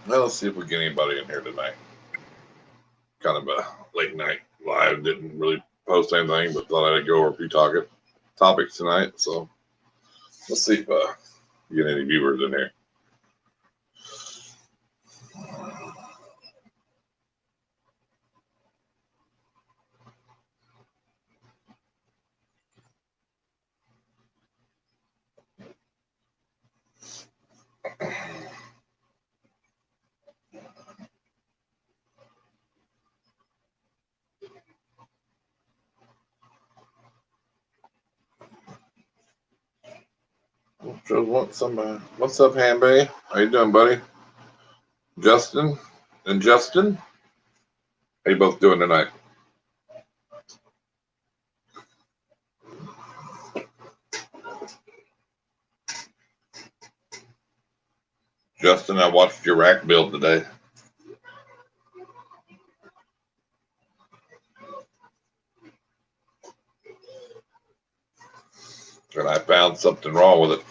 Well, let's see if we get anybody in here tonight. Kind of a late night live. Didn't really post anything, but thought I'd go over a few topics tonight. So let's see if we get any viewers in here. What's up, Hanbay? How you doing, buddy? Justin and Justin, how you both doing tonight? Justin, I watched your rack build today. And I found something wrong with it.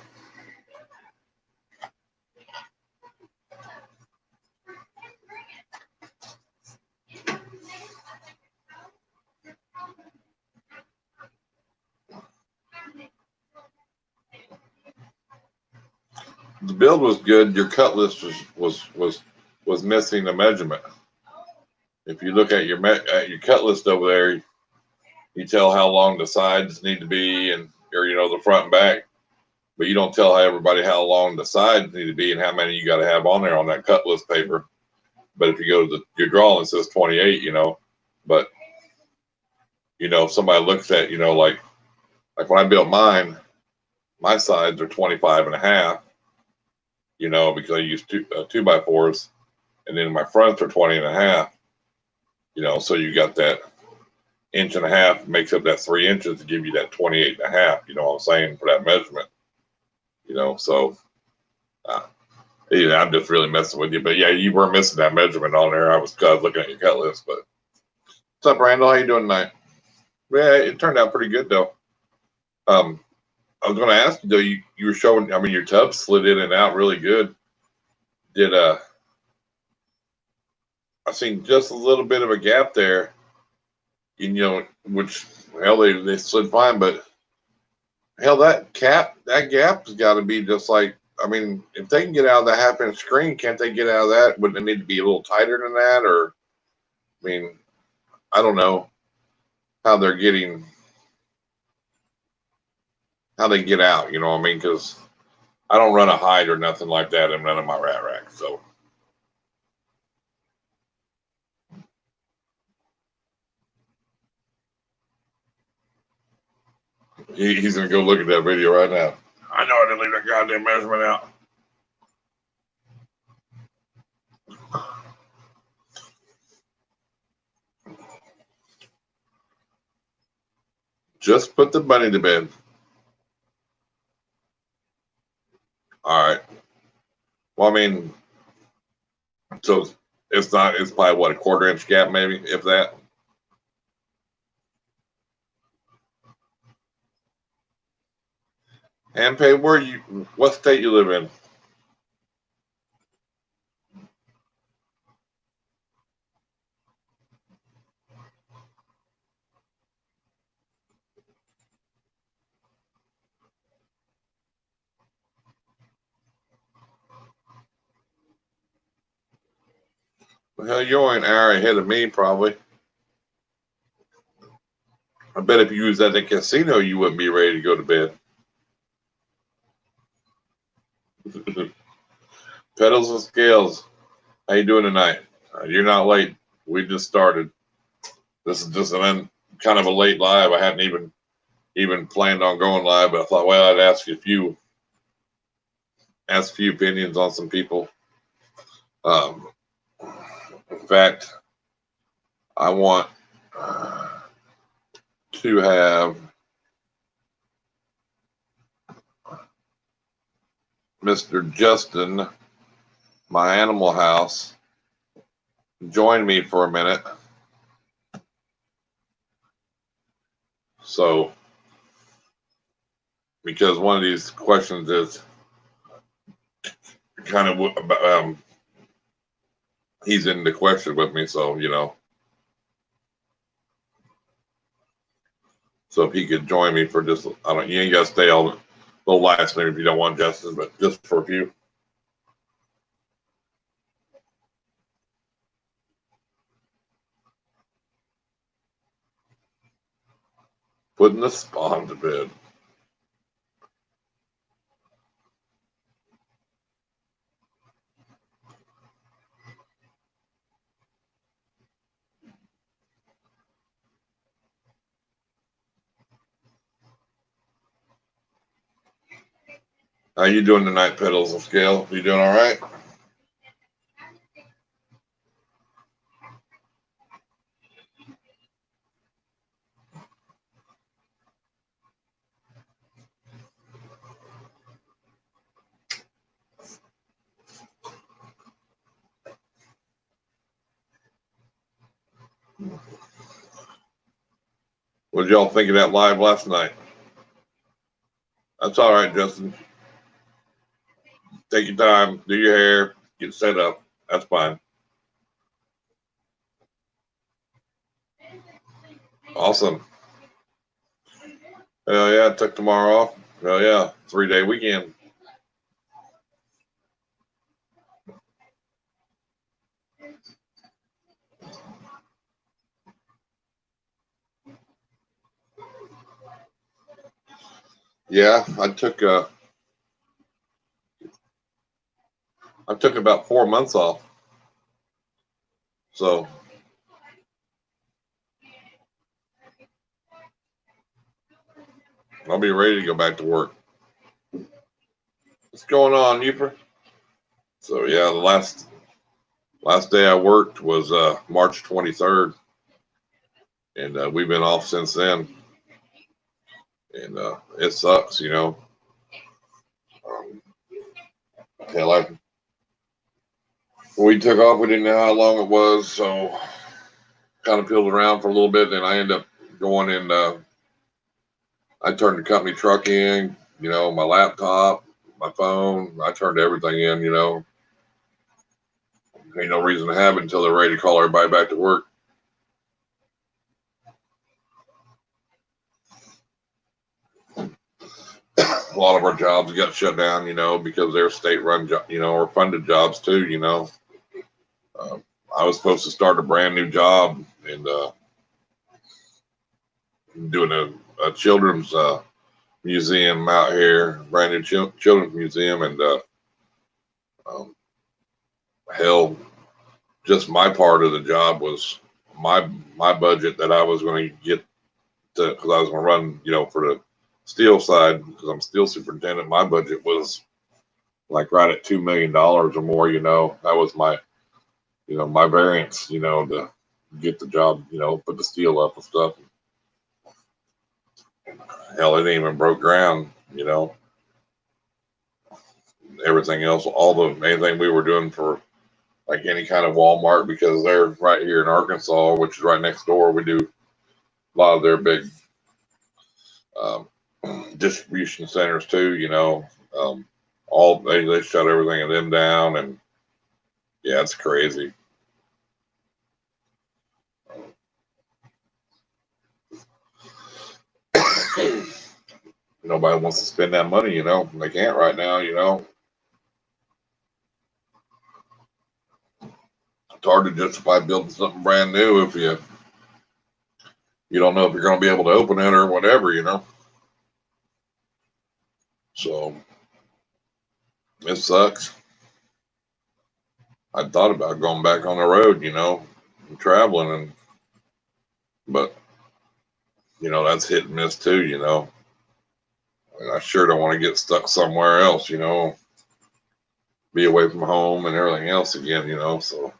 The build was good. Your cut list was missing a measurement. If you look at your cut list over there, you tell how long the sides need to be, and or the front and back, but you don't tell everybody how long the sides need to be and how many you got to have on there on that cut list paper. But if you go to your drawing, it says 28. But if somebody looks at like when I built mine, my sides are 25.5. Because I use 2x4s, and then my fronts are 20.5. So you got that 1.5 makes up that 3 inches to give you that 28.5. You know what I'm saying, for that measurement. So I'm just really messing with you. But yeah, you were missing that measurement on there. I was looking at your cut list. But what's up, Randall? How you doing tonight? Yeah, it turned out pretty good though. I was going to ask you though. You were showing. I mean, your tub slid in and out really good. Did I seen just a little bit of a gap there. Which hell they slid fine, but hell that gap's got to be just like. I mean, if they can get out of the 1/2-inch screen, can't they get out of that? Wouldn't it need to be a little tighter than that? Or, I mean, I don't know how they get out. You know what I mean? Because I don't run a hide or nothing like that in none of my rat racks. So. He's going to go look at that video right now. I know I didn't leave that goddamn measurement out. Just put the bunny to bed. All right. Well, I mean, so it's probably what, a 1/4-inch gap, maybe, if that. And pay what state you live in? Well, you're only an hour ahead of me, probably. I bet if you was at the casino, you wouldn't be ready to go to bed. Pedals and scales. How you doing tonight? You're not late. We just started. This is just kind of a late live. I hadn't even planned on going live, but I thought, well, I'd ask a few opinions on some people. In fact, I want to have Mr. Justin, my Animal House, join me for a minute. So, because one of these questions is kind of he's in the question with me, so you know. So if he could join me for just, I don't, you ain't got to stay all the last minute if you don't want, Justin, but just for a few. Putting the spawn to bed. How you doing tonight, Pedals and Scale? You doing all right? What did y'all think of that live last night? That's all right, Justin. Take your time, do your hair, get set up. That's fine. Awesome. Hell yeah, took tomorrow off. Hell yeah, 3-day weekend. Yeah, I took about 4 months off. So I'll be ready to go back to work. What's going on, Euper? So yeah, the last day I worked was March 23rd, and we've been off since then. And it sucks, you know. Hell, when we took off, we didn't know how long it was, so kind of peeled around for a little bit. Then I ended up going in. I turned the company truck in, you know, my laptop, my phone. I turned everything in, you know. Ain't no reason to have it until they're ready to call everybody back to work. A lot of our jobs got shut down, you know, because they're state-run, you know, or funded jobs too, you know. I was supposed to start a brand new job and doing a children's museum out here, brand new children's museum, and um, hell, just my part of the job was my budget that I was going to get to, because I was going to run, you know, for the steel side, because I'm steel superintendent. My budget was like right at $2 million or more. You know, that was my, you know, my variance, you know, to get the job, you know, put the steel up and stuff. Hell, it ain't even broke ground, you know. Everything else, anything we were doing for like any kind of Walmart, because they're right here in Arkansas, which is right next door. We do a lot of their big um, distribution centers too, you know. All they shut everything of them down, and yeah, it's crazy. Nobody wants to spend that money, you know. They can't right now, you know. It's hard to justify building something brand new if you don't know if you're going to be able to open it or whatever, you know. So it sucks. I thought about going back on the road, you know, and traveling, but you know that's hit and miss too, you know. And I sure don't want to get stuck somewhere else, you know, be away from home and everything else again, you know. So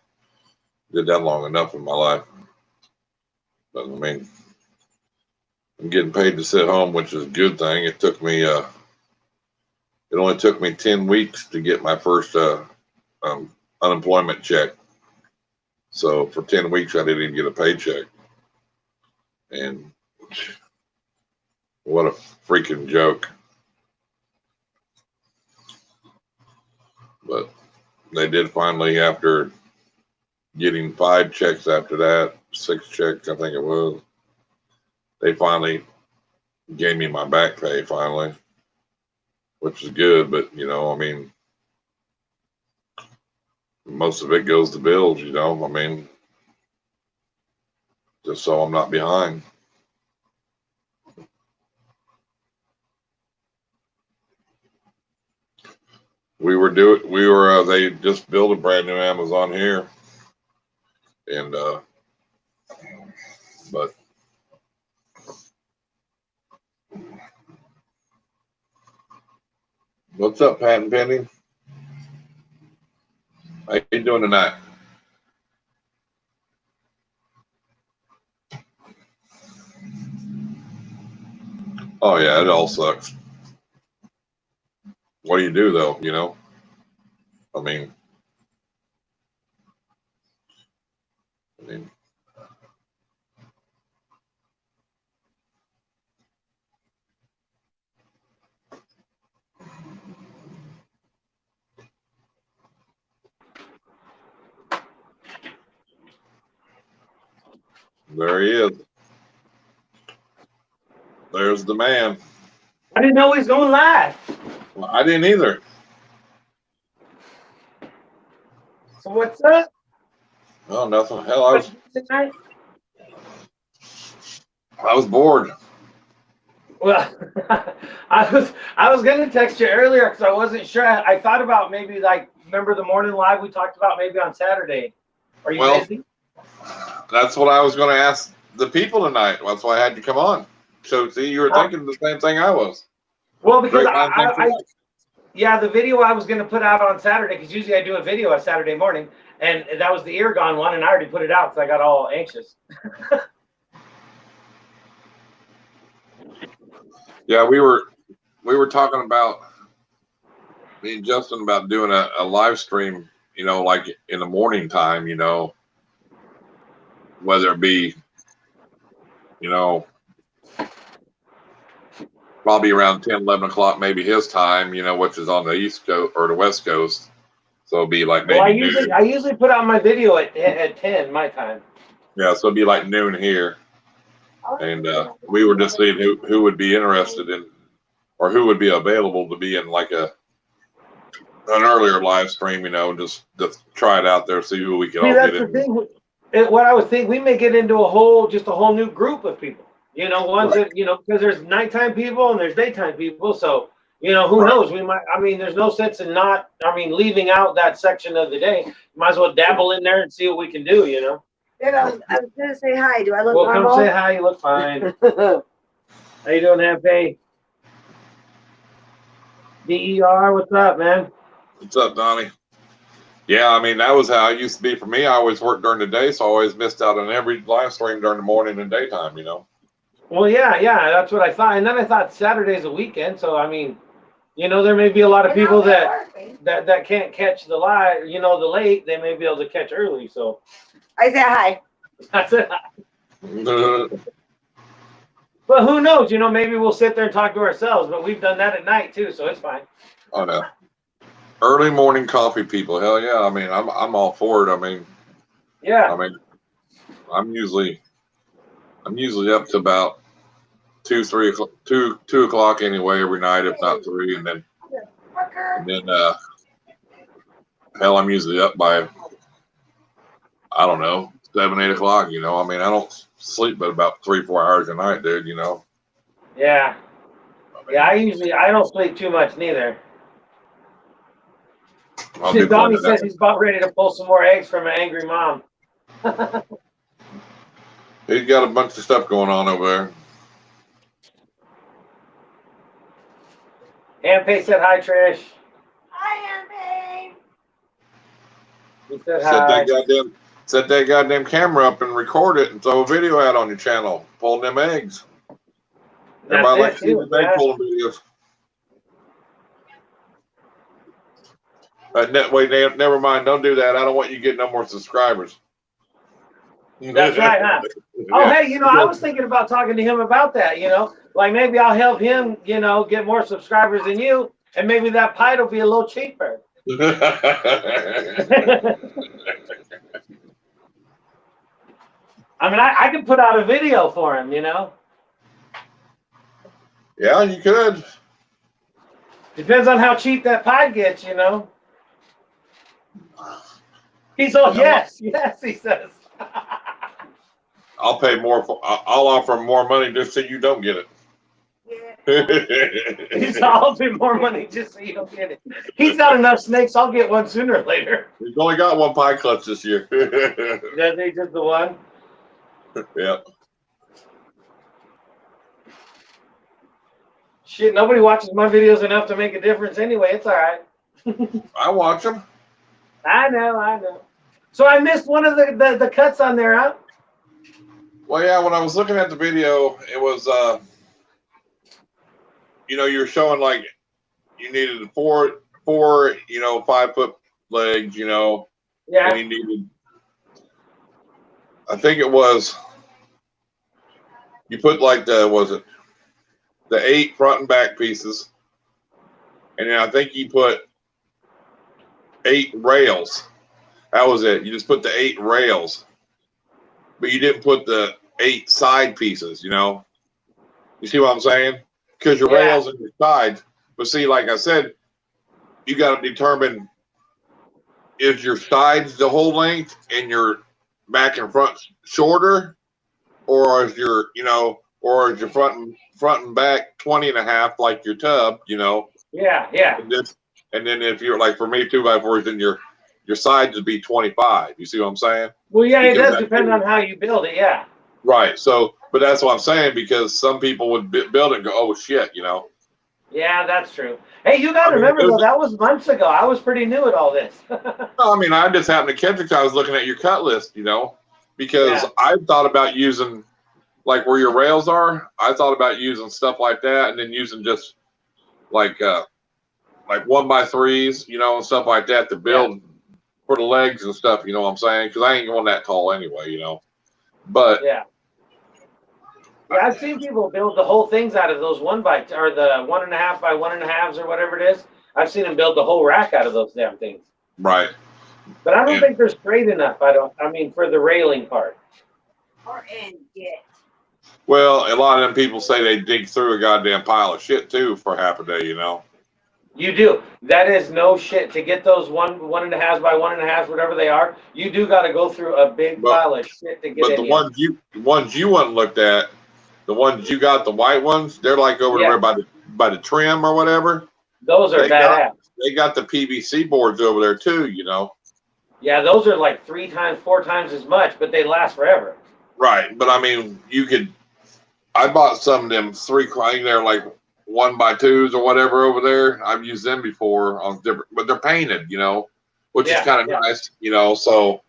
did that long enough in my life. But I mean, I'm getting paid to sit home, which is a good thing. It only took me 10 weeks to get my first unemployment check. So for 10 weeks, I didn't even get a paycheck. And what a freaking joke. But they did finally, after getting 5 checks after that, 6 checks, I think it was. They finally gave me my back pay finally, which is good. But you know, I mean, most of it goes to bills. You know, I mean, just so I'm not behind. They just built a brand new Amazon here, and but what's up, Pat and Penny? How you doing tonight? Oh yeah, it all sucks. What do you do though? You know, I mean, there he is. There's the man. I didn't know he was going live. Well, I didn't either. So what's up? Oh, nothing. Hell, I was bored. Well, I was gonna text you earlier because I wasn't sure. I thought about maybe like remember the morning live we talked about maybe on Saturday. Are you busy? That's what I was going to ask the people tonight. That's why I had you come on. So see, you were thinking the same thing I was. Well, because yeah, the video I was going to put out on Saturday, because usually I do a video on Saturday morning, and that was the Irondogg one, and I already put it out because I got all anxious. Yeah, we were talking about me and Justin about doing a live stream, you know, like in the morning time, you know, whether it be, you know, probably around 10, 11 o'clock, maybe his time, you know, which is on the East Coast or the West Coast. So it'd be like maybe well, I usually put out my video at 10 my time. Yeah, so it'd be like noon here. And we were just seeing who would be interested in, or who would be available to be in like an earlier live stream, you know, just try it out there, see who we can all get in. What I was thinking, we may get into a whole new group of people. You know, ones right. That, you know, because there's nighttime people and there's daytime people. So, you know, who knows? We might, I mean, there's no sense in leaving out that section of the day. Might as well dabble in there and see what we can do, you know. I was going to say hi. Do I look normal? Well, come say hi. You look fine. How you doing, Happy? DER, what's up, man? What's up, Donnie? Yeah, I mean, that was how it used to be for me. I always worked during the day, so I always missed out on every live stream during the morning and daytime, you know. Well, yeah, that's what I thought. And then I thought Saturday's a weekend, so I mean, you know, there may be a lot of people that can't catch the live, you know, the late. They may be able to catch early, so. I said hi. I said hi. But who knows? You know, maybe we'll sit there and talk to ourselves, but we've done that at night too, so it's fine. Oh no. Early morning coffee people, hell yeah. I mean, I'm all for it. I mean, yeah. I mean, I'm usually up to about 2 o'clock anyway every night, if not 3, and then hell, I'm usually up by, I don't know, 7, 8 o'clock. You know, I mean, I don't sleep but about 3-4 hours a night, dude. You know. Yeah. I mean, I don't sleep too much neither. Donnie says he's about ready to pull some more eggs from an angry mom. He's got a bunch of stuff going on over there. Ampay said hi, Trish. Hi, Ampay. He said hi. Set that goddamn camera up and record it and throw a video out on your channel. Pulling them eggs. Everybody likes to see the egg pulling videos. Wait, never mind. Don't do that. I don't want you to get no more subscribers. That's right, huh? Oh, hey, you know, I was thinking about talking to him about that, you know. Like maybe I'll help him, you know, get more subscribers than you, and maybe that pie will be a little cheaper. I mean, I could put out a video for him, you know. Yeah, you could. Depends on how cheap that pod gets, you know. He's all, yes, yes, he says. I'll pay more for. I'll offer more money just so you don't get it. He's all pay more money just so you don't get it. He's got enough snakes. I'll get one sooner or later. He's only got one pie clutch this year. Yeah, they did the one. Yeah. Shit, nobody watches my videos enough to make a difference anyway. It's all right. I watch them. I know. So I missed one of the cuts on there, huh? Well, yeah, when I was looking at the video, it was, you know, you're showing like you needed four, 5 foot legs, you know. Yeah. And you needed, I think it was, you put like the 8 front and back pieces. And then I think you put 8 rails. That was it. You just put the 8 rails. But you didn't put the 8 side pieces, you know. You see what I'm saying? Because your rails and your sides. But see, like I said, you got to determine, is your sides the whole length and your back and front shorter, or is your, you know, or is your front and back 20 and a half like your tub, you know? Yeah. And then if you're like, for me, 2x4s, then your sides would be 25. You see what I'm saying? Well, yeah, it Because does depend on how you build it. Yeah. Right. So, but that's what I'm saying, because some people would build it and go, oh shit, you know. Yeah, that's true. Hey, you got to remember though, that was months ago. I was pretty new at all this. No, I mean, I just happened to catch it 'cause I was looking at your cut list, you know, because I thought about using, like where your rails are, I thought about using stuff like that, and then using just like 1x3s, you know, and stuff like that to build for the legs and stuff, you know what I'm saying? Because I ain't going that tall anyway, you know. But yeah, I've seen people build the whole things out of those 1x or the 1.5 by 1.5s or whatever it is. I've seen them build the whole rack out of those damn things. Right. But I don't think they're straight enough. I mean, for the railing part. Well, a lot of them people say they dig through a goddamn pile of shit too for half a day, you know. You do. That is no shit. To get those 1.5s by 1.5s, whatever they are, you do got to go through a big pile of shit to get but in. But the ones you went and looked at, the ones you got, the white ones, they're like over there by the trim or whatever. Those are badass. They got the PVC boards over there too, you know. Yeah, those are like 3 times, 4 times as much, but they last forever. Right, but I mean, I bought some of them 3, I think they're like 1x2s or whatever over there. I've used them before on different, but they're painted, you know, which is kind of nice, you know. So,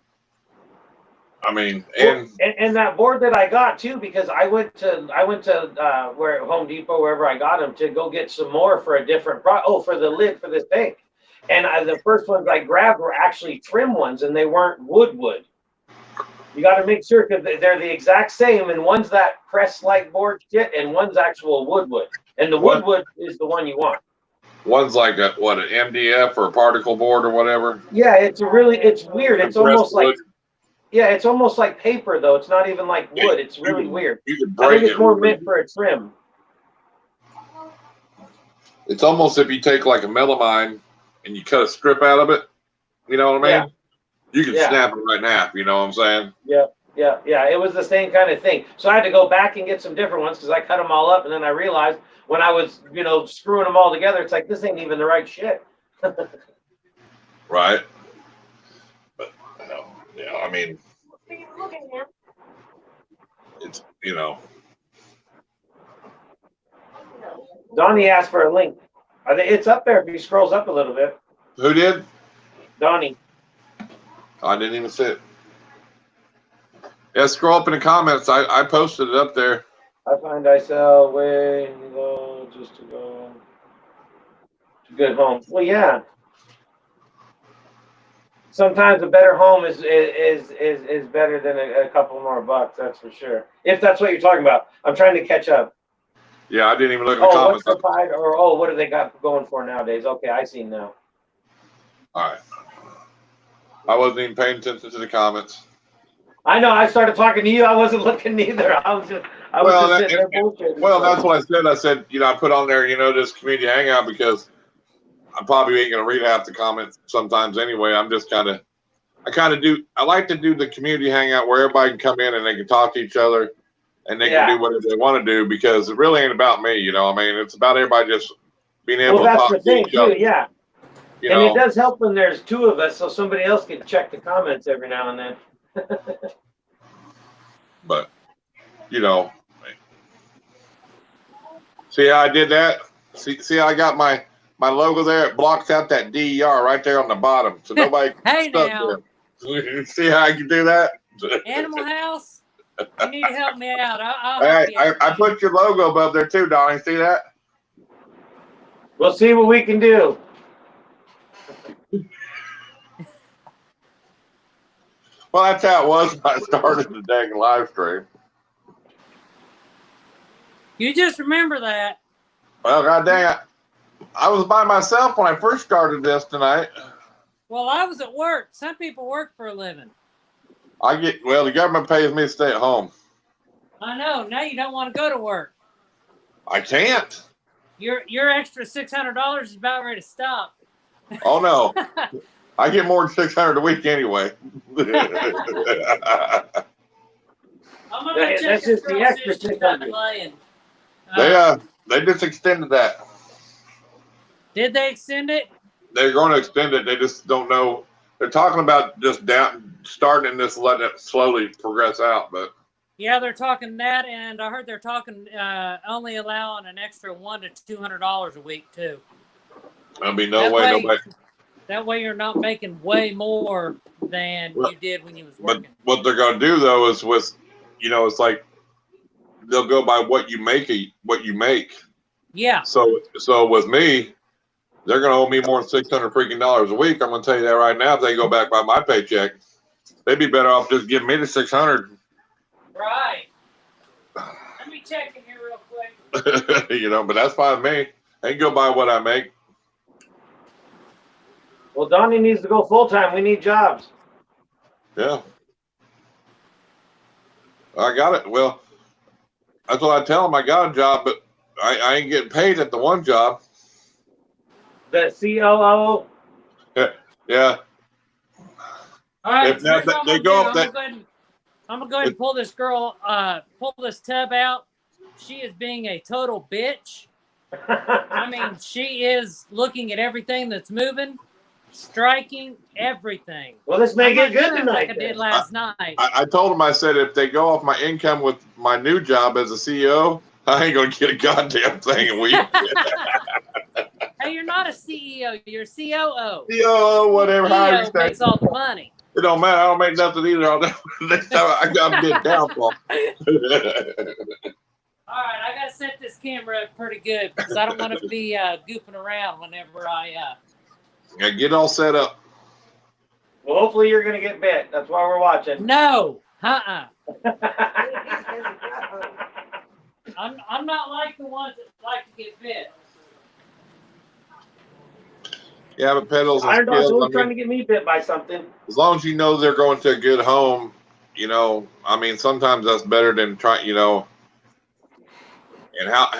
I mean, and that board that I got too, because I went to where Home Depot, wherever I got them, to go get some more for a different for the lid for this thing. And the first ones I grabbed were actually trim ones, and they weren't wood. You got to make sure, because they're the exact same, and one's that press-like board shit, and one's actual wood. And the wood is the one you want. One's like an MDF or a particle board or whatever. Yeah, it's weird. It's almost like, it's almost like paper though. It's not even like wood. It's really weird. You can break I think it's more meant for a trim. It's almost if you take like a melamine and you cut a strip out of it. You know what I mean? You can snap it right in half. You know what I'm saying? Yeah. It was the same kind of thing. So I had to go back and get some different ones because I cut them all up, and then I realized when I was, screwing them all together, it's like, this ain't even the right shit. Right. But I mean, it's Donnie asked for a link. It's up there if he scrolls up a little bit. Who did? Donnie. I didn't even see it. Yeah, scroll up in the comments. I posted it up there. I find I sell way low just to go to good home. Well, yeah. Sometimes a better home is better than a couple more bucks. That's for sure. If that's what you're talking about, I'm trying to catch up. Yeah, I didn't even look at the comments. What do they got going for nowadays? Okay, I see now. All right. I wasn't even paying attention to the comments. I know. I started talking to you. I wasn't looking either. I was just sitting there bullshitting. Well, that's what I said. I said, I put on there, this community hangout because I probably ain't gonna read half the comments sometimes anyway. I like to do the community hangout where everybody can come in and they can talk to each other and they can do whatever they want to do because it really ain't about me, it's about everybody just being able to talk to each other. Yeah. And it does help when there's two of us, so somebody else can check the comments every now and then. But, see how I did that? See how I got my logo there? It blocks out that DER right there on the bottom, so nobody Hey now. there. See how I can do that? Animal House, you need to help me out. I'll Hey, help you I put your logo above there too, Donnie. See that? We'll see what we can do. Well, that's how it was when I started the dang live stream. You just remember that. Well, god dang it. I was by myself when I first started this tonight. Well, I was at work. Some people work for a living. The government pays me to stay at home. I know. Now you don't want to go to work. I can't. Your extra $600 is about ready to stop. Oh no. I get more than 600 a week anyway. I'm gonna check That's this just the girl, extra see if she's not 600. playing. They just extended that. Did they extend it? They're going to extend it. They just don't know. They're talking about just starting and just letting it slowly progress out. But Yeah, they're talking that, and I heard they're talking only allowing an extra $100 to $200 a week too. there'll be no way nobody. That way, you're not making way more than you did when you was working. But what they're going to do though is it's like they'll go by what you make. Yeah. So with me, they're going to owe me more than $600 freaking dollars a week. I'm going to tell you that right now. If they go back by my paycheck, they'd be better off just giving me the 600. Right. Let me check in here real quick. But that's fine with me. They can go by what I make. Well, Donnie needs to go full time. We need jobs. Yeah. I got it. Well, that's what I tell them. I got a job, but I ain't getting paid at the one job. The COO. Yeah. All right. If not, they go up that. I'm gonna go ahead and pull this girl, pull this tub out. She is being a total bitch. I mean, she is looking at everything that's moving, striking everything. Well, this may get good tonight. Like I did last night. I told them, I said, if they go off my income with my new job as a CEO, I ain't going to get a goddamn thing a week. Hey, you're not a CEO. You're a COO. CEO, whatever. CEO makes all the money. It don't matter. I don't make nothing either. Next time I got to get down for. All right, I got to set this camera up pretty good because I don't want to be goofing around whenever I... Yeah, get all set up. Well, hopefully you're going to get bit. That's why we're watching. No. I'm not like the ones that like to get bit. Yeah, but pedals and Irondogg's skills, always trying to get me bit by something. As long as you know they're going to a good home, sometimes that's better than trying, and how,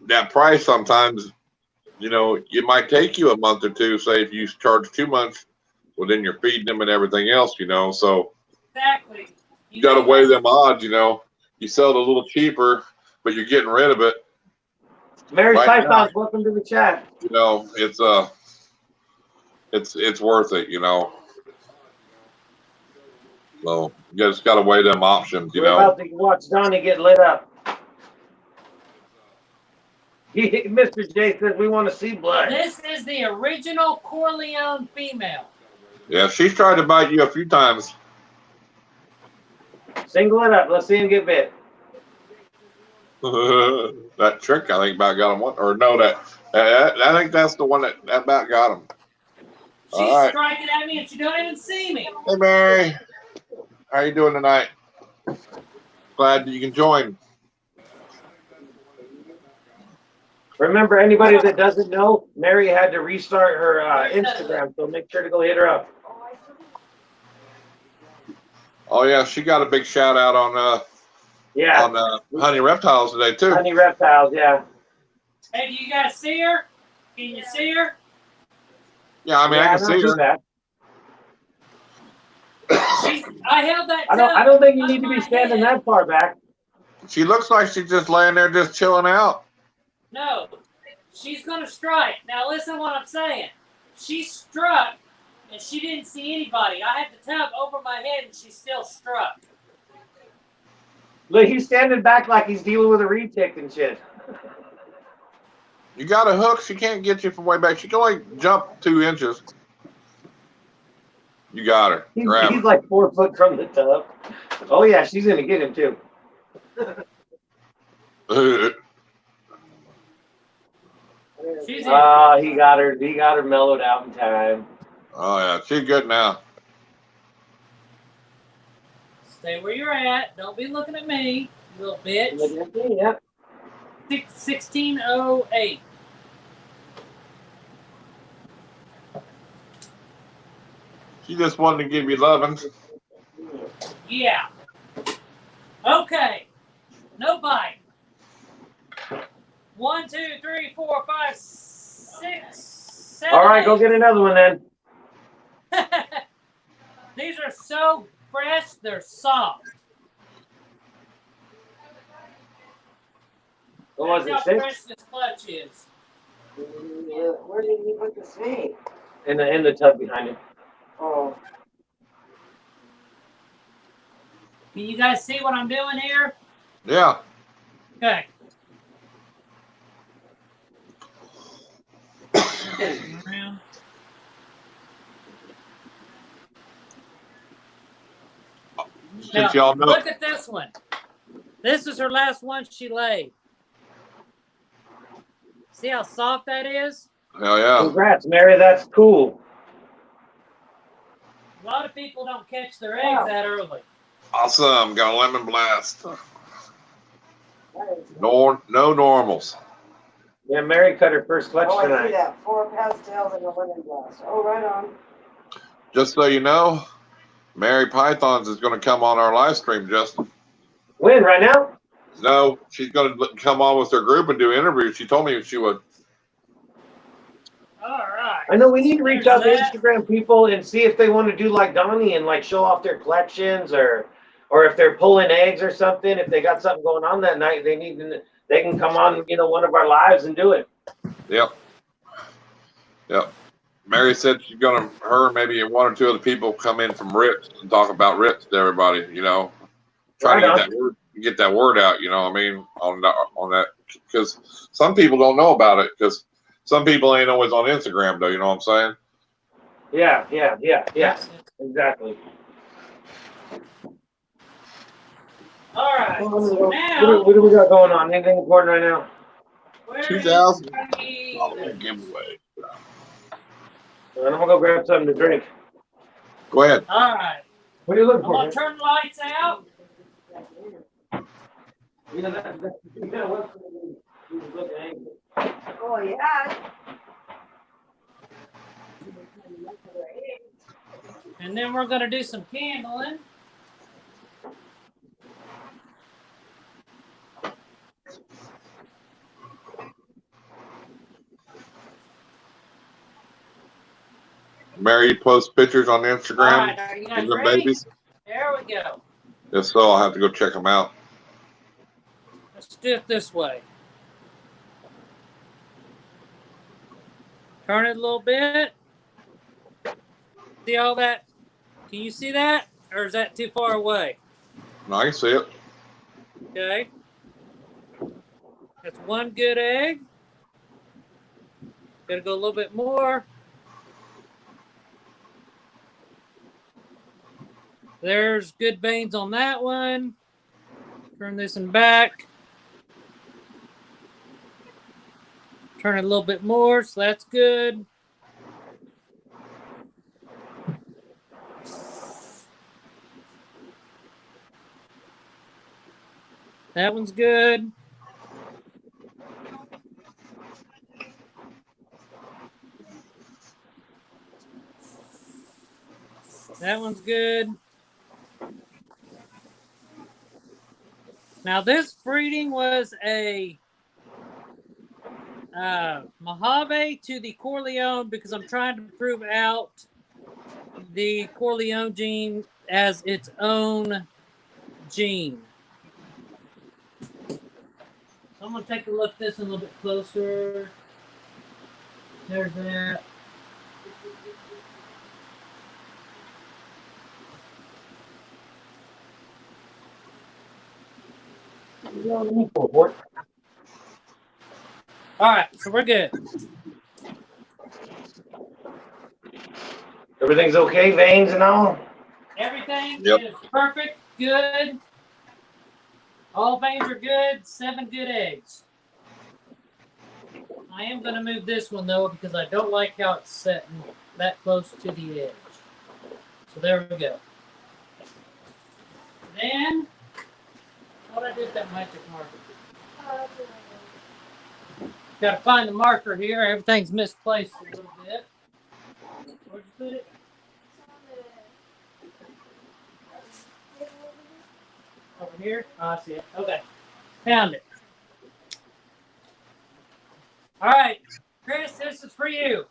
that price sometimes, it might take you a month or two, say if you charge too much, well, then you're feeding them and everything else, so. Exactly. You got to weigh them odds, You sell it a little cheaper, but you're getting rid of it. Mary Right Pythons, welcome to the chat. It's worth it, So you just got to weigh them options, We're about to watch Donnie get lit up. Mr. J says we want to see blood. This is the original Corleone female. Yeah, she's tried to bite you a few times. Single it up. Let's see him get bit. That trick, I think, about got him one. Or no, I think that's the one that about got him. She's striking at me and she don't even see me. Hey, Mary. How you doing tonight? Glad you can join. Remember, anybody that doesn't know, Mary had to restart her Instagram, so make sure to go hit her up. Oh yeah, she got a big shout out on Yeah, Honey Reptiles today too. Honey Reptiles. Yeah. Hey, do you guys see her? Can you see her? Yeah, I mean I can see her. That. I held that. I don't think you need to be standing that far back. She looks like she's just laying there, just chilling out. No, she's gonna strike. Now listen to what I'm saying. She struck, and she didn't see anybody. I had the tub over my head, and she still struck. Look, he's standing back like he's dealing with a retic and shit. You got a hook, she can't get you from way back. She can only jump 2 inches. You got her. He's like 4 foot from the tub. Oh yeah, she's gonna get him too. She's he got her. He got her mellowed out in time. Oh yeah, she's good now. Stay where you're at. Don't be looking at me, you little bitch. Yep. 1608. She just wanted to give you loving. Yeah. Okay. No bite. 1, 2, 3, 4, 5, 6, 7. All right, go get another one then. These are so fresh, they're soft. What was That's it, how 6? fresh this clutch is. Where did you put the snake? In the tub behind him. Oh. Can you guys see what I'm doing here? Yeah. Okay. Since y'all know. Look at this one. This is her last one she laid. See how soft that is? Hell yeah. Congrats, Mary. That's cool. A lot of people don't catch their eggs that early. Awesome. Got a lemon blast. No normals. Yeah, Mary cut her first clutch Oh, I see tonight. that. 4 pastels and a lemon glass. Oh, right on. Just so you know, Mary Pythons is going to come on our live stream, Justin. When? Right now? No, she's going to come on with her group and do interviews. She told me she would. All right. I know we need to reach out to There's that. Instagram people and see if they want to do like Donnie and like show off their collections or if they're pulling eggs or something. If they got something going on that night, they can come on, one of our lives and do it. Yep. Mary said she's going to, her and maybe 1 or 2 other people come in from Rips and talk about Rips to everybody, Try to get that word out, on that, because some people don't know about it, because some people ain't always on Instagram, though, you know what I'm saying? Yeah. Exactly. All right. What Now, do we got going on? Anything important right now? where 2,000 is giveaway. I'm gonna go grab something to drink. Go ahead. All right. What are you looking I'm for? going to turn the lights out. Oh, yeah. And then we're going to do some candling. Mary, you post pictures on All Instagram right, are you guys of the ready? babies? There we go. If so, I'll have to go check them out. Let's do it this way. Turn it a little bit. See all that? Can you see that? Or is that too far away? No, I can see it. Okay. That's one good egg. Gotta go a little bit more. There's good veins on that one. Turn this one back. Turn it a little bit more, so that's good. That one's good. That one's good. Now, this breeding was a Mojave to the Corleone because I'm trying to prove out the Corleone gene as its own gene. So I'm going to take a look at this a little bit closer. There's that. All right, so we're good. Everything's okay, veins and all? Everything Yep. is perfect, good. All veins are good, 7 good eggs. I am going to move this one, though, because I don't like how it's setting that close to the edge. So there we go. Then, what did I do with that magic marker? Got to find the marker here. Everything's misplaced a little bit. Where'd you put it? Over here? Oh, I see it. Okay. Found it. All right. Chris, this is for you.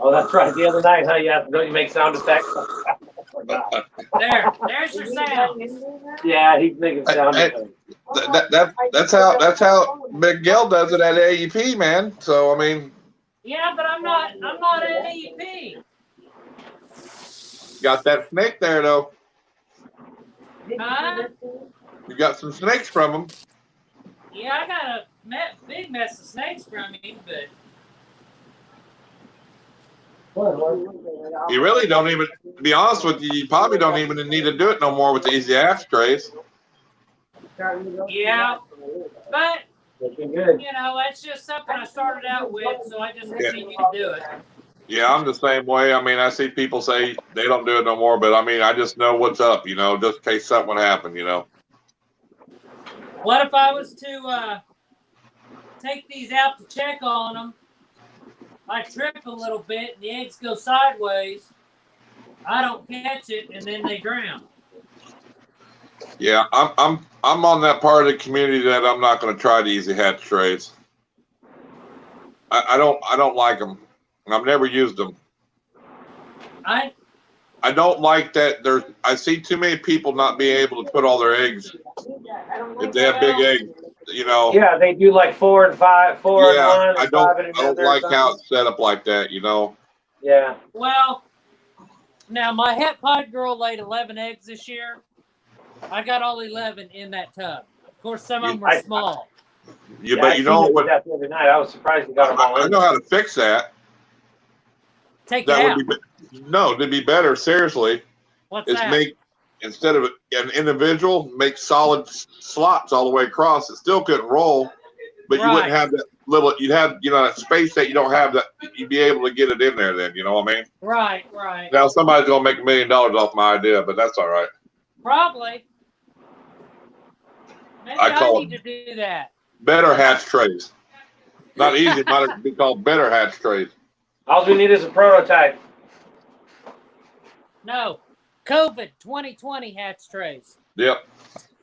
Oh, that's right. The other night, huh? Don't you make sound effects? There's your sound. Yeah, he's making sound Hey, effects. that's how Miguel does it at AEP, man. So I mean, Yeah, but I'm not an AEP. got that snake there though. Huh? You got some snakes from him. Yeah, I got a big mess of snakes from him, but You really don't even, to be honest with you, you probably don't even need to do it no more with the easy ashtrays. yeah, but Looking good. you know, that's just something I started out with, so I just continue to do it. Yeah, I'm the same way. I mean, I see people say they don't do it no more, but I mean, I just know what's up, you know, just in case something would happen, you know. What if I was to take these out to check on them? I trip a little bit, and the eggs go sideways. I don't catch it, and then they drown. Yeah, I'm on that part of the community that I'm not going to try the easy hatch trays. I don't like them, and I've never used them. I don't like that. I see too many people not being able to put all their eggs if they have big eggs. You know. Yeah, they do like 4 and 5, 4 Yeah, and 1, I and don't 5 and I don't another. like how it's set up like that. You know. Yeah. Well, now my het pod girl laid 11 eggs this year. I got all 11 in that tub. Of course, some of them were small. Yeah, Yeah, but you know what? That the other night, I was surprised you got them all I in. know how to fix that. Take That it would out. be no, to be better. Seriously, What's is that? make instead of an individual, make solid slots all the way across. It still couldn't roll, but you wouldn't have that little. You'd have that space that you don't have. That you'd be able to get it in there. Then you know what I mean? Right. Now somebody's gonna make $1 million off my idea, but that's all right. Probably. Maybe I need to do that. Better hatch trays. Not easy, might be called better hatch trays. All we need is a prototype. No. COVID 2020 hatch trays. Yep.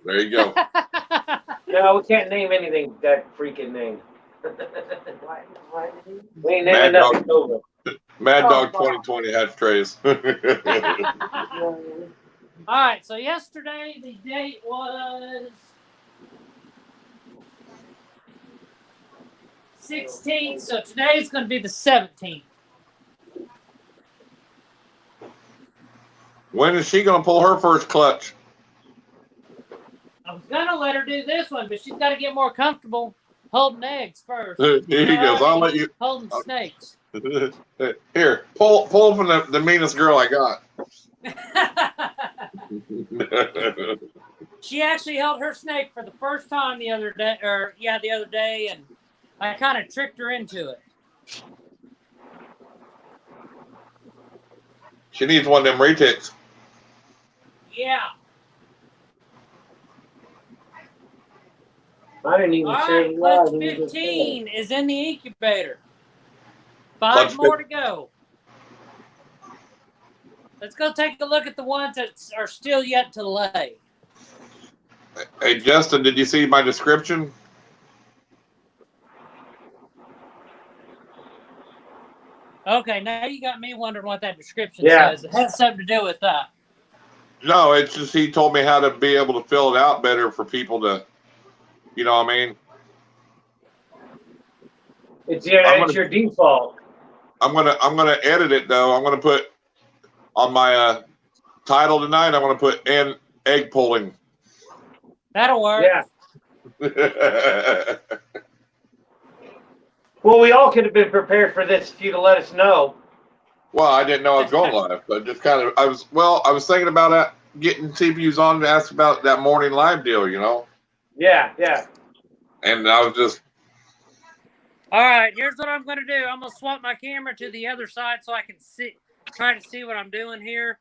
There you go. No, we can't name anything that freaking name. We ain't naming nothing over. Mad Dog 2020 hatch trays. All right, so yesterday the date was 16th, so today is going to be the 17th. When is she going to pull her first clutch? I was going to let her do this one, but she's got to get more comfortable holding eggs first. Here he goes. I'll let you. Holding snakes. Here, pull from the meanest girl I got. She actually held her snake for the first time the other day, and I kind of tricked her into it. She needs one of them retics. Yeah. I didn't even All share right, the clutch live. and you just said it. 15 is in the incubator. 5 Clutch more to go. Let's go take a look at the ones that are still yet to lay. Hey, Justin, did you see my description? Okay, now you got me wondering what that description Yeah. says. It has something to do with that. No, it's just he told me how to be able to fill it out better for people to, you know what I mean? It's your default. I'm gonna edit it though. I'm gonna put on my title tonight. I'm gonna put "and egg pulling." That'll work. Yeah. Well, we all could have been prepared for this if you'd have let us know. Well, I didn't know I was going live, but just kind of I was thinking about getting CPUs on to ask about that morning live deal, you know. Yeah, yeah. And I was just All right, here's what I'm going to do. I'm going to swap my camera to the other side so I can try to see what I'm doing here.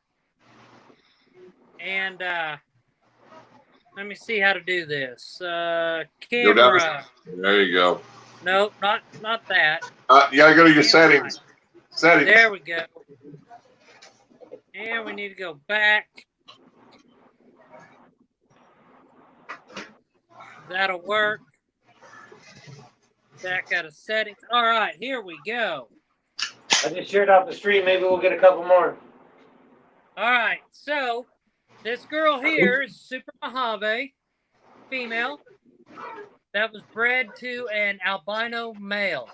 And let me see how to do this. go Camera. down. There you go. Nope, not that. You gotta go to your Camera. settings. Settings. There we go. And we need to go back. That'll work. Back out of settings. All right, here we go. I just shared off the stream. Maybe we'll get a couple more. All right, so this girl here is Super Mojave, female, that was bred to an albino male.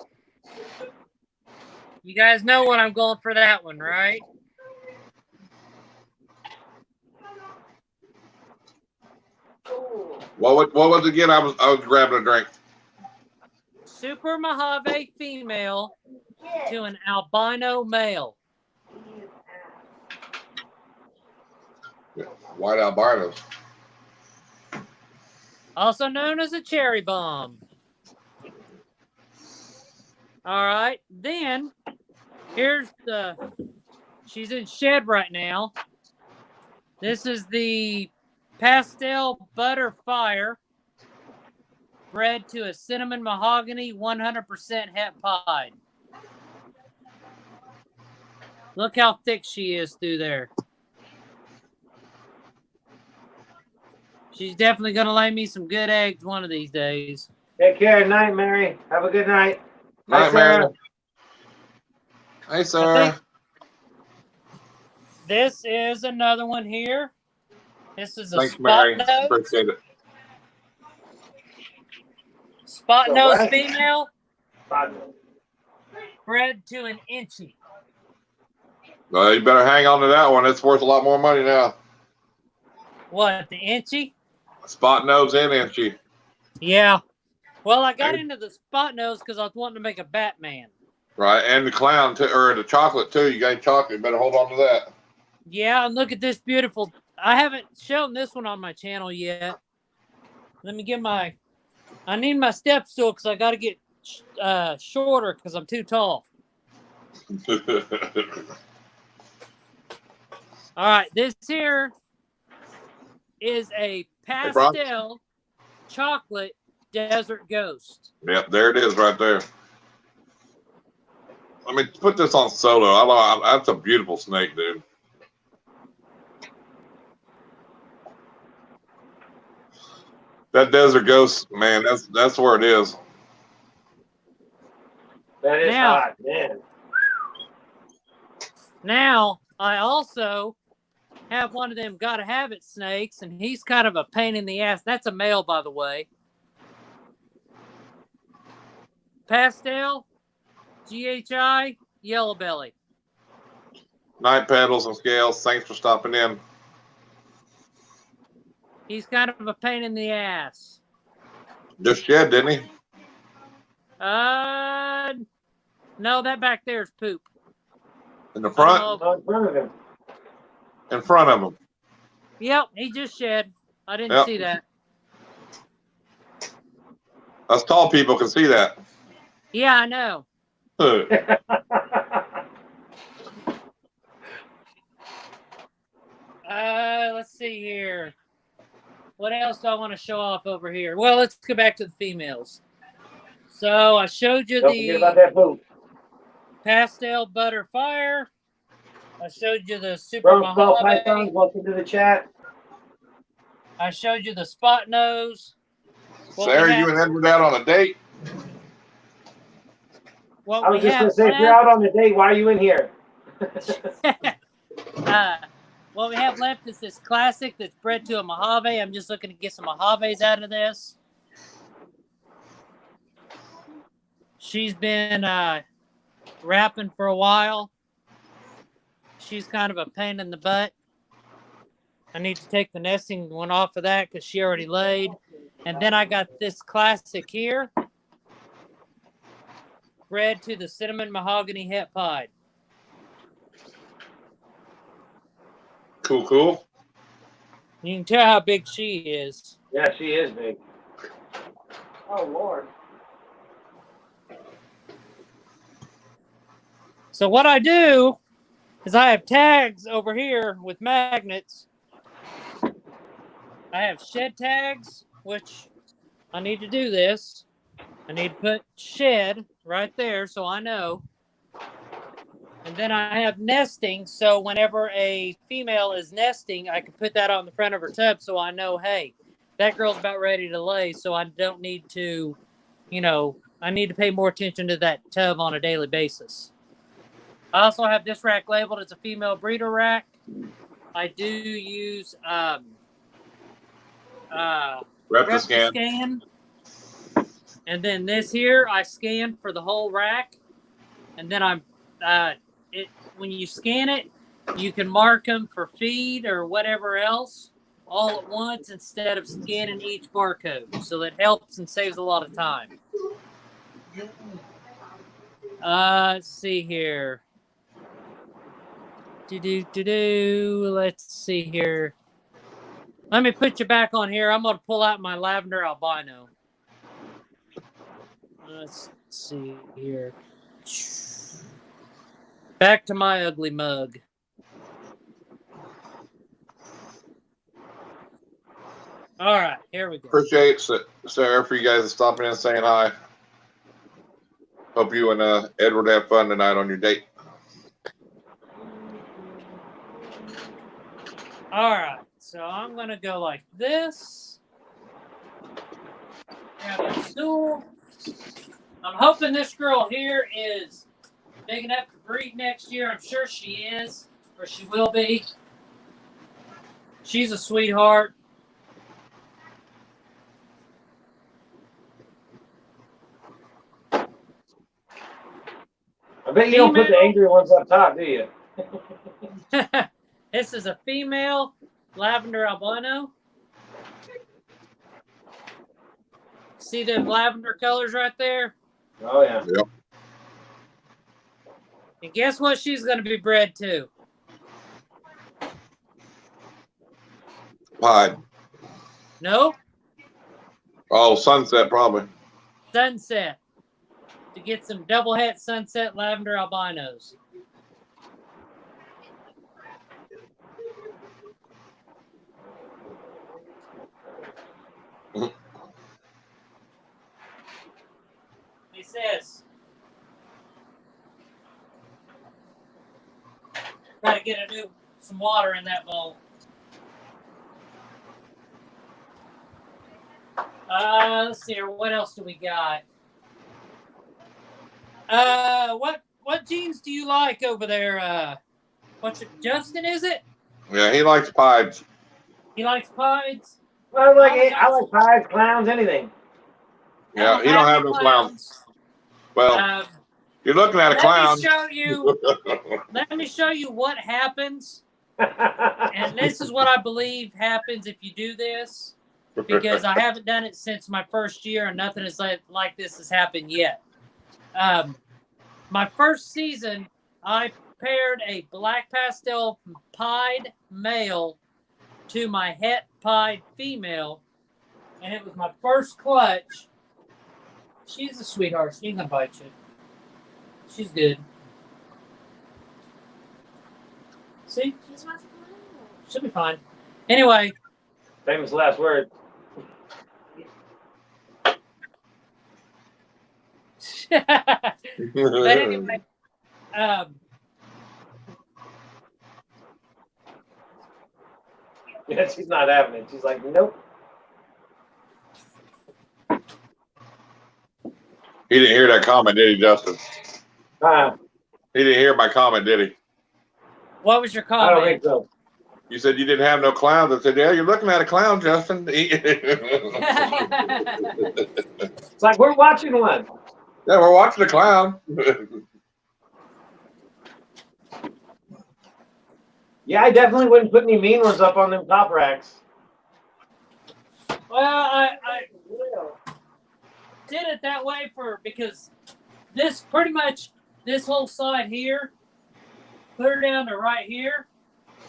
You guys know what I'm going for that one, right? What was it again? I was grabbing a drink. Super Mojave female to an albino male. White albinos. Also known as a cherry bomb. All right, then she's in shed right now. This is the pastel butterfire, bred to a cinnamon mahogany 100% het pied. Look how thick she is through there. She's definitely going to lay me some good eggs one of these days. Take care. Night, Mary. Have a good night. Night, Sarah. Mary. Hey, Sarah. This is another one here. This is a Thanks, spot Mary. nose. Appreciate it. Spot nose female, Bye. bred to an inchy. Well, you better hang on to that one. It's worth a lot more money now. What, the inchy? Spot nose and inchy. Yeah. Well, I got into the spot nose because I was wanting to make a Batman. Right, and the clown too, or the chocolate too. You got chocolate. You better hold on to that. Yeah, and look at this beautiful. I haven't shown this one on my channel yet. Let me get I need my step stool because I got to get shorter because I'm too tall. All right, this here is a pastel chocolate desert ghost. Yep, there it is right there. Let me put this on solo. That's a beautiful snake, dude. That desert ghost, man, that's where it is. That is Now- hot, man. Now, I also have one of them gotta have it snakes, and he's kind of a pain in the ass. That's a male, by the way. Pastel, GHI, yellow belly. Night pedals and scales. Thanks for stopping in. He's kind of a pain in the ass. Just shed, didn't he? No, that back there is poop. In the front? Oh, in front of him. In front of him. Yep, he just shed. I didn't see that. Us tall people can see that. Yeah, I know. Let's see here. what else do I want to show off over here? Well, let's go back to the females. So I showed you Don't forget about the that boot. pastel butter fire. I showed you the super Rose Skull Pythons, Mojave. welcome to the chat. I showed you the spot nose. What we Sarah, have- you and Edward out on a date? What I was we just going have to say, if you're left- out on the date, why are you in here? what we have left is this classic that's bred to a Mojave. I'm just looking to get some Mojaves out of this. She's been wrapping for a while. She's kind of a pain in the butt. I need to take the nesting one off of that because she already laid. And then I got this classic here, bred to the cinnamon mahogany het pied. Cool, cool. You can tell how big she is. Yeah, she is big. Oh, Lord. So what I do is I have tags over here with magnets. I have shed tags, which I need to do this. I need to put shed right there so I know. And then I have nesting, so whenever a female is nesting, I can put that on the front of her tub so I know, hey, that girl's about ready to lay, so I don't need to, I need to pay more attention to that tub on a daily basis. I also have this rack labeled as a female breeder rack. I do use Reptiscan. And then this here, I scan for the whole rack. And then when you scan it, you can mark them for feed or whatever else all at once instead of scanning each barcode. So that helps and saves a lot of time. Let's see here. Let's see here. Let me put you back on here. I'm going to pull out my lavender albino. Let's see here. Back to my ugly mug. All right, here we go. Appreciate Sarah for you guys stopping in and saying hi. Hope you and Edward have fun tonight on your date. All right, so I'm going to go like this. Grab a stool. I'm hoping this girl here is big enough to breed next year. I'm sure she is, or she will be. She's a sweetheart. I bet you don't put the angry ones up top, do you? This is a female lavender albino. See them lavender colors right there? Oh, yeah. Yep. And guess what she's going to be bred to? Pied. Nope. Oh, sunset probably. Sunset. To get some double het sunset lavender albinos. He says, gotta get some water in that bowl. Let's see here. What else do we got? What genes do you like over there? Justin, is it? Yeah, he likes pieds. He likes pieds. I like pies, clowns, anything. Yeah, he don't have no clowns. Well, you're looking at a clown. Let me show you what happens. And this is what I believe happens if you do this, because I haven't done it since my first year and nothing is like this has happened yet. My first season, I paired a black pastel pied male to my het pied female, and it was my first clutch. She's a sweetheart. She ain't gonna bite you. She's good. See? She'll be fine. Anyway, Famous last word. But anyway, Yeah, she's not having it. She's like, nope. He didn't hear that comment, did he, Justin? He didn't hear my comment, did he? what was your I comment? don't think so. You said you didn't have no clowns. I said, yeah, you're looking at a clown, Justin. It's like we're watching one. Yeah, we're watching a clown. Yeah, I definitely wouldn't put any mean ones up on them top racks. Well, I did it that way because this pretty much this whole side here, clear down to right here,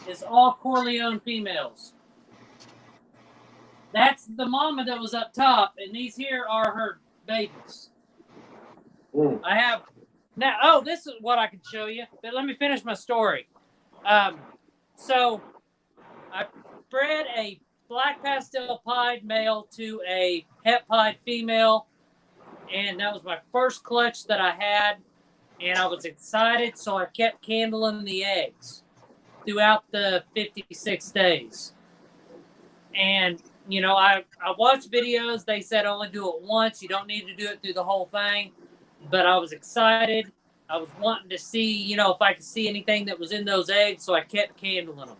is all Corleone females. That's the mama that was up top, and these here are her babies. I have now. Oh, this is what I can show you. But let me finish my story. So I bred a black pastel pied male to a het pied female, and that was my first clutch that I had, and I was excited, so I kept candling the eggs throughout the 56 days. And you know, I watched videos. They said only do it once. You don't need to do it through the whole thing. But I was excited. I was wanting to see, you know, if I could see anything that was in those eggs, so I kept candling them.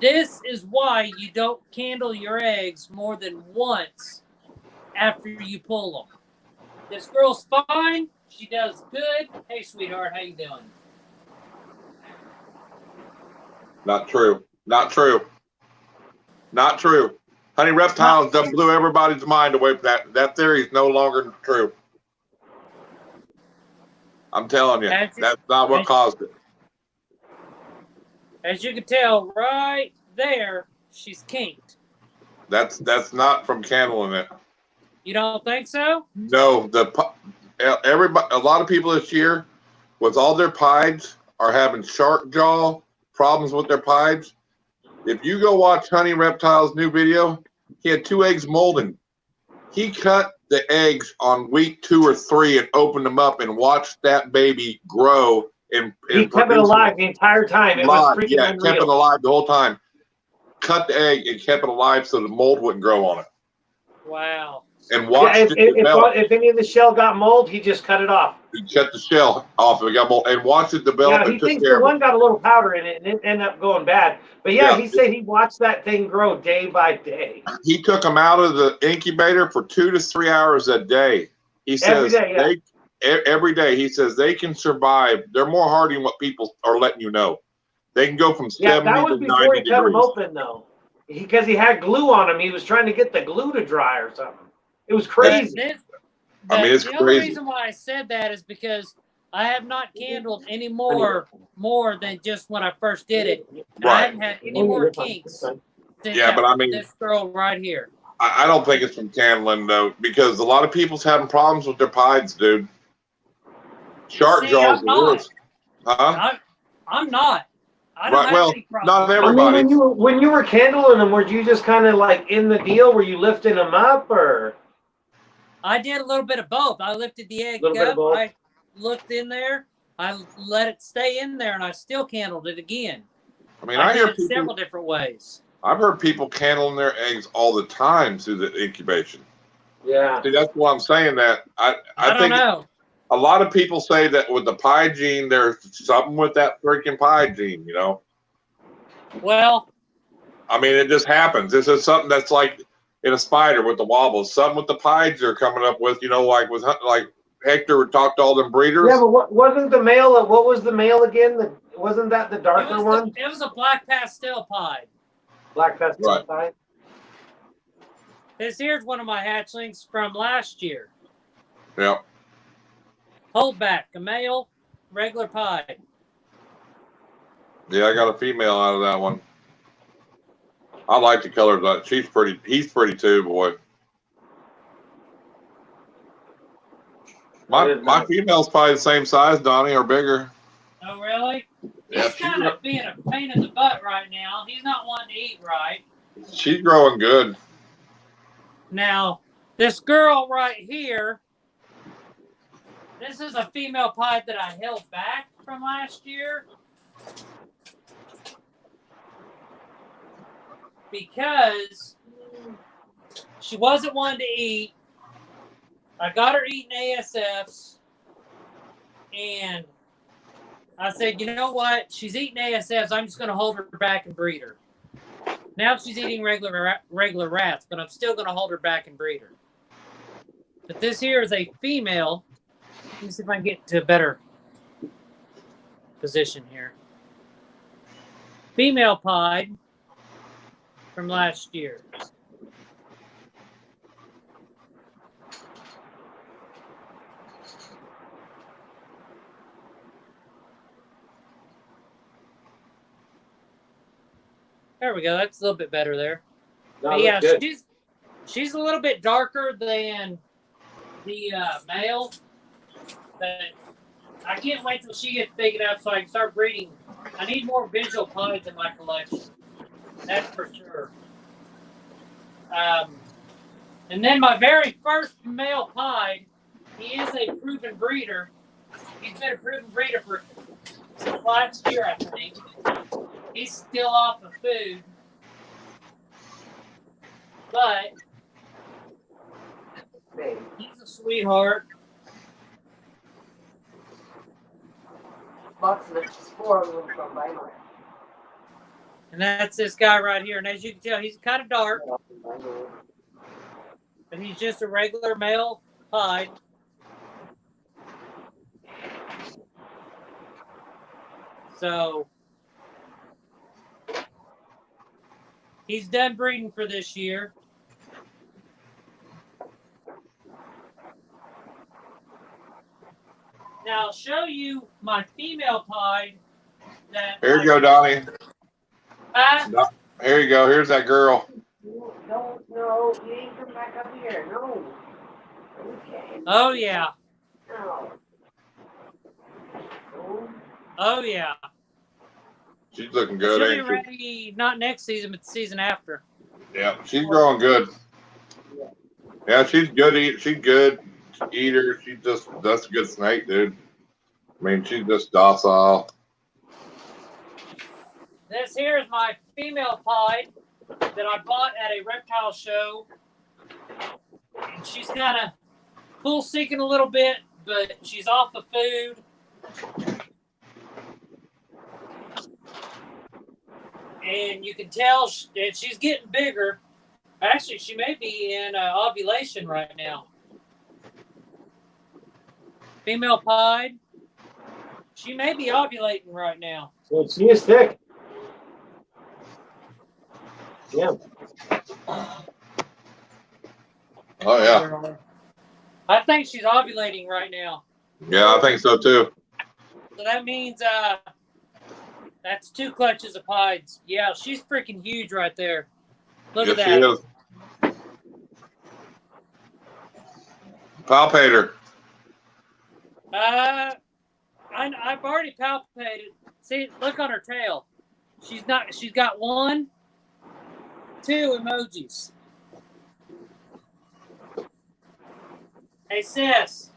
This is why you don't candle your eggs more than once after you pull them. This girl's fine. She does good. Hey, sweetheart, how you doing? Not true. Not true. Not true. Honey Reptiles done blew everybody's mind away from that. That theory is no longer true. I'm telling you, that's not what caused it. As you can tell, right there, she's kinked. That's not from candling it. You don't think so? No, everybody, a lot of people this year, with all their pieds, are having shark jaw problems with their pieds. If you go watch Honey Reptile's new video, he had 2 eggs molding. He cut the eggs on week 2 or 3 and opened them up and watched that baby grow. He kept it alive the entire time. It was freaking unreal. Kept it alive the whole time. Cut the egg and kept it alive so the mold wouldn't grow on it. Wow. And watched it develop. If any of the shell got mold, he just cut it off. He cut the shell off if it got mold and watched it develop. Yeah, he thinks the one got a little powder in it and it ended up going bad. But yeah, he said he watched that thing grow day by day. He took them out of the incubator for 2 to 3 hours a day. He says every day. He says they can survive. They're more hardy than what people are letting you know. They can go from 70 that was to before 90 he cut degrees. them open though, because he had glue on them. He was trying to get the glue to dry or something. It was crazy. It's the crazy. only reason why I said that is because I have not candled any more than just when I first did it. Right. I haven't had any more kinks since but I mean, this girl right here. I don't think it's from candling though, because a lot of people's having problems with their pieds, dude. Shark jaws are worse. Huh? I'm not. I don't have any problems. Not everybody. I mean, when you were candling them, were you just kind of like in the deal? Were you lifting them up or? I did a little bit of both. I lifted the egg up. I looked in there. I let it stay in there, and I still candled it again. I mean, I hear did it several different ways. I've heard people candling their eggs all the time through the incubation. Yeah. See, that's why I'm saying that. I don't think know. A lot of people say that with the pie gene, there's something with that freaking pie gene, you know? Well, I mean, it just happens. This is something that's like in a spider with the wobbles. Something with the pies they're coming up with, you know, like Hector would talk to all them breeders. Yeah, but wasn't the male? What was the male again? Wasn't that the darker one? It was a black pastel pie. Black pastel pie. Here's one of my hatchlings from last year. Yeah. Holdback, a male, regular pie. Yeah, I got a female out of that one. I like the color of that. She's pretty. He's pretty too, boy. My female's probably the same size, Donnie, or bigger. Oh, really? Yeah, He's kind of being a pain in the butt right now. He's not wanting to eat right. She's growing good. Now, this girl right here, this is a female pied that I held back from last year because she wasn't one to eat. I got her eating ASFs, and I said, you know what? She's eating ASFs. I'm just going to hold her back and breed her. Now she's eating regular rats, but I'm still going to hold her back and breed her. But this here is a female. Let me see if I can get to a better position here. Female pied from last year. There we go. That's a little bit better there. No, But yeah, good. she's a little bit darker than the male. But I can't wait till she gets big enough so I can start breeding. I need more visual pieds in my collection. That's for sure. And then my very first male pied, he is a proven breeder. He's been a proven breeder for since last year, I think. He's still off of food. But he's a sweetheart. Bucks and it's 4 of them from Weimar. And that's this guy right here. And as you can tell, he's kind of dark. But he's just a regular male pied. So he's done breeding for this year. Now I'll show you my female pied. Here you go, Donnie. Uh, Here you go. Here's that girl. No, you ain't come back up here. No. Okay. oh yeah. No. No. Oh yeah. She's looking good, She'll be ain't she? ready not next season, but the season after. Yeah, she's growing good. Yeah, she's good. She's good eater. That's a good snake, dude. I mean, she's just docile. This here is my female pied that I bought at a reptile show. And she's kind of full seeking a little bit, but she's off of food. And you can tell that she's getting bigger. Actually, she may be in ovulation right now. Female pied. She may be ovulating right now. So she is thick. Yeah. Oh yeah, I think she's ovulating right now. yeah, I think so too. So that means that's 2 clutches of pieds. Yeah, she's freaking huge right there. Look Yes, at she that. is. Palpate her. I've already palpated. See, look on her tail. She's got 1, 2 emojis. Hey sis.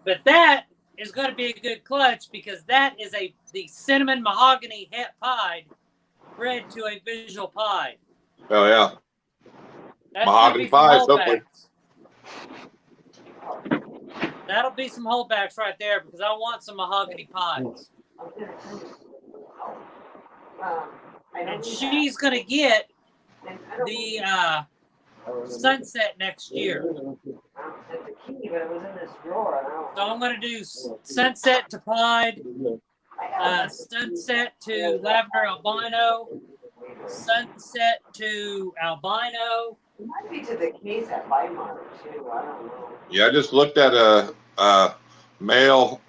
But that is going to be a good clutch because that is the cinnamon mahogany het pied bred to a visual pied. Oh yeah. That's Mahogany gonna be pies, some hopefully. holdbacks. That'll be some holdbacks right there because I want some mahogany pies. And she's going to get the sunset next year. So I'm going to do sunset to pied, sunset to lavender albino, sunset to albino. It might be to the case at Weimar too. I don't know. Yeah, I just looked at a male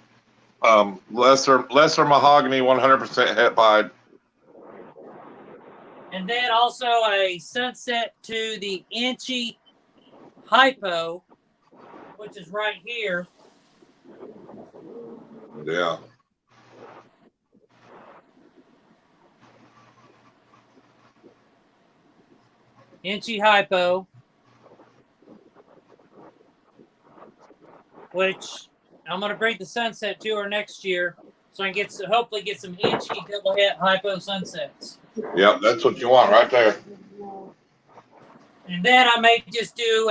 lesser mahogany 100% het pied. And then also a sunset to the inchy hypo, which is right here. Yeah. Inchy hypo, which I'm going to breed the sunset to her next year, so I can hopefully get some inchy double het hypo sunsets. Yep, that's what you want right there. And then I may just do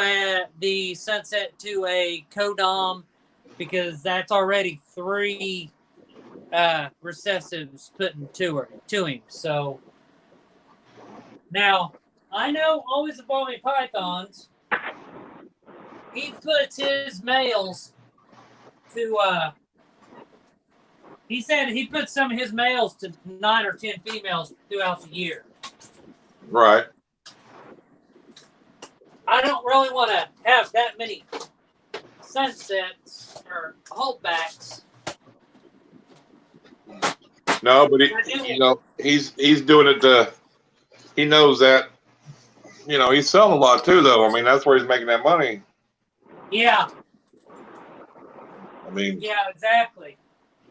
the sunset to a codom, because that's already 3 recessives putting to him. So now I know always the Balmy Pythons, he puts his males to he said he puts some of his males to 9 or 10 females throughout the year. Right. I don't really want to have that many sunsets or holdbacks. No, but he's doing it to. He knows that. He's selling a lot too, though. I mean, that's where he's making that money. Yeah. I mean. Yeah, exactly.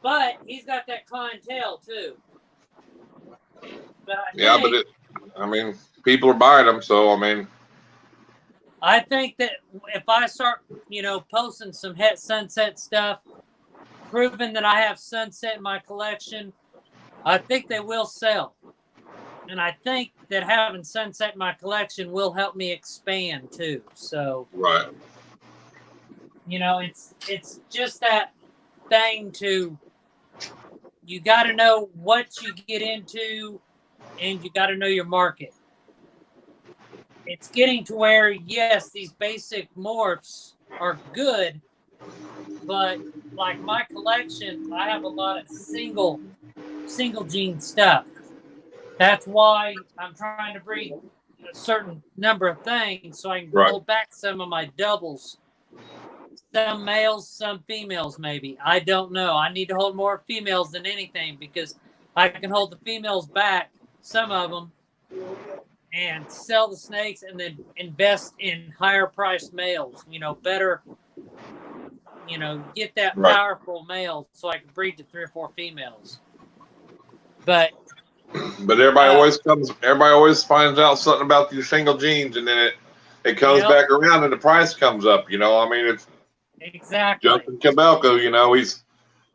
But he's got that clientele too. But people are buying them, so I mean. I think that if I start, posting some het sunset stuff, proving that I have sunset in my collection, I think they will sell. And I think that having sunset in my collection will help me expand too. So, right. It's just that thing you got to know what you get into, and you got to know your market. It's getting to where, yes, these basic morphs are good, but like my collection, I have a lot of single gene stuff. That's why I'm trying to breed a certain number of things so I can hold back some of my doubles. Some males, some females, maybe. I don't know. I need to hold more females than anything, because I can hold the females back, some of them, and sell the snakes, and then invest in higher priced males, better, get that powerful male so I can breed to 3 or 4 females. But everybody always finds out something about your single genes, and then it comes back around and the price comes up. I mean, it's exactly Justin Cabelco, he's,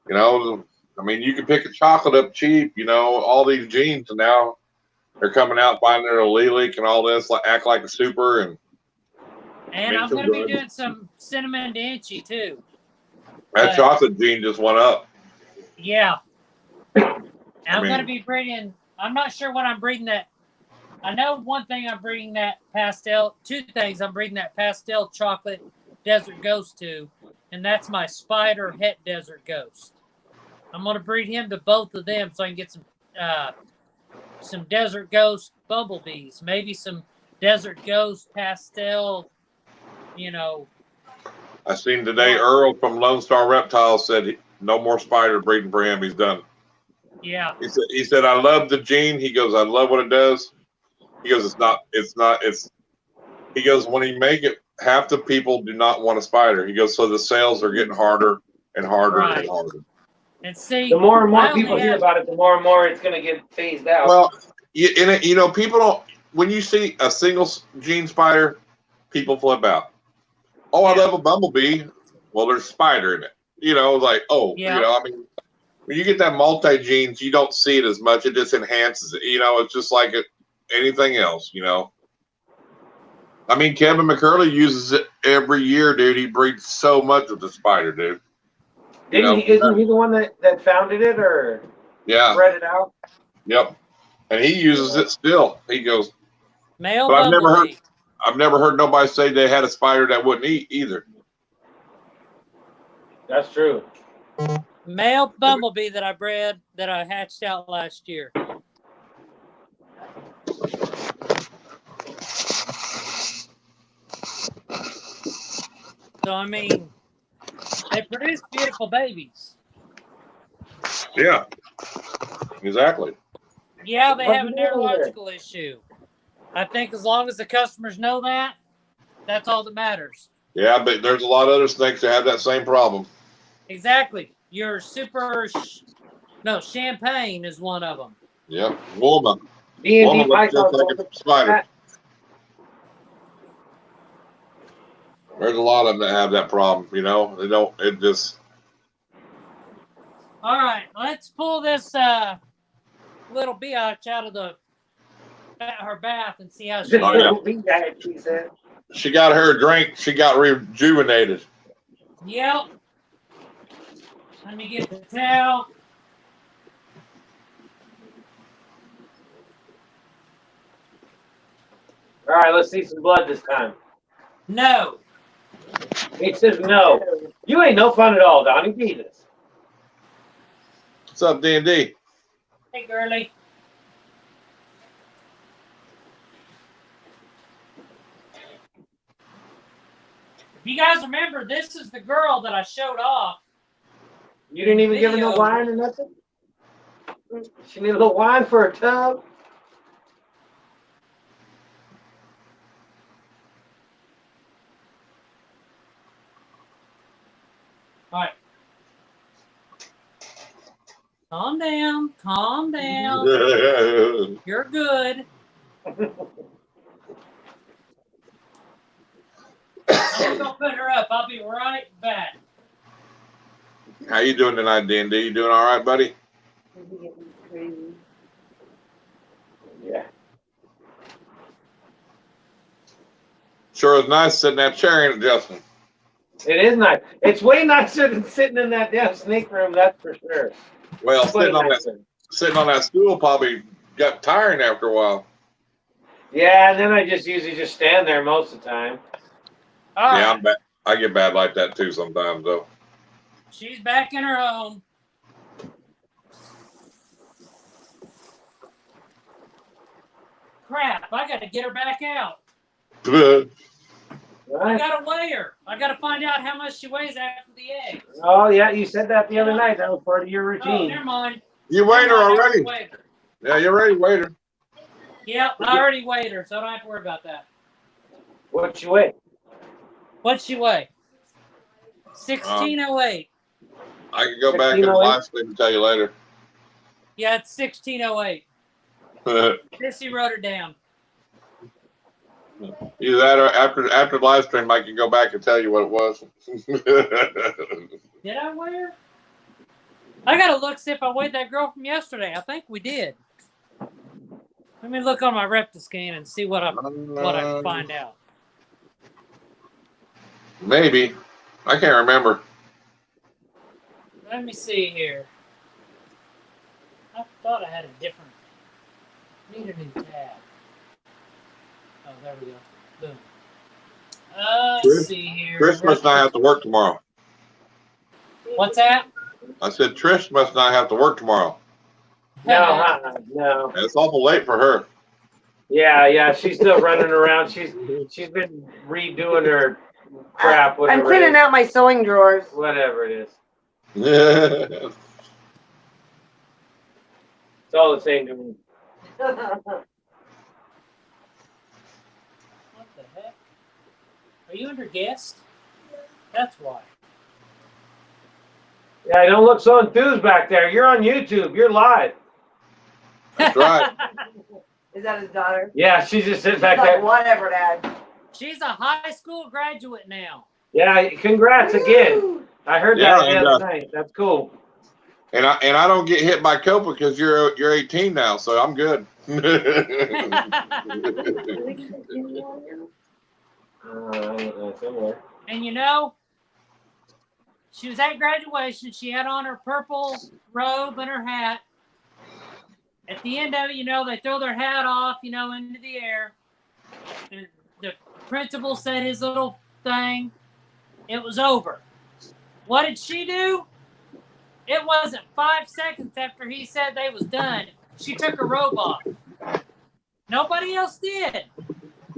I mean, you can pick a chocolate up cheap, all these genes, and now they're coming out finding their allelic and all this, act like a super. And I'm going to be doing some cinnamon to inchy too. That chocolate gene just went up. Yeah. I'm going to be breeding, I'm not sure what I'm breeding that. I know one thing I'm breeding that pastel, 2 things I'm breeding that pastel chocolate desert ghost to, and that's my spider het desert ghost. I'm going to breed him to both of them so I can get some desert ghost bumblebees, maybe some desert ghost pastel, I seen today Earl from Lone Star Reptiles said no more spider breeding for him. He's done. Yeah. He said I love the gene. He goes, I love what it does. He goes, he goes, when you make it, half the people do not want a spider. He goes, so the sales are getting harder and harder and harder. And see, the more and more people hear about it, the more and more it's going to get phased out. Well, people don't. When you see a single gene spider, people flip out. Oh, I love a bumblebee. Well, there's spider in it. I mean, when you get that multi genes, you don't see it as much. It just enhances it. It's just like anything else. I mean, Kevin McCurley uses it every year, dude. He breeds so much with the spider, dude. Isn't he the one that founded it or spread it out? Yep. And he uses it still. He goes, male but bumblebee. I've never heard nobody say they had a spider that wouldn't eat either. That's true. Male bumblebee that I bred, that I hatched out last year. So, I mean, they produce beautiful babies. Yeah, exactly. Yeah, they have a neurological issue. I think as long as the customers know that, that's all that matters. Yeah, but there's a lot of other snakes that have that same problem. Exactly. Your champagne is one of them. Yep, Woolma. D&D Python. Spider. There's a lot of them that have that problem, you know. They don't. It just. All right, let's pull this little biatch out of her bath and see how she Oh, yeah. She said. She got her a drink. She got rejuvenated. Yep. Let me get the towel. All right, let's see some blood this time. No. He says no. You ain't no fun at all, Donnie. Beat us. What's up, D&D? Hey, girly. If you guys remember, this is the girl that I showed off. You didn't even give her no wine or nothing? She need a little wine for her tub? All right. Calm down. Calm down. You're good. I'm gonna put her up. I'll be right back. How you doing tonight, D&D? You doing all right, buddy? Yeah. Sure is nice sitting in that chair, ain't it, Justin? It is nice. It's way nicer than sitting in that damn snake room, that's for sure. Well, It's way sitting on that stool probably got tiring after a while. Yeah, and then I just usually just stand there most of the time. All Yeah, right. I'm bad. I get bad like that too sometimes, though. She's back in her home. Crap, I gotta get her back out. I Right? gotta weigh her. I gotta find out how much she weighs after the egg. Oh, yeah, you said that the other night. That was part of your Oh, routine. never mind. You weighed her Never mind, I already? weighed her. Yeah, you're ready, weighed her. Yep, I already weighed her, so I don't have to worry about that. What'd you weigh? What'd she weigh? 1608. I can go back in the live stream and tell you later. Yeah, it's 1608. Missy wrote her down. Either that or after the live stream, I can go back and tell you what it was. Did I weigh her? I gotta look see if I weighed that girl from yesterday. I think we did. Let me look on my Reptiscan and see what I can find out. Maybe. I can't remember. Let me see here. I thought I had a different. Need a new tab. Oh, there we go. Boom. Let's see here. Trish must not have to work tomorrow. What's that? I said Trish must not have to work tomorrow. No, no. It's awful late for her. Yeah, she's still running around. She's been redoing her crap. I'm cleaning out my sewing drawers. Whatever it is. Yeah. It's all the same to me. What the heck? Are you under guest? That's why. Yeah, don't look so enthused back there. You're on YouTube. You're live. That's right. Is that his daughter? Yeah, she's just sitting back Like, there. whatever, Dad. She's a high school graduate now. Yeah, congrats again. I heard Yeah, that the other night. That's cool. And I don't get hit by COPA because you're 18 now, so I'm good. Somewhere. And you know, she was at graduation. She had on her purple robe and her hat. At the end of it, you know, they throw their hat off, you know, into the air. The principal said his little thing. It was over. What did she do? It wasn't 5 seconds after he said they was done. She took her robe off. Nobody else did.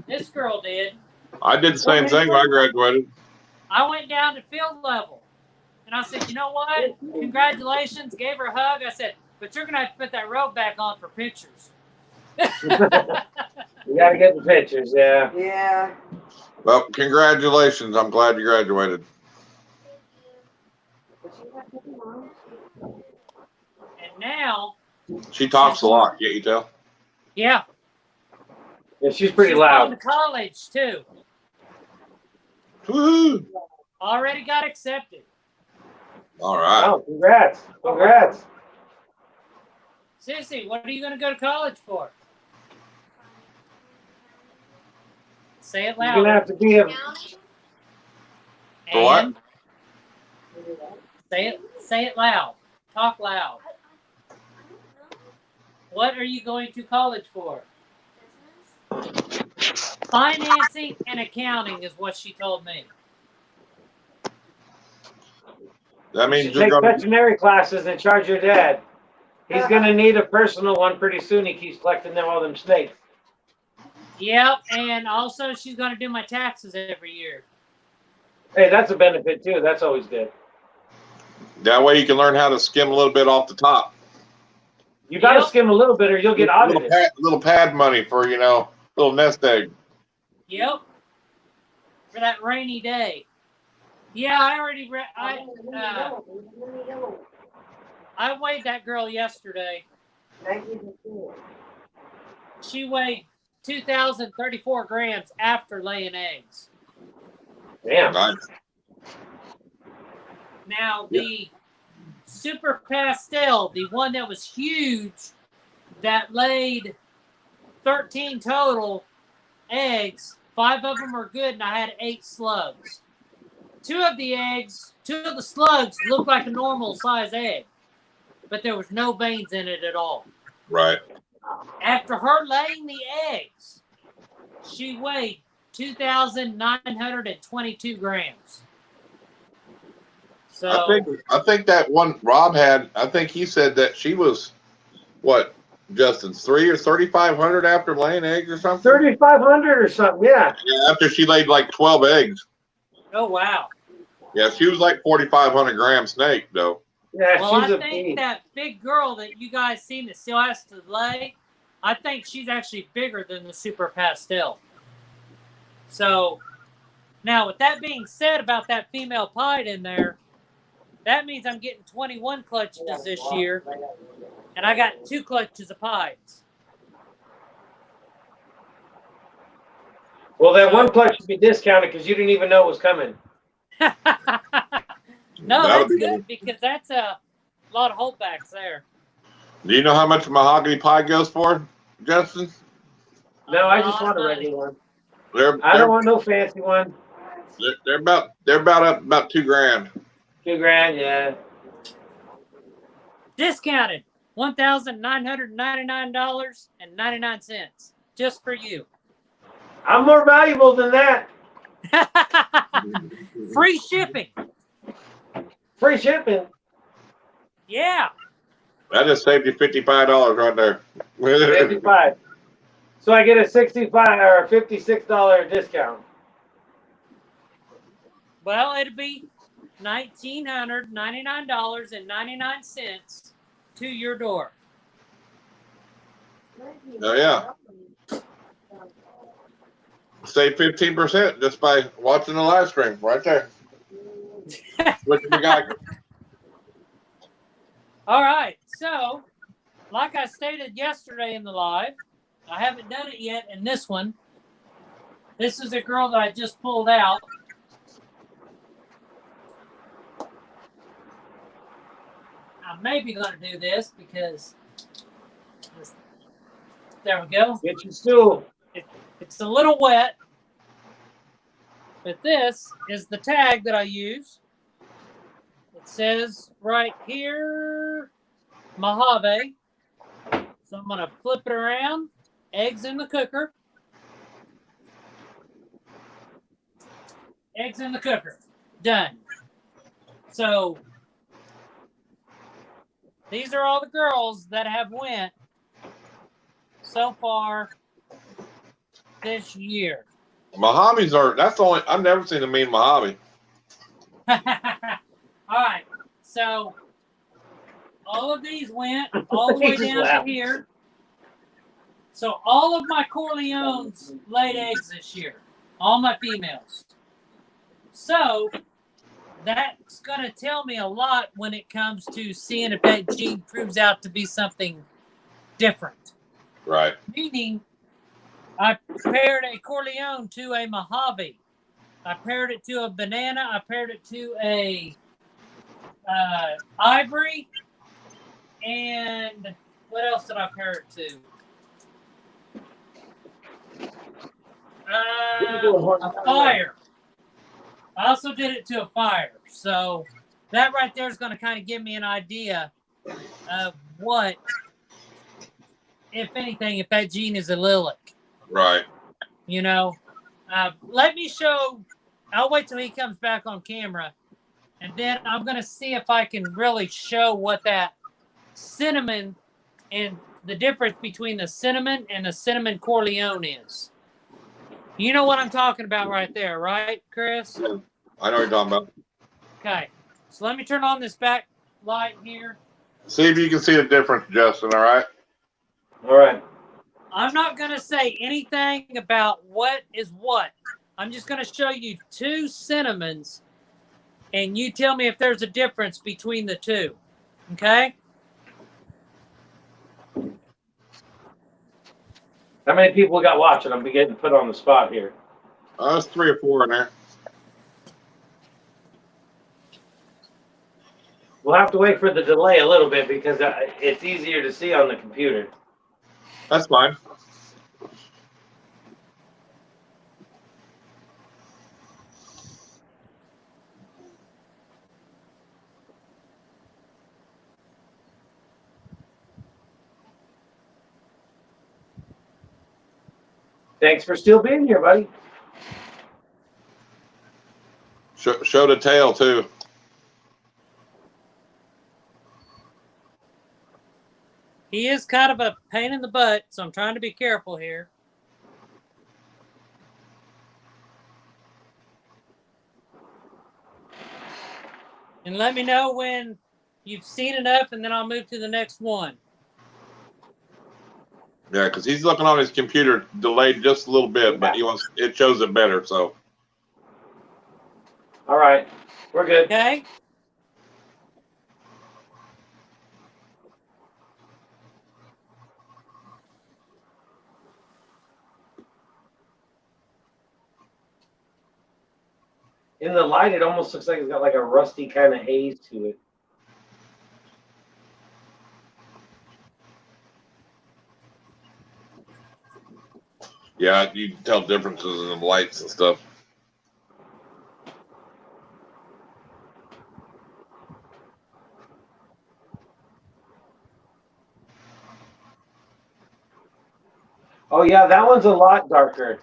This girl did. I did the same thing when I graduated. I went down to field level. And I said, you know what? Congratulations. Gave her a hug. I said, but you're going to have to put that robe back on for pictures. You got to get the pictures, yeah. Yeah. Well, congratulations. I'm glad you graduated. And now. She talks a lot, can't you tell? Yeah. Yeah, she's pretty She's loud. going to college, too. Woohoo! Already got accepted. All right. Oh, congrats. Congrats. Sissy, what are you going to go to college for? Say it You're going to loud. have to be a... For what? And say it loud. Talk loud. What are you going to college for? Financing and accounting is what she told me. That means You you're take going to. veterinary classes and charge your dad. He's going to need a personal one pretty soon. He keeps collecting all them snakes. Yep, and also she's going to do my taxes every year. Hey, that's a benefit too. That's always good. That way you can learn how to skim a little bit off the top. You got to Yep. skim a little bit or you'll get audited. Little pad money for, little nest egg. Yep. For that rainy day. Yeah, I already I weighed that girl yesterday. She weighed 2,034 grams after laying eggs. Damn. Nice. Now, the Super Pastel, the one that was huge, that laid 13 total eggs, 5 of them are good, and I had 8 slugs. 2 of the slugs looked like a normal size egg, but there was no veins in it at all. Right. After her laying the eggs, she weighed 2,922 grams. So I think that one Rob had, I think he said that she was, what, Justin, 300 or 3,500 after laying eggs or something? 3,500 or something, yeah. Yeah, after she laid like 12 eggs. oh wow. Yeah, she was like 4,500 gram snake though. Yeah, Well, she's I a think beast. that big girl that you guys seen that still has to lay, I think she's actually bigger than the Super Pastel. So, now with that being said about that female pied in there, that means I'm getting 21 clutches this year, and I got 2 clutches of pies. Well, that one clutch should be discounted because you didn't even know it was coming. No, That'll that's be good because that's a lot of holdbacks there. Do you know how much a mahogany pie goes for, Justin? No, I just lot want a of money. regular one. They're I don't want no fancy one. they're about up about $2,000. $2,000, yeah. Discounted $1,999.99 just for you. I'm more valuable than that. Free shipping. Free shipping. Yeah. That just saved you $55 right there. 55. So I get a $65 or a $56 discount. Well, it'd be $1,999.99 to your door. Oh yeah. Save 15% just by watching the live stream right there. What you got? All right. So, like I stated yesterday in the live, I haven't done it yet in this one. This is a girl that I just pulled out. I may be going to do this because there we go. Get your stool. It's a little wet, but this is the tag that I use. It says right here, Mojave. So I'm going to flip it around. Eggs in the cooker. Eggs in the cooker. Done. So these are all the girls that have went so far this year. Mojaves that's the only, I've never seen a mean Mojave. All right. So all of these went all the way down to here. So all of my Corleones laid eggs this year. All my females. So that's going to tell me a lot when it comes to seeing if that gene proves out to be something different. Right. Meaning, I compared a Corleone to a Mojave. I paired it to a banana. I paired it to a ivory. And what else did I pair it to? A fire. I also did it to a fire. So that right there is going to kind of give me an idea of what, if anything, if that gene is a lilac. Right. You know, let me show. I'll wait till he comes back on camera, and then I'm going to see if I can really show what that cinnamon and the difference between the cinnamon and the cinnamon Corleone is. You know what I'm talking about right there, right, Chris? I know what you're talking about. Okay. So let me turn on this back light here. See if you can see the difference, Justin, all right? All right. I'm not going to say anything about what is what. I'm just going to show you two cinnamons, and you tell me if there's a difference between the two. Okay? How many people we got watching? I'm getting put on the spot here. There's 3 or 4 in there. We'll have to wait for the delay a little bit because it's easier to see on the computer. That's fine. Thanks for still being here, buddy. Show the tail, too. He is kind of a pain in the butt, so I'm trying to be careful here. And let me know when you've seen enough, and then I'll move to the next one. Yeah, because he's looking on his computer delayed just a little bit, but it shows it better, so. All right. We're good. Okay? In the light, it almost looks like it's got like a rusty kind of haze to it. Yeah, you can tell differences in the lights and stuff. Oh, yeah, that one's a lot darker.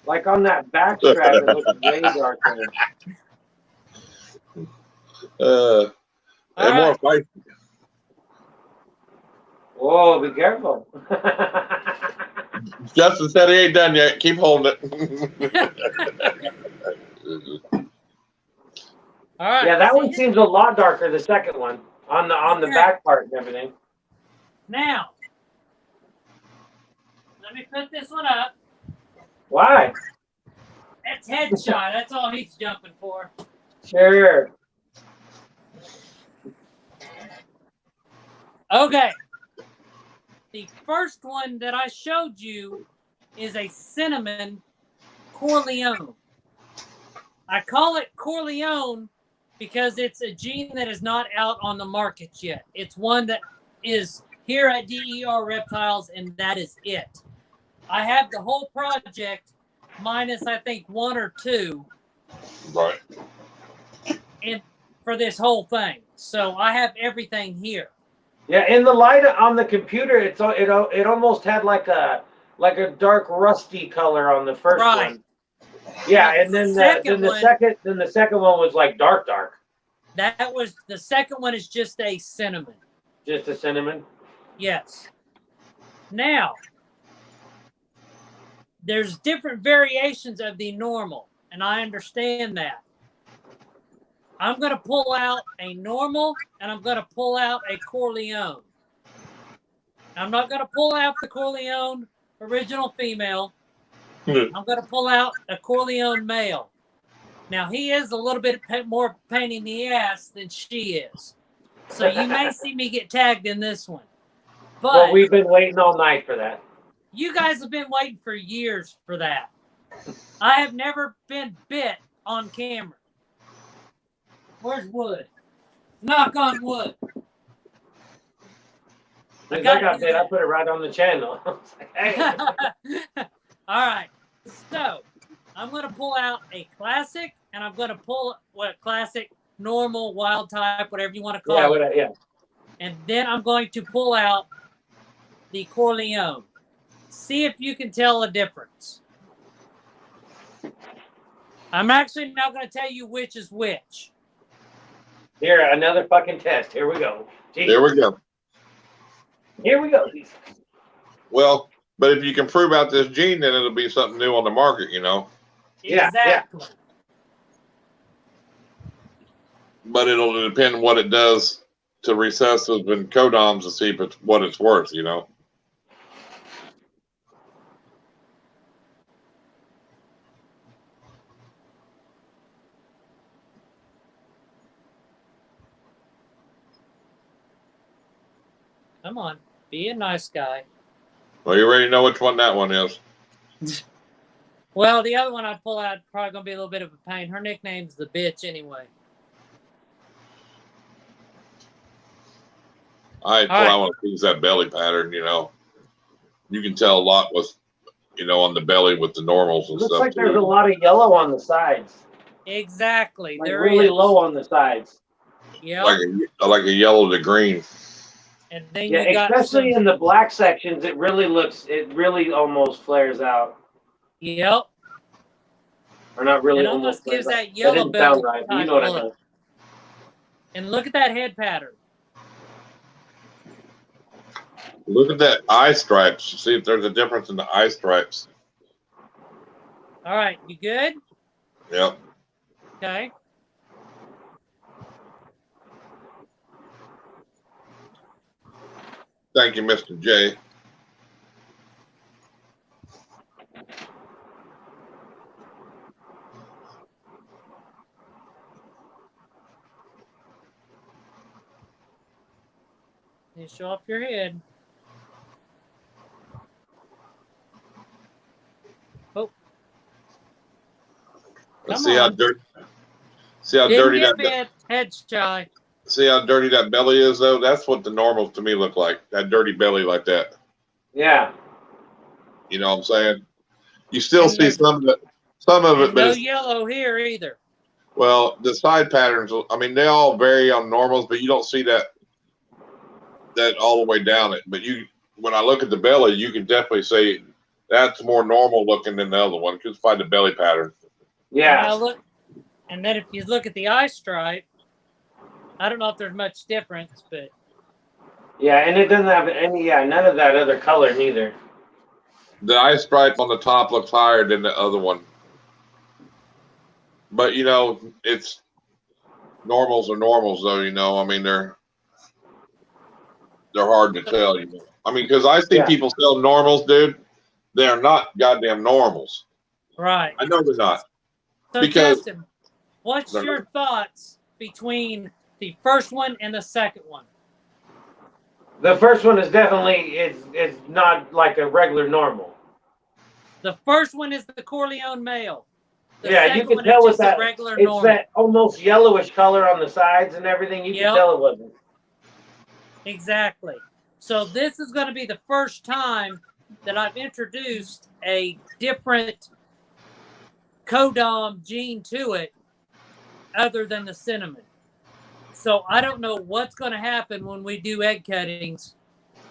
Like on that back strap, it looks way darker. And more spicy. Whoa, be careful. Justin said he ain't done yet. Keep holding it. All right. Yeah, that one seems a lot darker, the second one, on the back part and everything. Now, let me put this one up. Why? That's headshot. That's all he's jumping for. Sure. Okay. The first one that I showed you is a cinnamon Corleone. I call it Corleone because it's a gene that is not out on the market yet. It's one that is here at DER Reptiles, and that is it. I have the whole project minus, I think, 1 or 2. Right. And for this whole thing. So I have everything here. Yeah, in the light on the computer, it almost had like a dark rusty color on the first one. Yeah, and then the second one was like dark. That was the second one is just a cinnamon. Just a cinnamon? Yes. Now, there's different variations of the normal, and I understand that. I'm going to pull out a normal, and I'm going to pull out a Corleone. I'm not going to pull out the Corleone original female. I'm going to pull out a Corleone male. Now, he is a little bit more pain in the ass than she is. So you may see me get tagged in this one. But well, we've been waiting all night for that. You guys have been waiting for years for that. I have never been bit on camera. Where's wood? Knock on wood. I got bit. I put it right on the channel. Hey. All right. So I'm going to pull out a classic, and I'm going to pull classic, normal, wild type, whatever you want to call it. Yeah. And then I'm going to pull out the Corleone. See if you can tell a difference. I'm actually not going to tell you which is which. Here, another fucking test. Here we go. Jeez. There we go. Here we go. Well, but if you can prove out this gene, then it'll be something new on the market, you know. Yeah, exactly. But it'll depend what it does to recessives and codoms to see if it's what it's worth, you know. Come on, be a nice guy. Well, you already know which one that one is. Well, the other one I pull out probably gonna be a little bit of a pain. Her nickname's the bitch anyway. I want to use that belly pattern, you know. You can tell a lot with, you know, on the belly with the normals and Looks stuff. like there's a lot of yellow on the sides. Exactly. Like there really is. low on the sides. Yeah. Like a yellow to green. And then Yeah, you got especially in the black sections, it really almost flares out. Yep. Or not really. It almost gives flares out. that yellow didn't belly sound right, but you type know what I look. mean. And look at that head pattern. Look at that eye stripes. See if there's a difference in the eye stripes. All right, you good? Yep. Okay. Thank you, Mr. J. You show off your head. Oh. Let's Come see how on. dirty. See how Didn't dirty get that. bit. Head shy. See how dirty that belly is, though. That's what the normals to me look like. That dirty belly like that. Yeah. You know what I'm saying? You still And see there's- some of it, but no it's, yellow here either. well, the side patterns. I mean, they all vary on normals, but you don't see that all the way down it. But when I look at the belly, you can definitely say that's more normal looking than the other one. Just find the belly pattern. Yeah. Now look, and then if you look at the eye stripe, I don't know if there's much difference, but Yeah, and it doesn't have none of that other color neither. The eye stripe on the top looks higher than the other one. But, you know, it's normals are normals, though, you know. I mean, they're hard to tell, you know. I mean, because I see people sell normals, dude. They're not goddamn normals. right. I know they're not. So, Because Justin, what's your thoughts between the first one and the second one? The first one is definitely is not like a regular normal. The first one is the Corleone male. The Yeah, you second can one tell is with just that. a regular It's normal. that almost yellowish color on the sides and everything. You can tell it wasn't. Exactly. So this is going to be the first time that I've introduced a different codom gene to it other than the cinnamon. So I don't know what's going to happen when we do egg cuttings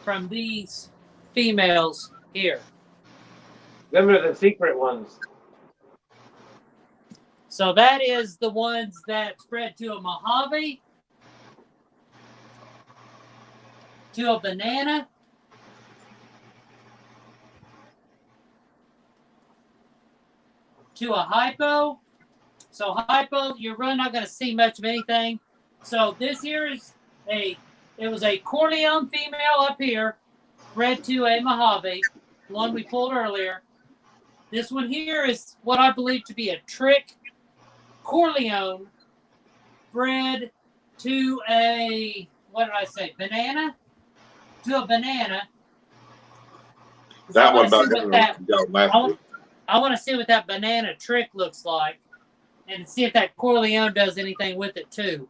from these females here. Them are the secret ones. So that is the ones that spread to a Mojave, to a banana, to a hypo. So hypo, you're really not going to see much of anything. So this here is it was a Corleone female up here, bred to a Mojave, one we pulled earlier. This one here is what I believe to be a trick Corleone, bred to a, what did I say, banana? To a banana. That I one wanna about see what that- massive. I want to see what that banana trick looks like, and see if that Corleone does anything with it too.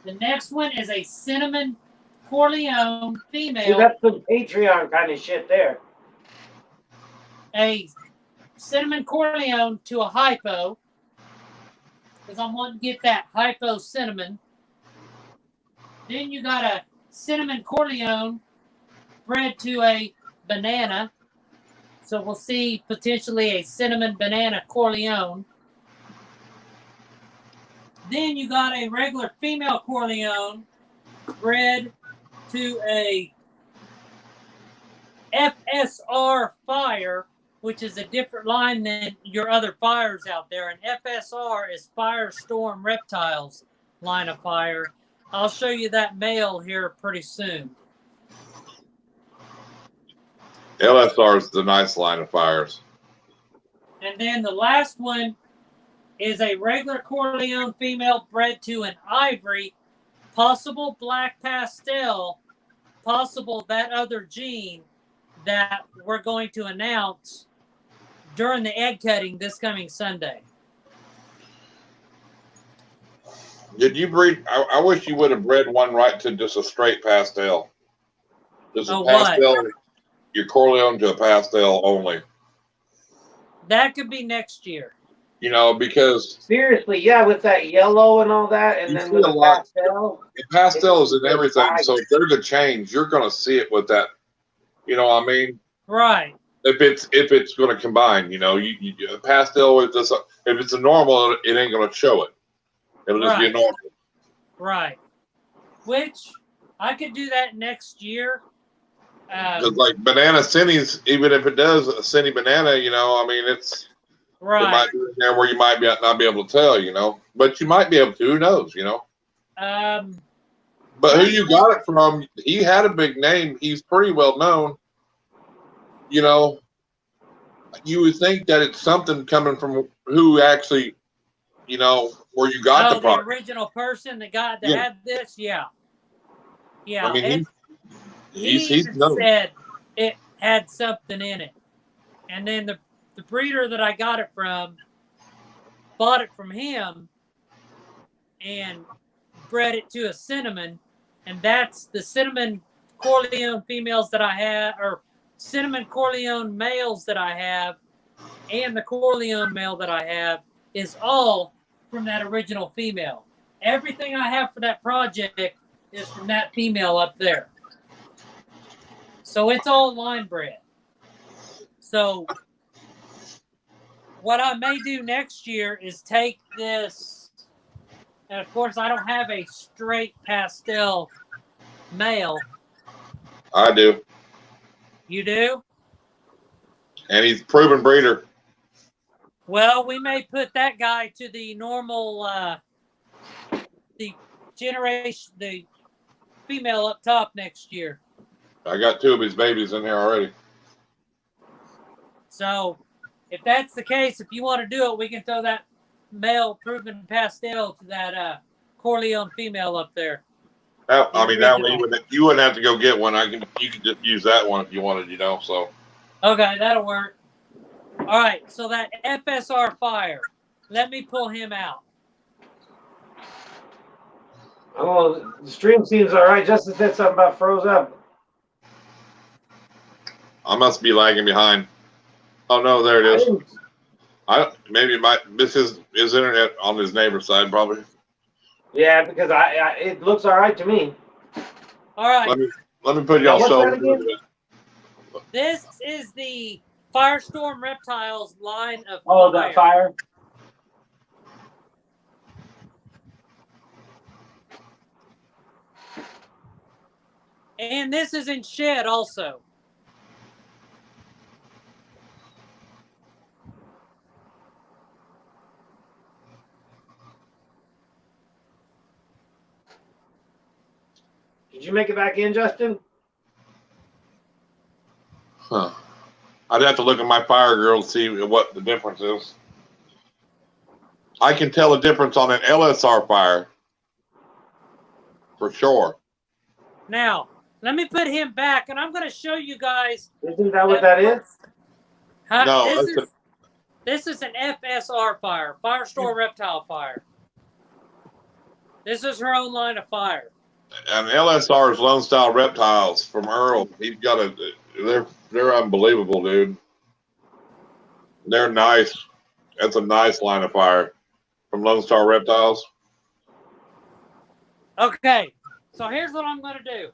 The next one is a cinnamon Corleone See, female. that's the Patreon kind of shit there. A cinnamon Corleone to a hypo, because I'm wanting to get that hypo cinnamon. Then you got a cinnamon Corleone bred to a banana. So we'll see potentially a cinnamon banana Corleone. Then you got a regular female Corleone bred to a FSR Fire, which is a different line than your other fires out there. And FSR is Firestorm Reptiles line of fire. I'll show you that male here pretty soon. LSR is the nice line of fires. And then the last one is a regular Corleone female bred to an ivory, possible black pastel, possible that other gene that we're going to announce during the egg cutting this coming Sunday. Did you breed? I wish you would have bred one right to just a straight pastel. Just a pastel. What? Your Corleone to a pastel only. That could be next year. You know, because seriously, yeah, with that yellow and all that, and then with the pastel. Pastels and everything. So if there's a change, you're going to see it with that. You know what I mean? Right. If it's going to combine, you know, you pastel with this. If it's a normal, it ain't going to show it. It'll just be a normal. Right. Which I could do that next year. Like banana cinnies, even if it does a cinny banana, you know, I mean, it's right. It might be in there where you might not be able to tell, you know, but you might be able to. Who knows, you know? But who you got it from? He had a big name. He's pretty well known. You know, you would think that it's something coming from who actually, you know, where you got the product. The original person that had this, yeah. I mean, he said it had something in it. And then the breeder that I got it from bought it from him and bred it to a cinnamon. And that's the cinnamon Corleone females that I have, or cinnamon Corleone males that I have, and the Corleone male that I have is all from that original female. Everything I have for that project is from that female up there. So it's all line bred. So what I may do next year is take this, and of course I don't have a straight pastel male. I do. You do? And he's a proven breeder. Well, we may put that guy to the normal, the female up top next year. I got 2 of his babies in here already. So, if that's the case, if you want to do it, we can throw that male proven pastel to that Corleone female up there. I mean, that way you wouldn't have to go get one. You could just use that one if you wanted, you know. So. Okay, that'll work. All right, so that FSR Fire, let me pull him out. Oh, the stream seems all right. Justin said something about froze up. I must be lagging behind. Oh no, there it is. Maybe it might miss his internet on his neighbor's side, probably. Yeah, because it looks all right to me. All right. Let me put you on show. This is the Firestorm Reptiles line of the fire. And this is in shed also. Did you make it back in, Justin? Huh. I'd have to look at my fire girl to see what the difference is. I can tell the difference on an LSR fire. For sure. Now, Let me put him back, and I'm going to show you guys. Isn't that what that is? No, This is an FSR fire, Firestorm Reptile fire. This is her own line of fire. and LSR is Lone Style Reptiles from Earl. He's got they're unbelievable, dude. They're nice. That's a nice line of fire from Lone Star Reptiles. Okay, so here's what I'm going to do.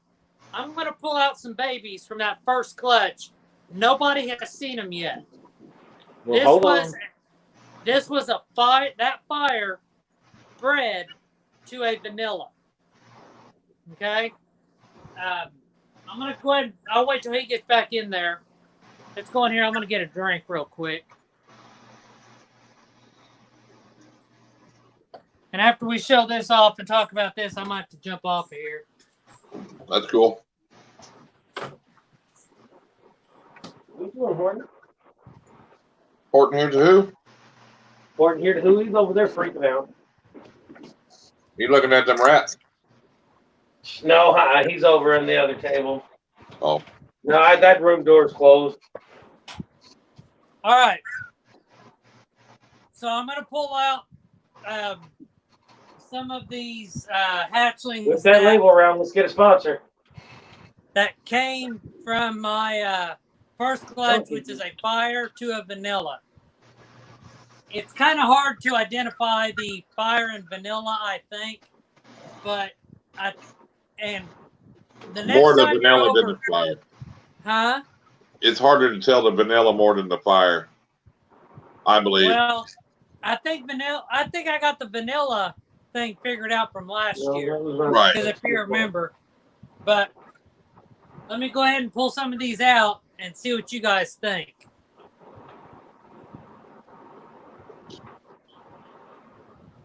I'm going to pull out some babies from that first clutch. Nobody has seen them yet. Well, This was a fire. That fire bred to a vanilla. Okay. I'm gonna go ahead. I'll wait till he gets back in there. Let's go in here. I'm gonna get a drink real quick. And after we show this off and talk about this, I might have to jump off of here. That's cool. What you doing, Horton? Horton here to who? Horton here to who? He's over there freaking out. You looking at them rats? No, he's over in the other table. Oh. No, that room door's closed. All right. So I'm gonna pull out some of these hatchlings. With that label around, let's get a sponsor. That came from my first clutch, which is a fire to a vanilla. It's kind of hard to identify the fire and vanilla, I think, but the next More the time vanilla you're than the fire. Huh? It's harder to tell the vanilla more than the fire, I believe. Well, I think I got the vanilla thing figured out from last year. Right. Because if you remember, but let me go ahead and pull some of these out and see what you guys think.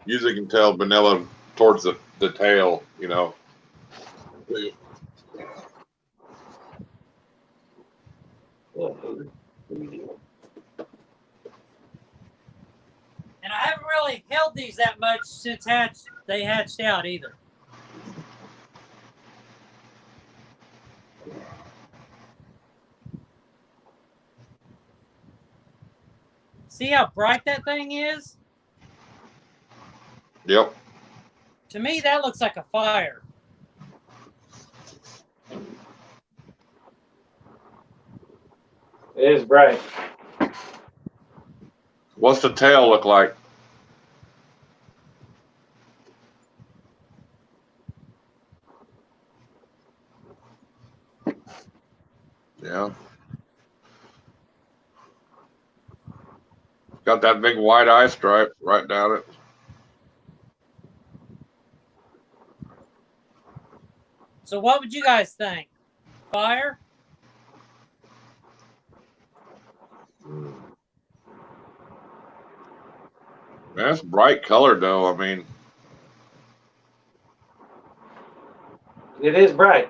Usually can tell vanilla towards the tail, you know. And I haven't really held these that much since they hatched out either. See how bright that thing is? Yep. To me, that looks like a fire. It is bright. What's the tail look like? Yeah. Got that big white eye stripe right down it. So what would you guys think? Fire? That's bright color though. I mean, It is bright.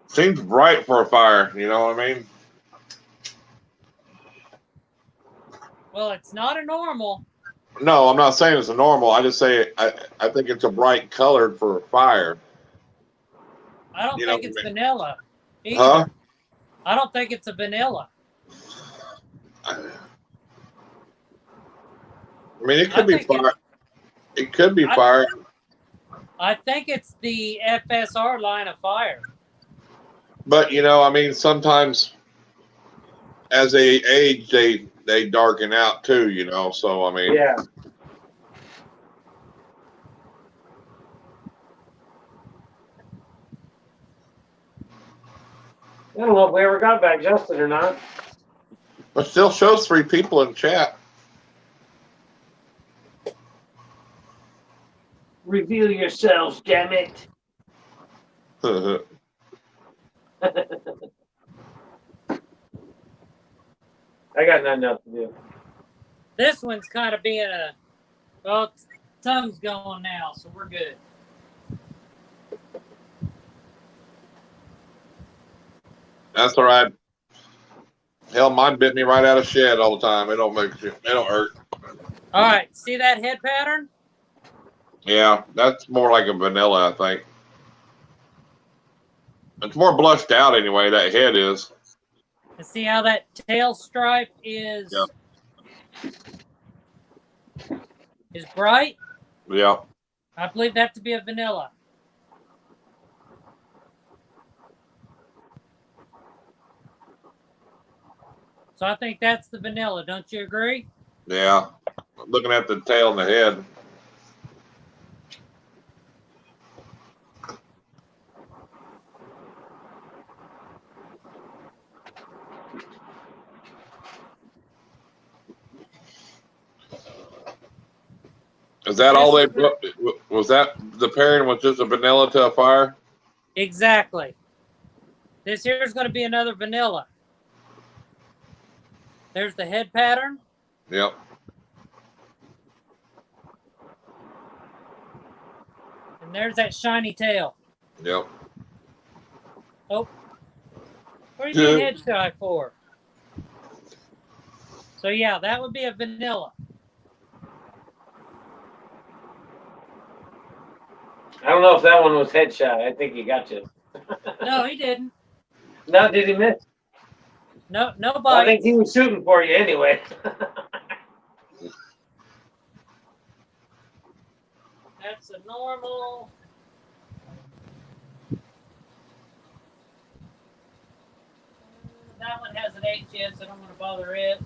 seems bright for a fire, you know what I mean? Well, it's not a normal. No, I'm not saying it's a normal. I just say I think it's a bright colored for a fire. I don't You know think it's what I mean? vanilla either. Huh? I don't think it's a vanilla. I mean, it could be fire. It could be fire. I think it's the FSR line of fire. But, you know, I mean, sometimes as they age, they darken out too, you know. So, I mean, Yeah. I don't know if we ever got back adjusted or not. but still shows 3 people in chat. Reveal yourselves, damn it. I got nothing else to do. This one's kind of being tongue's going now, so we're good. That's all right. Hell, mine bit me right out of shed all the time. It don't hurt. All right, see that head pattern? Yeah, that's more like a vanilla, I think. It's more blushed out anyway. That head is. And see how that tail stripe is bright? Yeah. I believe that to be a vanilla. So I think that's the vanilla. Don't you agree? Yeah. Looking at the tail and the head. Is that all they put? Was that the pairing was just a vanilla to a fire? Exactly. This here is going to be another vanilla. There's the head pattern. Yep. And there's that shiny tail. Yep. Oh. What are you doing head shy for? So yeah, that would be a vanilla. I don't know if that one was headshot. I think he got you. No, he didn't. No, did he miss? No, I nobody. think he was shooting for you anyway. That's a normal. That one has an HS, so I don't want to bother it.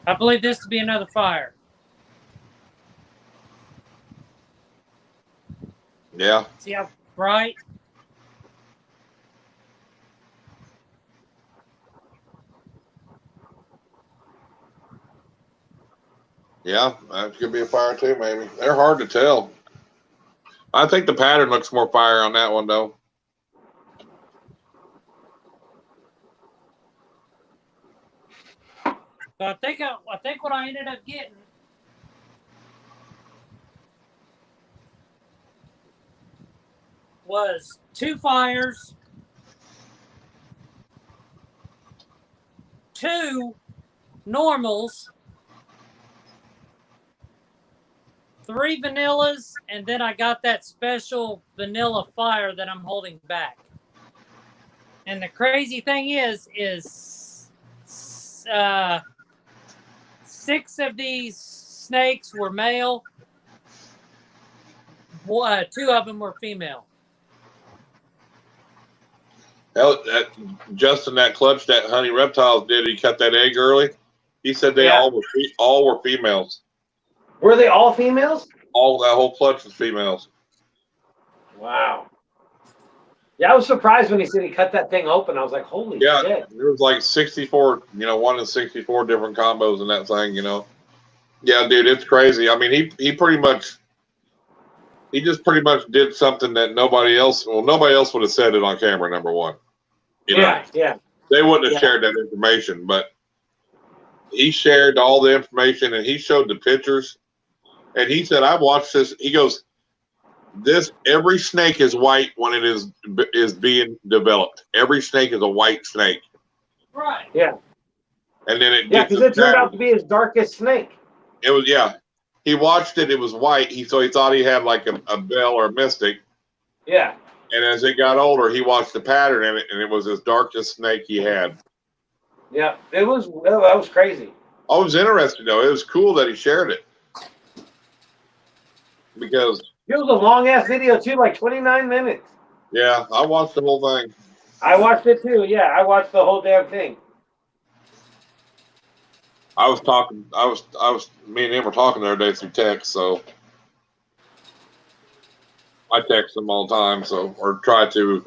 I believe this to be another fire. Yeah. See how bright? Yeah, that could be a fire too, maybe. They're hard to tell. I think the pattern looks more fire on that one, though. So I think what I ended up getting was 2 fires, 2 normals, 3 vanillas, and then I got that special vanilla fire that I'm holding back. And the crazy thing is 6 of these snakes were male. 2 of them were female. Hell, Justin, that clutch that Honey Reptiles did, he cut that egg early. He said they all were females. Were they all females? That whole clutch was females. Wow. Yeah, I was surprised when he said he cut that thing open. I was like, holy shit. There was like 64, 1 in 64 different combos in that thing, Yeah, dude, it's crazy. I mean, he just pretty much did something that nobody else would have said it on camera, number one. Yeah. They wouldn't have shared that information, but he shared all the information and he showed the pictures. And he said, I watched this. He goes, every snake is white when it is being developed. Every snake is a white snake. Right. Yeah. And then it because it turned out to be his darkest snake. It was, He watched it. It was white. So he thought he had like a bell or a mystic. Yeah. And as it got older, he watched the pattern in it, and it was his darkest snake he had. Yeah, that was crazy. I was interested, though. It was cool that he shared it. Because it was a long-ass video, too, like 29 minutes. Yeah, I watched the whole thing. I watched it, too. Yeah, I watched the whole damn thing. Me and him were talking the other day through text, so I text him all the time, or try to,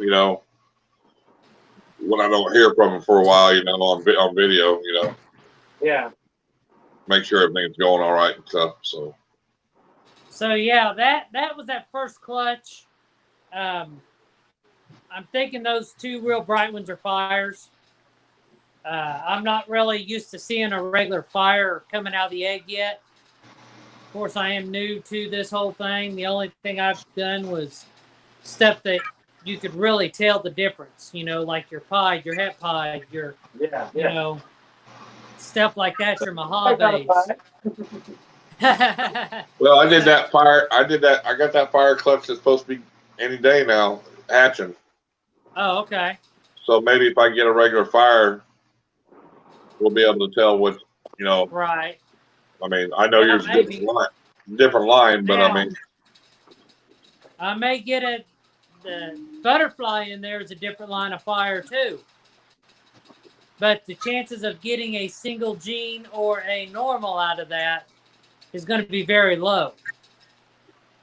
when I don't hear from him for a while, on video, Yeah. Make sure everything's going all right and stuff, so. So yeah, that was that first clutch. I'm thinking those 2 real bright ones are fires. I'm not really used to seeing a regular fire coming out of the egg yet. Of course, I am new to this whole thing. The only thing I've done was stuff that you could really tell the difference. Like your pied, your het pied, your, stuff like that, your I got a Mojaves. Well, I did that fire. I got that fire clutch that's supposed to be any day now hatching. Oh, okay. So maybe if I get a regular fire, we'll be able to tell what, you know. Right. I mean, I know Yeah, yours is maybe. different line, but I Now, mean, I may get the butterfly in there is a different line of fire too. But the chances of getting a single gene or a normal out of that is going to be very low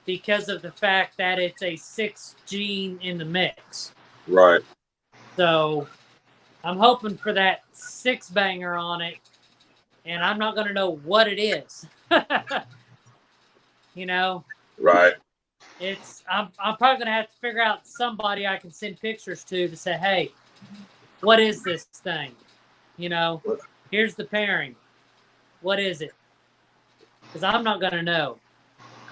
because of the fact that it's a 6 gene in the mix. right. So I'm hoping for that 6 banger on it, and I'm not going to know what it is. You know, Right. I'm probably going to have to figure out somebody I can send pictures to say, hey, what is this thing? You know, here's the pairing. What is it? Because I'm not going to know.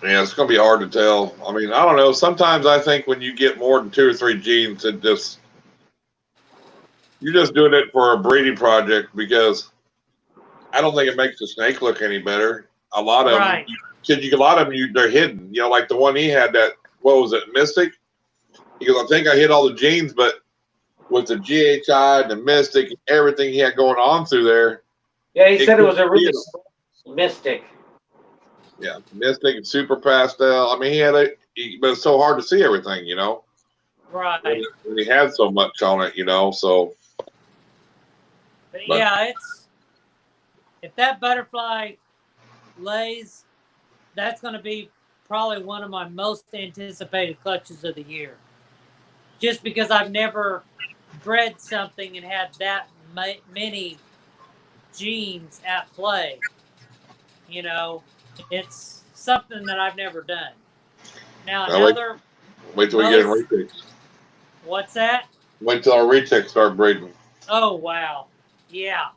Yeah, it's gonna be hard to tell. I mean, I don't know. Sometimes I think when you get more than 2 or 3 genes, you're just doing it for a breeding project because I don't think it makes the snake look any better. A lot of Right. them, a lot of them, they're hidden. You know, like the one he had that, what was it, Mystic? Because I think I hit all the genes, but with the GHI and the Mystic and everything he had going on through there. Yeah, he said it was a really mystic. Yeah, Mystic and Super Pastel. I mean, but it's so hard to see everything, you know. Right. When he had so much on it, you know. So. But yeah, if that butterfly lays, that's going to be probably one of my most anticipated clutches of the year. Just because I've never bred something and had that many genes at play. You know, it's something that I've never done. Now, another. Wait till we get in retics. What's that? Wait till our retics start breeding. Oh, wow. Yeah.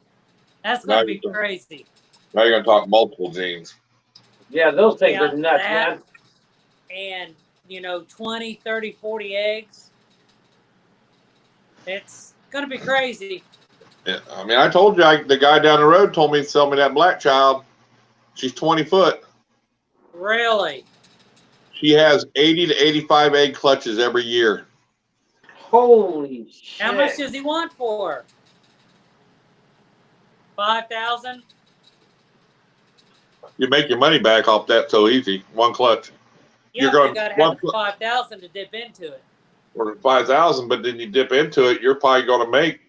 That's going to be crazy. Now you're going to talk multiple genes. Yeah, those things are nuts, man. And, 20, 30, 40 eggs. It's going to be crazy. Yeah, I mean, I told you, the guy down the road told me to sell me that black child. She's 20 foot. Really? She has 80 to 85 egg clutches every year. Holy shit. How much does he want for her? 5,000? You make your money back off that so easy. One clutch. Yeah, you got to have 5,000 to dip into it. Or 5,000, but then you dip into it, you're probably going to make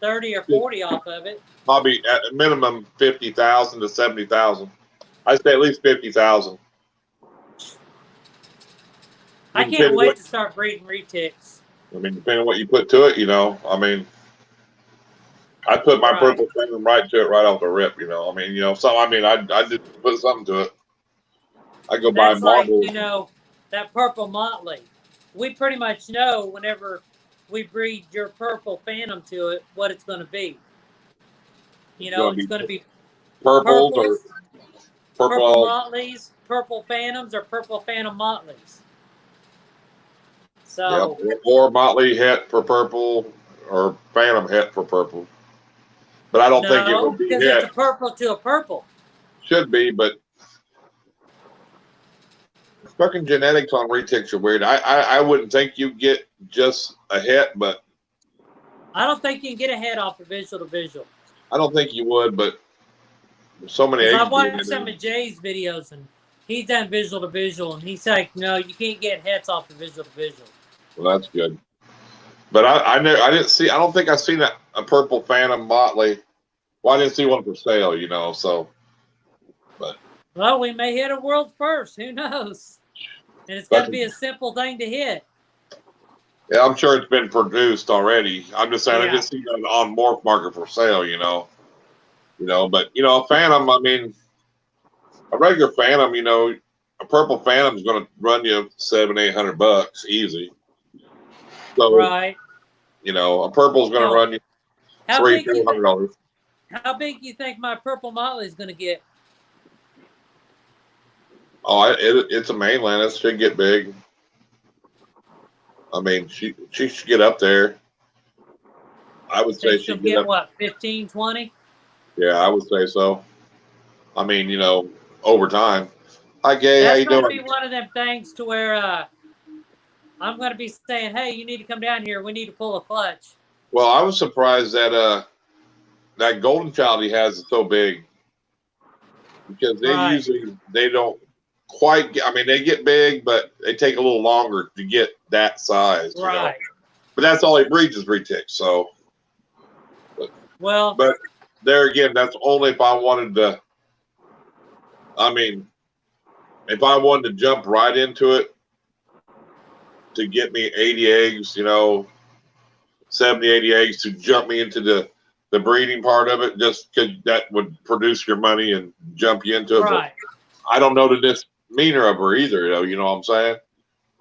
30 or 40 off of it. Probably at a minimum 50,000 to 70,000. I'd say at least 50,000. I can't wait to start breeding retics. I mean, depending on what you put to it, I mean, I put my purple phantom right to it right off the rip, I mean, I did put something to it. I go buy marble. Like, that purple motley. We pretty much know whenever we breed your purple phantom to it, what it's going to be. It's going to be purple motleys, purple phantoms, or purple phantom motleys. So, yeah, or motley het for purple, or phantom het for purple. But I don't think it would be because it's a purple to a purple. Should be, but fucking genetics on retics are weird. I wouldn't think you get just a het, but I don't think you can get a head off of visual to visual. I don't think you would, but so many. I've watched some of Jay's videos, and he's done visual to visual, and he's like, "No, you can't get heads off of visual to visual." Well, that's good. But I didn't see. I don't think I've seen a purple phantom motley. Well, I didn't see one for sale, So, but well, we may hit a world first. Who knows? And it's got to be a simple thing to hit. Yeah, I'm sure it's been produced already. I'm just saying, Yeah. I didn't see that on Morph Market for sale, But a phantom. I mean, a regular phantom. A purple phantom is going to run you $700-800 easy. So, right. A purple's going to run you $300-400. How big do you think my purple motley is going to get? Oh, it's a mainland. It should get big. I mean, she should get up there. I would They say still she'd get get up. what, 15, 20? Yeah, I would say so. I mean, you know, over time. Hi, Gay. How That's you going to doing? be one of them things to where I'm going to be saying, hey, you need to come down here. We need to pull a clutch. Well, I was surprised that that golden child he has is so big because Right. they don't quite get, I mean, they get big, but they take a little longer to get that size, you know. Right. But that's all he breeds is retics. So, Well, but there again, that's only if I wanted to. I mean, if I wanted to jump right into it to get me 80 eggs, you know, 70, 80 eggs to jump me into the breeding part of it, just because that would produce your money and jump you into it. right. But I don't know the demeanor of her either, though. You know what I'm saying?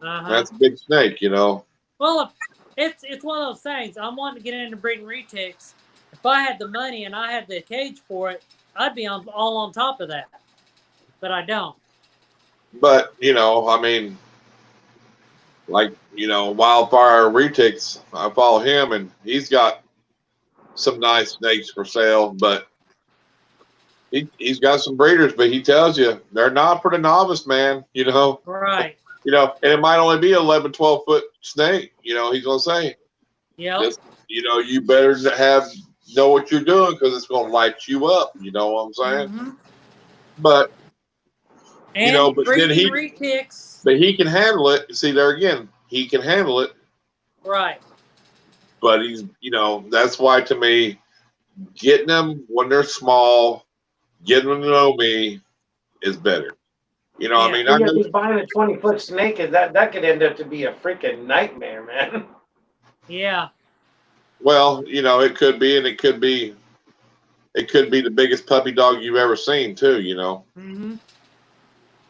Uh-huh. That's a big snake, you know. Well, it's one of those things. I'm wanting to get into breeding retics. If I had the money and I had the cage for it, I'd be all on top of that. But I don't. But you know, I mean, like you know, Wildfire Retics. I follow him, and he's got some nice snakes for sale, but he's got some breeders. But he tells you they're not for the novice, man. You know. Right. You know, and it might only be 11, 12 foot snake. You know, he's gonna say, Yep. just you know, you better know what you're doing because it's gonna light you up. You know what I'm saying? Mm-hmm. But And you know, but then breeding retics. but he can handle it. See there again, he can handle it. Right. But he's, you know, that's why to me, getting them when they're small, getting them to know me is better. You know, I mean, I You're know. gonna be buying a 20-foot snake, and that could end up to be a freaking nightmare, man. Yeah. Well, you know, it could be, and it could be the biggest puppy dog you've ever seen too. You know. Mm-hmm.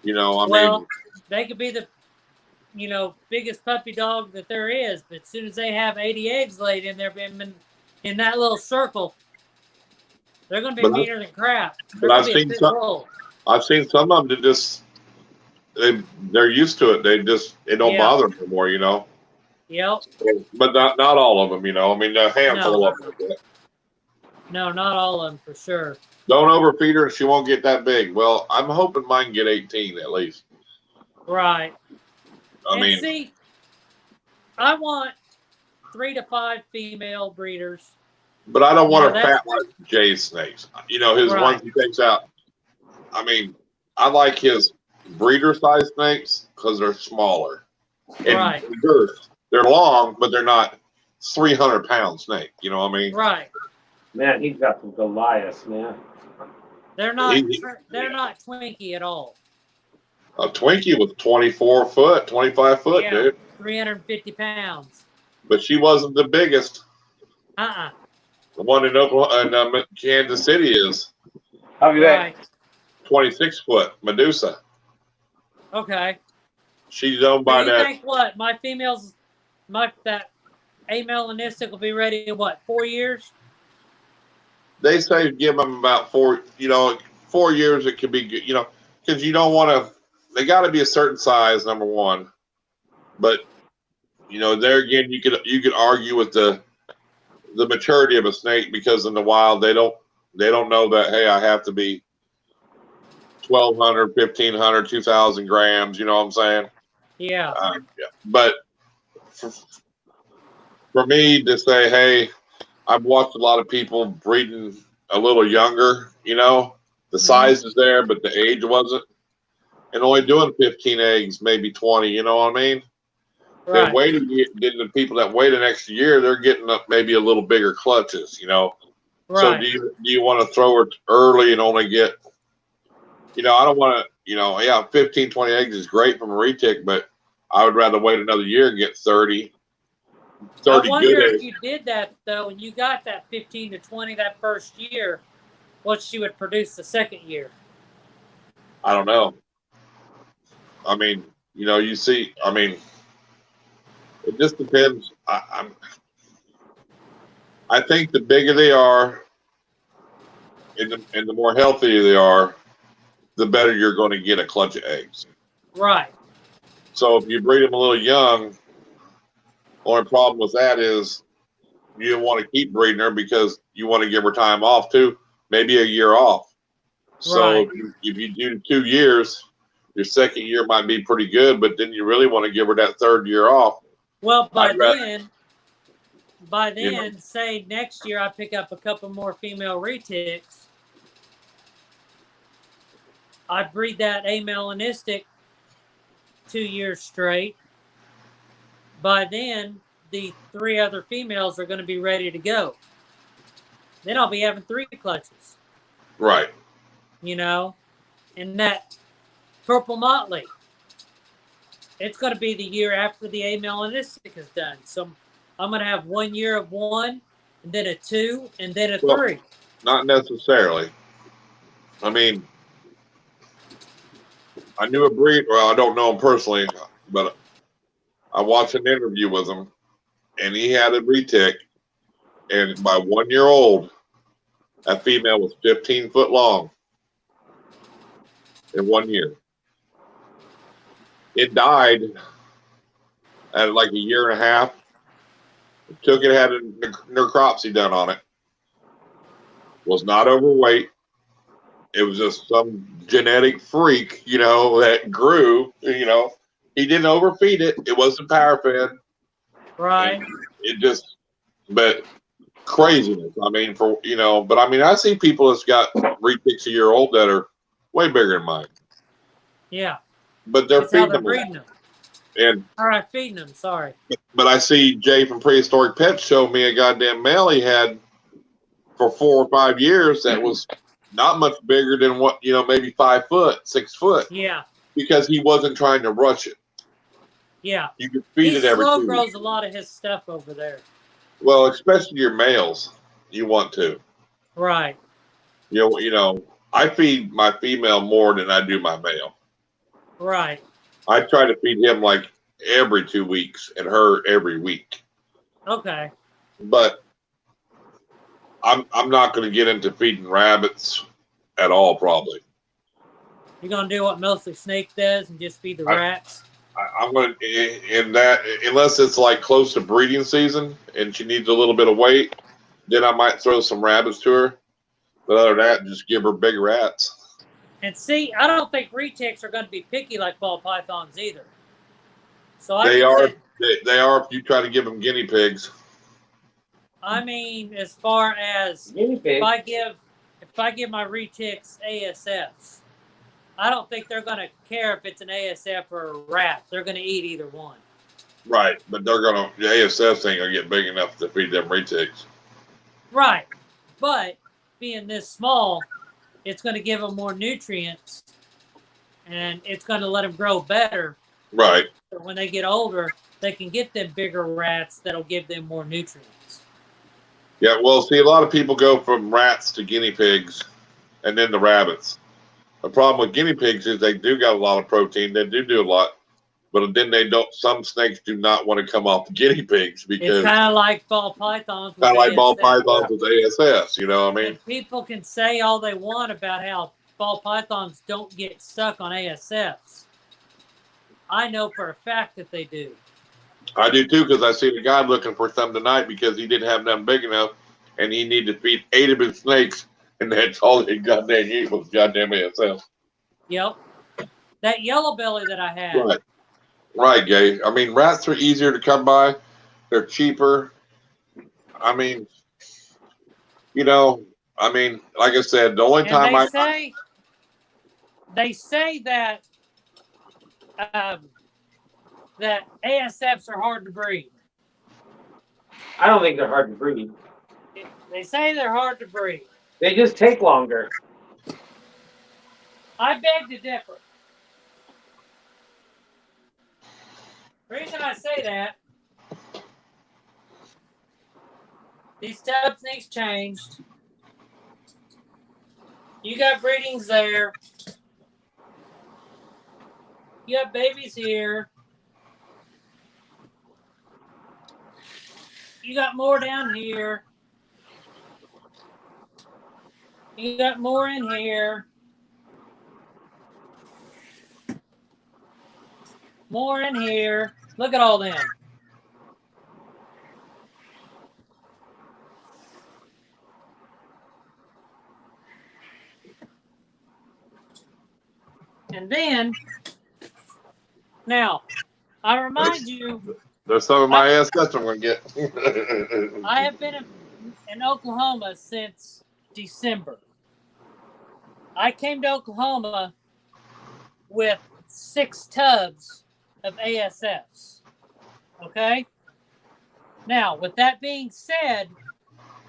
You know, I Well, mean, they could be the, biggest puppy dog that there is, but as soon as they have 80 eggs laid in there, in that little circle, they're going to be But- meaner than crap. but They're going I've to be a seen pit some. bull. I've seen some of them that just they're used to it. It don't Yeah. bother them anymore. You know. Yep. But not all of them. You know, I mean, a handful No. of them. No, not all of them for sure. Don't overfeed her; she won't get that big. Well, I'm hoping mine can get 18 at least. Right. I mean, see, I want 3 to 5 female breeders. but I don't want Yeah, her fat like Jay's snakes. You know, his Right. ones he takes out. I mean, I like his breeder size snakes because they're smaller. And Right. they're long, but they're not 300-pound snake. You know what I mean? Right. Man, he's got some Goliaths, man. They're not Twinkie at all. A Twinkie was 24 foot, 25 foot, Yeah. dude. 350 pounds. But she wasn't the biggest. Uh-uh. The one in Oklahoma and Kansas City is How you Right. 26 foot Medusa. Okay. She's owned by Do you that. think what? My females, that A melanistic will be ready in what, 4 years? They say give them about 4 years. It could be good, you know, because you don't want to. They got to be a certain size, number one. But you know, there again, you could argue with the maturity of a snake because in the wild they don't know that, hey, I have to be 1,200, 1,500, 2,000 grams. You know what I'm saying? Yeah. Yeah. But for me to say, hey, I've watched a lot of people breeding a little younger. You know, the size is there, but the age wasn't, and only doing 15 eggs, maybe 20. You know what I mean? Right. Then the people that wait an extra year, they're getting up maybe a little bigger clutches. You know. So Right. do you want to throw her early and only get, you know, I don't want to, you know, yeah, 15, 20 eggs is great from a retic, but I would rather wait another year and get 30 I wonder good if eggs. you did that, though, and you got that 15 to 20 that first year, what she would produce the second year. I don't know. I mean, you know, you see, I mean, it just depends. I think the bigger they are and the more healthy they are, the better you're going to get a clutch of eggs. Right. So if you breed them a little young, only problem with that is you want to keep breeding her because you want to give her time off too, maybe a year off. So Right. if you do 2 years, your second year might be pretty good, but then you really want to give her that third year off. Well, by I'd rather- then, say next year I pick up a couple more female retics. I breed that amelanistic 2 years straight. By then, the 3 other females are going to be ready to go. Then I'll be having 3 clutches. Right. You know, and that purple motley, it's going to be the year after the amelanistic is done. So I'm going to have 1 year of 1, and then a 2, and then a 3. Not necessarily. I mean, I knew a breed. Well, I don't know him personally, but I watched an interview with him, and he had a retic, and by 1 year old, that female was 15 foot long in 1 year. It died at like a year and a half. It took it, had a necropsy done on it. Was not overweight. It was just some genetic freak, that grew. He didn't overfeed it. It wasn't power fed. Right. And it just, but craziness. I mean, but I mean, I see people that's got retics a year old that are way bigger than mine. Yeah. But they're That's how feeding they're them. breeding them. And All right, feeding them. Sorry. but I see Jay from Prehistoric Pets show me a goddamn male he had for 4 or 5 years that was not much bigger than what, maybe 5 foot, 6 foot. Yeah. Because he wasn't trying to rush it. Yeah. You could feed it every slow 2 grows weeks. a lot of his stuff over there. Well, especially your males, you want to. Right. I feed my female more than I do my male. Right. I try to feed him like every 2 weeks and her every week. Okay. But I'm not going to get into feeding rabbits at all, probably. You're going to do what mostly Snake does and just feed the rats? I'm going to, in that, unless it's like close to breeding season and she needs a little bit of weight, then I might throw some rabbits to her. But other than that, just give her big rats. And see, I don't think retics are going to be picky like ball pythons either. So They are if you try to give them guinea pigs. I mean, as far as Guinea pig. if I give my retics ASFs, I don't think they're going to care if it's an ASF or a rat. They're going to eat either one. Right, but the ASFs ain't going to get big enough to feed them retics. Right, but being this small, it's going to give them more nutrients, and it's going to let them grow better. Right. So when they get older, they can get them bigger rats that'll give them more nutrients. Yeah, well, see, a lot of people go from rats to guinea pigs and then to rabbits. The problem with guinea pigs is they do got a lot of protein. They do a lot, but then some snakes do not want to come off the guinea pigs because it's kind of like ball pythons. Kind of like ball pythons with ASS, you know what I mean? And people can say all they want about how ball pythons don't get stuck on ASFs. I know for a fact that they do. I do too, because I seen a guy looking for some tonight because he didn't have them big enough, and he needed to feed 8 of his snakes, and that's all he goddamn eat was goddamn ASF. Yep. That yellow belly that I had. Right, Gay. I mean, rats are easier to come by. They're cheaper. I mean, like I said, the only time they say that that ASFs are hard to breed. I don't think they're hard to breed. They say they're hard to breed. They just take longer. I beg to differ. The reason I say that, these tub snakes changed. You got breedings there. You got babies here. You got more down here. You got more in here. More in here. Look at all them. And then, now, I remind you, There's some of my ass cuts I'm gonna get. I have been in Oklahoma since December. I came to Oklahoma with 6 tubs of ASFs. Okay? Now, with that being said,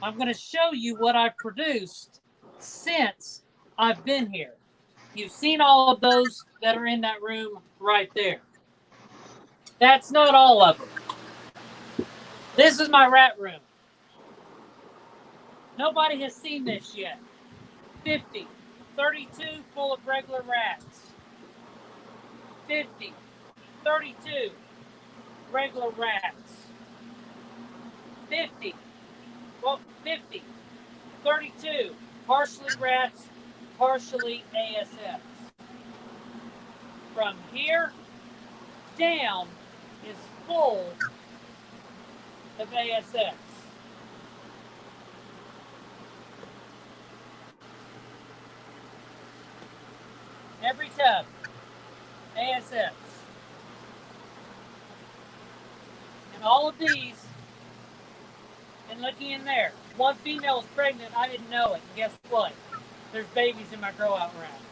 I'm going to show you what I've produced since I've been here. You've seen all of those that are in that room right there. That's not all of them. This is my rat room. Nobody has seen this yet. 50, 32 full of regular rats. 50, 32 regular rats. 50, 32 partially rats, partially ASFs. From here down is full of ASFs. Every tub, ASFs. And all of these, and looking in there, one female is pregnant, I didn't know it. And guess what? There's babies in my grow out round.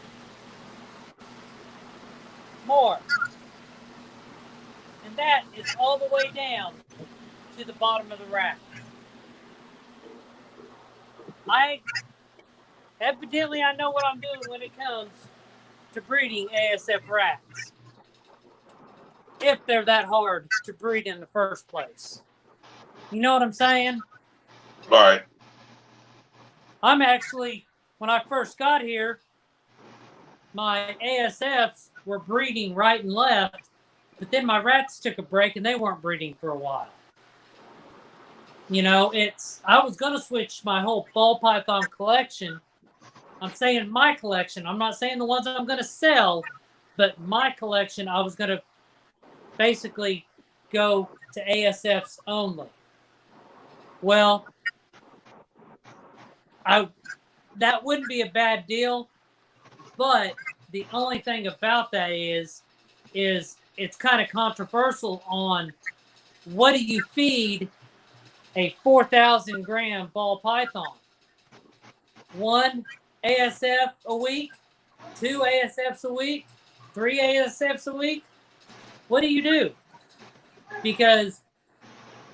More. And that is all the way down to the bottom of the rack. Evidently I know what I'm doing when it comes to breeding ASF rats. If they're that hard to breed in the first place. You know what I'm saying? Right. I'm actually, when I first got here, my ASFs were breeding right and left, but then my rats took a break and they weren't breeding for a while. You know, I was going to switch my whole ball python collection. I'm saying my collection. I'm not saying the ones I'm going to sell, but my collection, I was going to basically go to ASFs only. Well, that wouldn't be a bad deal, but the only thing about that is it's kind of controversial on what do you feed a 4,000 gram ball python? 1 ASF a week, 2 ASFs a week, 3 ASFs a week? What do you do? Because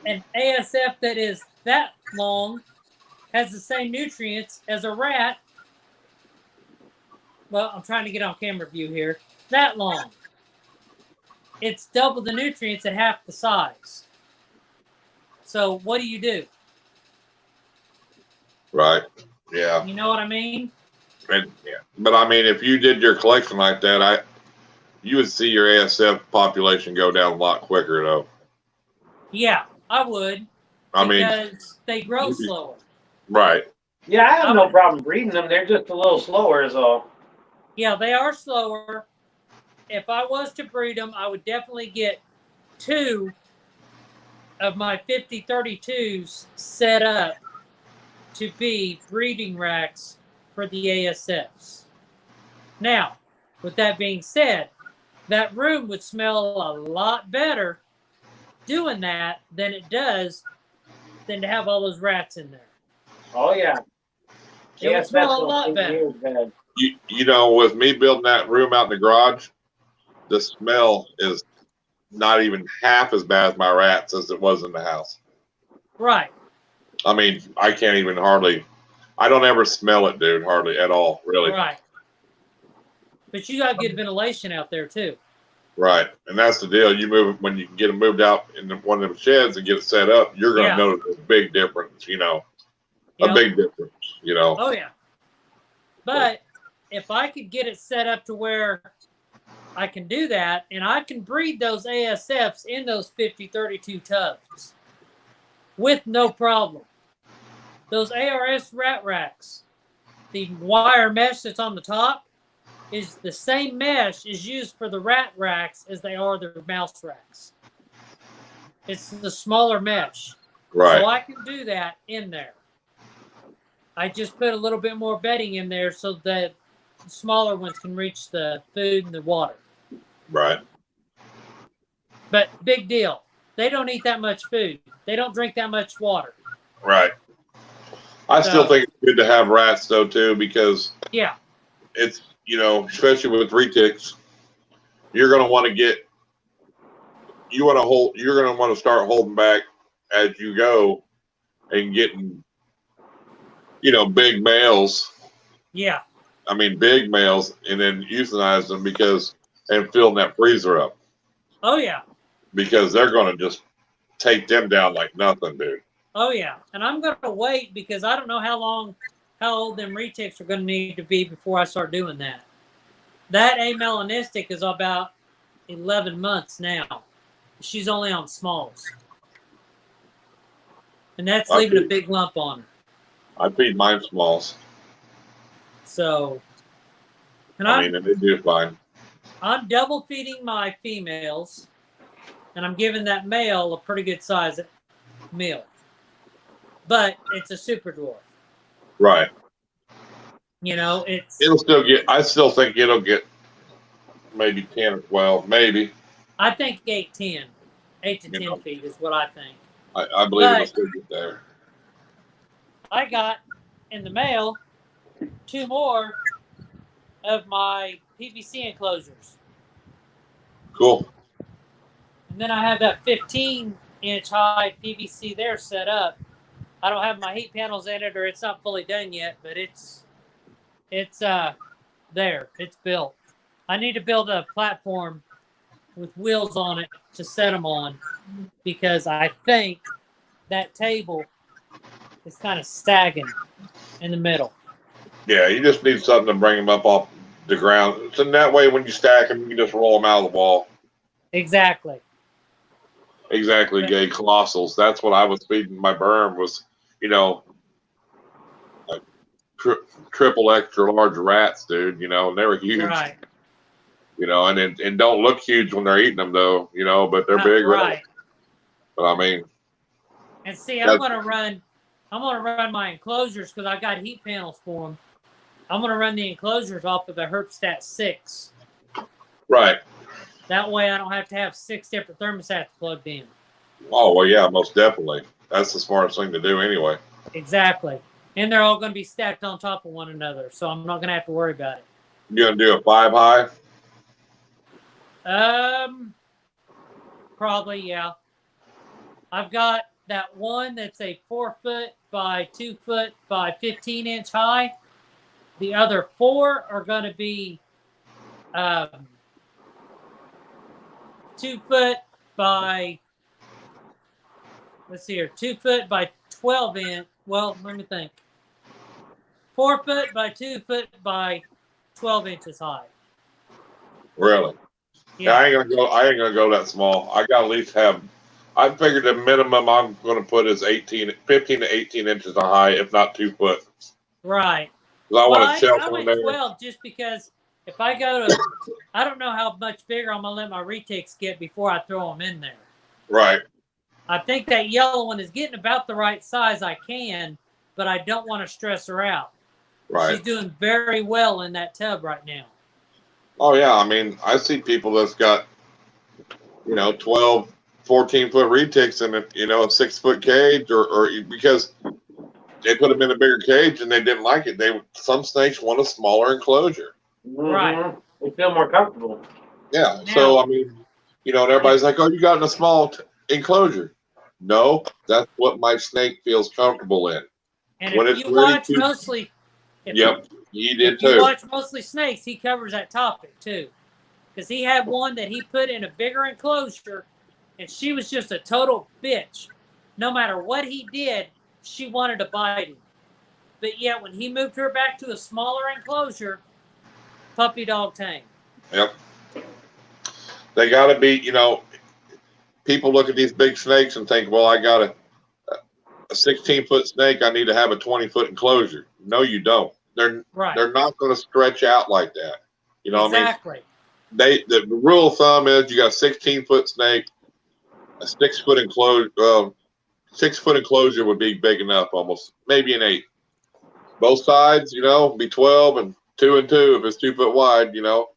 an ASF that is that long has the same nutrients as a rat. Well, I'm trying to get on camera view here. That long. It's double the nutrients at half the size. So what do you do? Right. Yeah. You know what I mean? And, yeah. But I mean, if you did your collection like that, you would see your ASF population go down a lot quicker, though. Yeah, I would. Because they grow slower. Right. Yeah, I have no problem breeding them. They're just a little slower is all. Yeah, they are slower. If I was to breed them, I would definitely get 2 of my 5032s set up to be breeding racks for the ASFs. Now, with that being said, that room would smell a lot better doing that than it does than to have all those rats in there. Oh, yeah. It would smell a lot better. You know, with me building that room out in the garage, the smell is not even half as bad as my rats as it was in the house. Right. I mean, I can't even I don't ever smell it, dude, hardly at all, really. Right. But you got good ventilation out there, too. Right. And that's the deal. When you get them moved out in one of them sheds and get it set up, you're going to notice a big difference, you know. A big difference, you know. Oh, yeah. But if I could get it set up to where I can do that, and I can breed those ASFs in those 5032 tubs with no problem. Those ARS rat racks, the wire mesh that's on the top is the same mesh is used for the rat racks as they are the mouse racks. It's the smaller mesh. Right. So I can do that in there. I just put a little bit more bedding in there so that smaller ones can reach the food and the water. Right. But big deal. They don't eat that much food. They don't drink that much water. Right. I still think it's good to have rats though too, because yeah, it's, you know, especially with retics, you're going to want to get, you're going to want to start holding back as you go and getting, you know, big males. Yeah. I mean, big males, and then euthanize them and filling that freezer up. Oh yeah. Because they're going to just take them down like nothing, dude. Oh yeah. And I'm going to wait because I don't know how old them retics are going to need to be before I start doing that. That amelanistic is about 11 months now. She's only on smalls. And that's leaving a big lump on her. I feed mine smalls. So, and I mean, and they do fine. I'm double feeding my females, and I'm giving that male a pretty good size meal. But it's a super dwarf. Right. You know, it'll still get, I still think it'll get maybe 10 or 12, maybe. I think 8 to 10 feet is what I think. I believe it'll still get there. I got in the mail 2 more of my PVC enclosures. Cool. And then I have that 15-inch high PVC there set up. I don't have my heat panels in it, or it's not fully done yet, but it's there. It's built. I need to build a platform with wheels on it to set them on, because I think that table is kind of sagging in the middle. Yeah, you just need something to bring them up off the ground. So that way, when you stack them, you can just roll them out of the wall. Exactly. Exactly, Gay. Colossals. That's what I was feeding my berm was, you know, like triple extra large rats, dude. You know, and they were huge. Right. You know, and don't look huge when they're eating them, though. You know, but they're big. Right. But I mean. And see, I'm gonna run my enclosures because I got heat panels for them. I'm gonna run the enclosures off of the Herpstat 6. Right. That way, I don't have to have 6 different thermostats plugged in. Oh well, yeah, most definitely. That's the smartest thing to do, anyway. Exactly, and they're all going to be stacked on top of one another, so I'm not going to have to worry about it. You gonna do a 5 high? Probably, yeah. I've got that one that's a 4 foot by 2 foot by 15-inch high. The other 4 are going to be 2 foot by, let's see here, 2 foot by 12 inch. Well, let me think. 4 foot by 2 foot by 12 inches high. Really? Yeah, I ain't gonna go that small. I got to at least have. I figured the minimum I'm going to put is 15 to 18 inches high, if not 2 foot. Right. I want to shelf I went 12 just because if I go to, I don't know how much bigger I'm going to let my retics get before I throw them in there. Right. I think that yellow one is getting about the right size I can, but I don't want to stress her out. Right. She's doing very well in that tub right now. Oh, yeah. I mean, I see people that's got, 12, 14-foot retics in a 6-foot cage, or because they put them in a bigger cage and they didn't like it. Some snakes want a smaller enclosure. Right. They feel more comfortable. Yeah. So, I mean, and everybody's like, oh, you got in a small enclosure. No, that's what my snake feels comfortable in. And if you watch mostly... Yep, he did too. If you watch mostly snakes, he covers that topic too. Because he had one that he put in a bigger enclosure, and she was just a total bitch. No matter what he did, she wanted to bite him. But yet, when he moved her back to a smaller enclosure, puppy dog tame. Yep. They got to be, people look at these big snakes and think, well, I got a 16-foot snake, I need to have a 20-foot enclosure. No, you don't. They're not going to stretch out like that. You know exactly. what I mean? The rule of thumb is you got a 16-foot snake, a 6-foot enclosure. 6-foot enclosure would be big enough, almost maybe an 8. Both sides, be 12, and 2 and 2 if it's 2 foot wide. You know,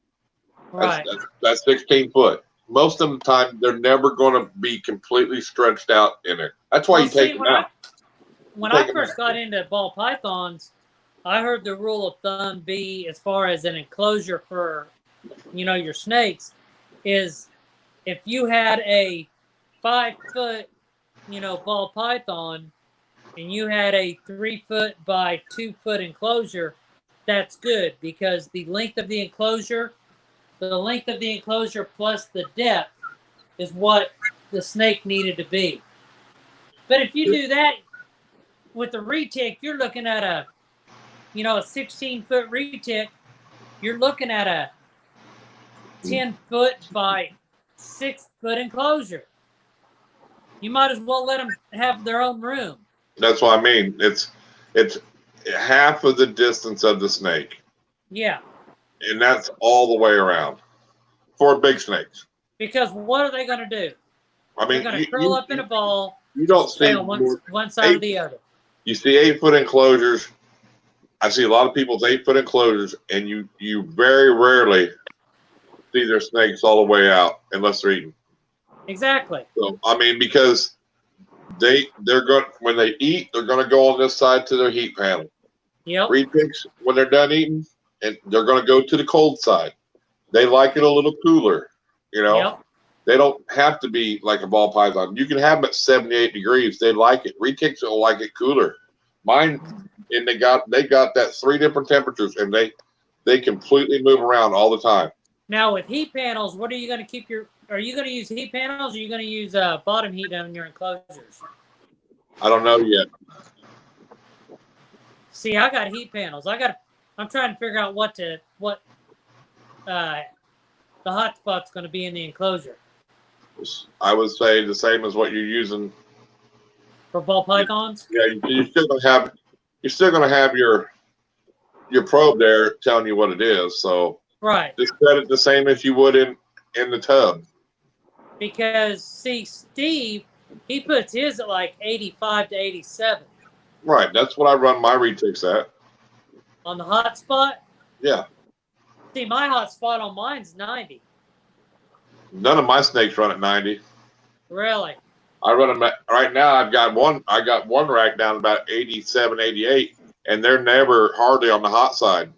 Right. that's 16 foot. Most of the time, they're never going to be completely stretched out in it. That's why Well, you take see, them out. When I first got into ball pythons, I heard the rule of thumb be, as far as an enclosure for, your snakes, is if you had a 5 foot, ball python, and you had a 3 foot by 2 foot enclosure, that's good, because the length of the enclosure plus the depth is what the snake needed to be. But if you do that with the retic, you're looking at a 16 foot retic. You're looking at a 10 foot by 6 foot enclosure. You might as well let them have their own room. That's what I mean. It's half of the distance of the snake. Yeah. And that's all the way around for big snakes. Because what are they going to do? I mean, they're going to curl up in a ball. You don't see on one side or the other. You see 8 foot enclosures. I see a lot of people's 8 foot enclosures, and you very rarely see their snakes all the way out unless they're eating. Exactly. So I mean, because they're going, when they eat, they're going to go on this side to their heat panel. Yep. Retics, when they're done eating, and they're going to go to the cold side. They like it a little cooler, Yep. They don't have to be like a ball python. You can have them at 78 degrees. They like it. Retics will like it cooler. Mine, and they got that 3 different temperatures, and they completely move around all the time. Now with heat panels, what are you going to keep are you going to use heat panels, or are you going to use bottom heat on your enclosures? I don't know yet. See, I got heat panels. I'm trying to figure out what the hot spot's going to be in the enclosure. I would say the same as what you're using for ball pythons. Yeah, you're still gonna have your probe there telling you what it is. So right, just set it the same as you would in the tub. Because see, Steve, he puts his at like 85 to 87. Right, that's what I run my retics at. On the hot spot? Yeah. See, my hot spot on mine's 90. None of my snakes run at 90. Really? I run them right now. I got one rack down about 87, 88, and they're never hardly on the hot side.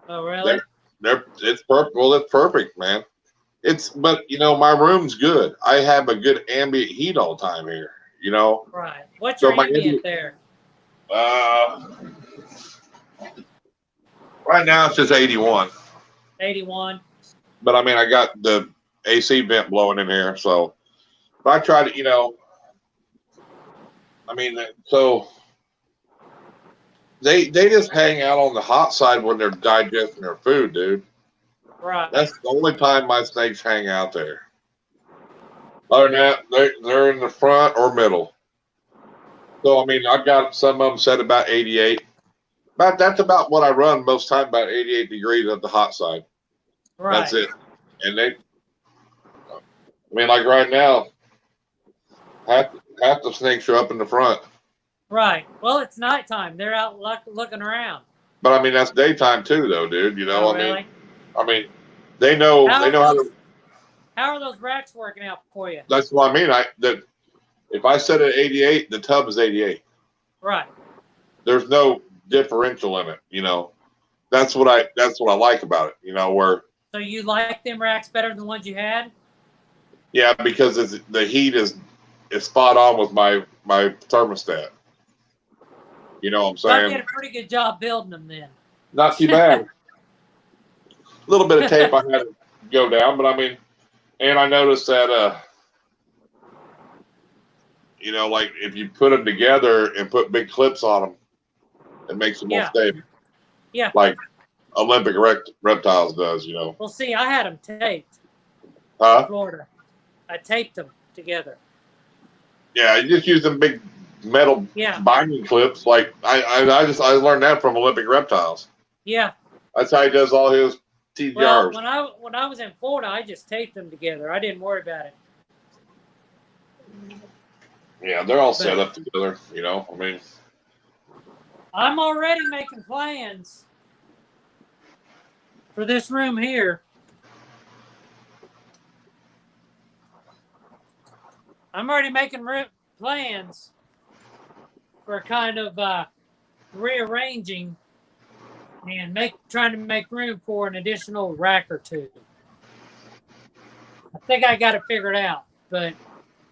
Oh, really? It's perfect. Well, it's perfect, man. But my room's good. I have a good ambient heat all the time here. Right. What's your ambient there? Right now it's just 81. 81. But I mean, I got the AC vent blowing in here, so if I try to, I mean, so they just hang out on the hot side when they're digesting their food, dude. Right. That's the only time my snakes hang out there. Other than that, they're in the front or middle. So I mean, I've got some of them set about 88. But that's about what I run most time, about 88 degrees at the hot side. Right. That's it. And I mean, like right now, half the snakes are up in the front. Right. Well, it's nighttime. They're out looking around. But I mean, that's daytime too, though, dude. Oh, really? I mean, they know how to. How are those racks working out for you? That's what I mean. If I set it at 88, the tub is 88. Right. There's no differential in it. That's what I like about it. Where. So you like them racks better than the ones you had? Yeah, because the heat is spot on with my thermostat. You know what I'm saying? I did a pretty good job building them then. Not too bad. A little bit of tape I had to go down, but I mean, and I noticed that like if you put them together and put big clips on them, it makes them more stable. Yeah. Like Olympic Reptiles does, Well, see, I had them taped. Huh? In Florida. I taped them together. Yeah, you just use them big metal binding clips. Like I learned that from Olympic Reptiles. Yeah. That's how he does all his TDRs. Well, when I was in Florida, I just taped them together. I didn't worry about it. Yeah, they're all set up together. I mean, I'm already making plans for this room here, I'm already making plans for kind of rearranging and trying to make room for an additional rack or two. I think I got it figured out, but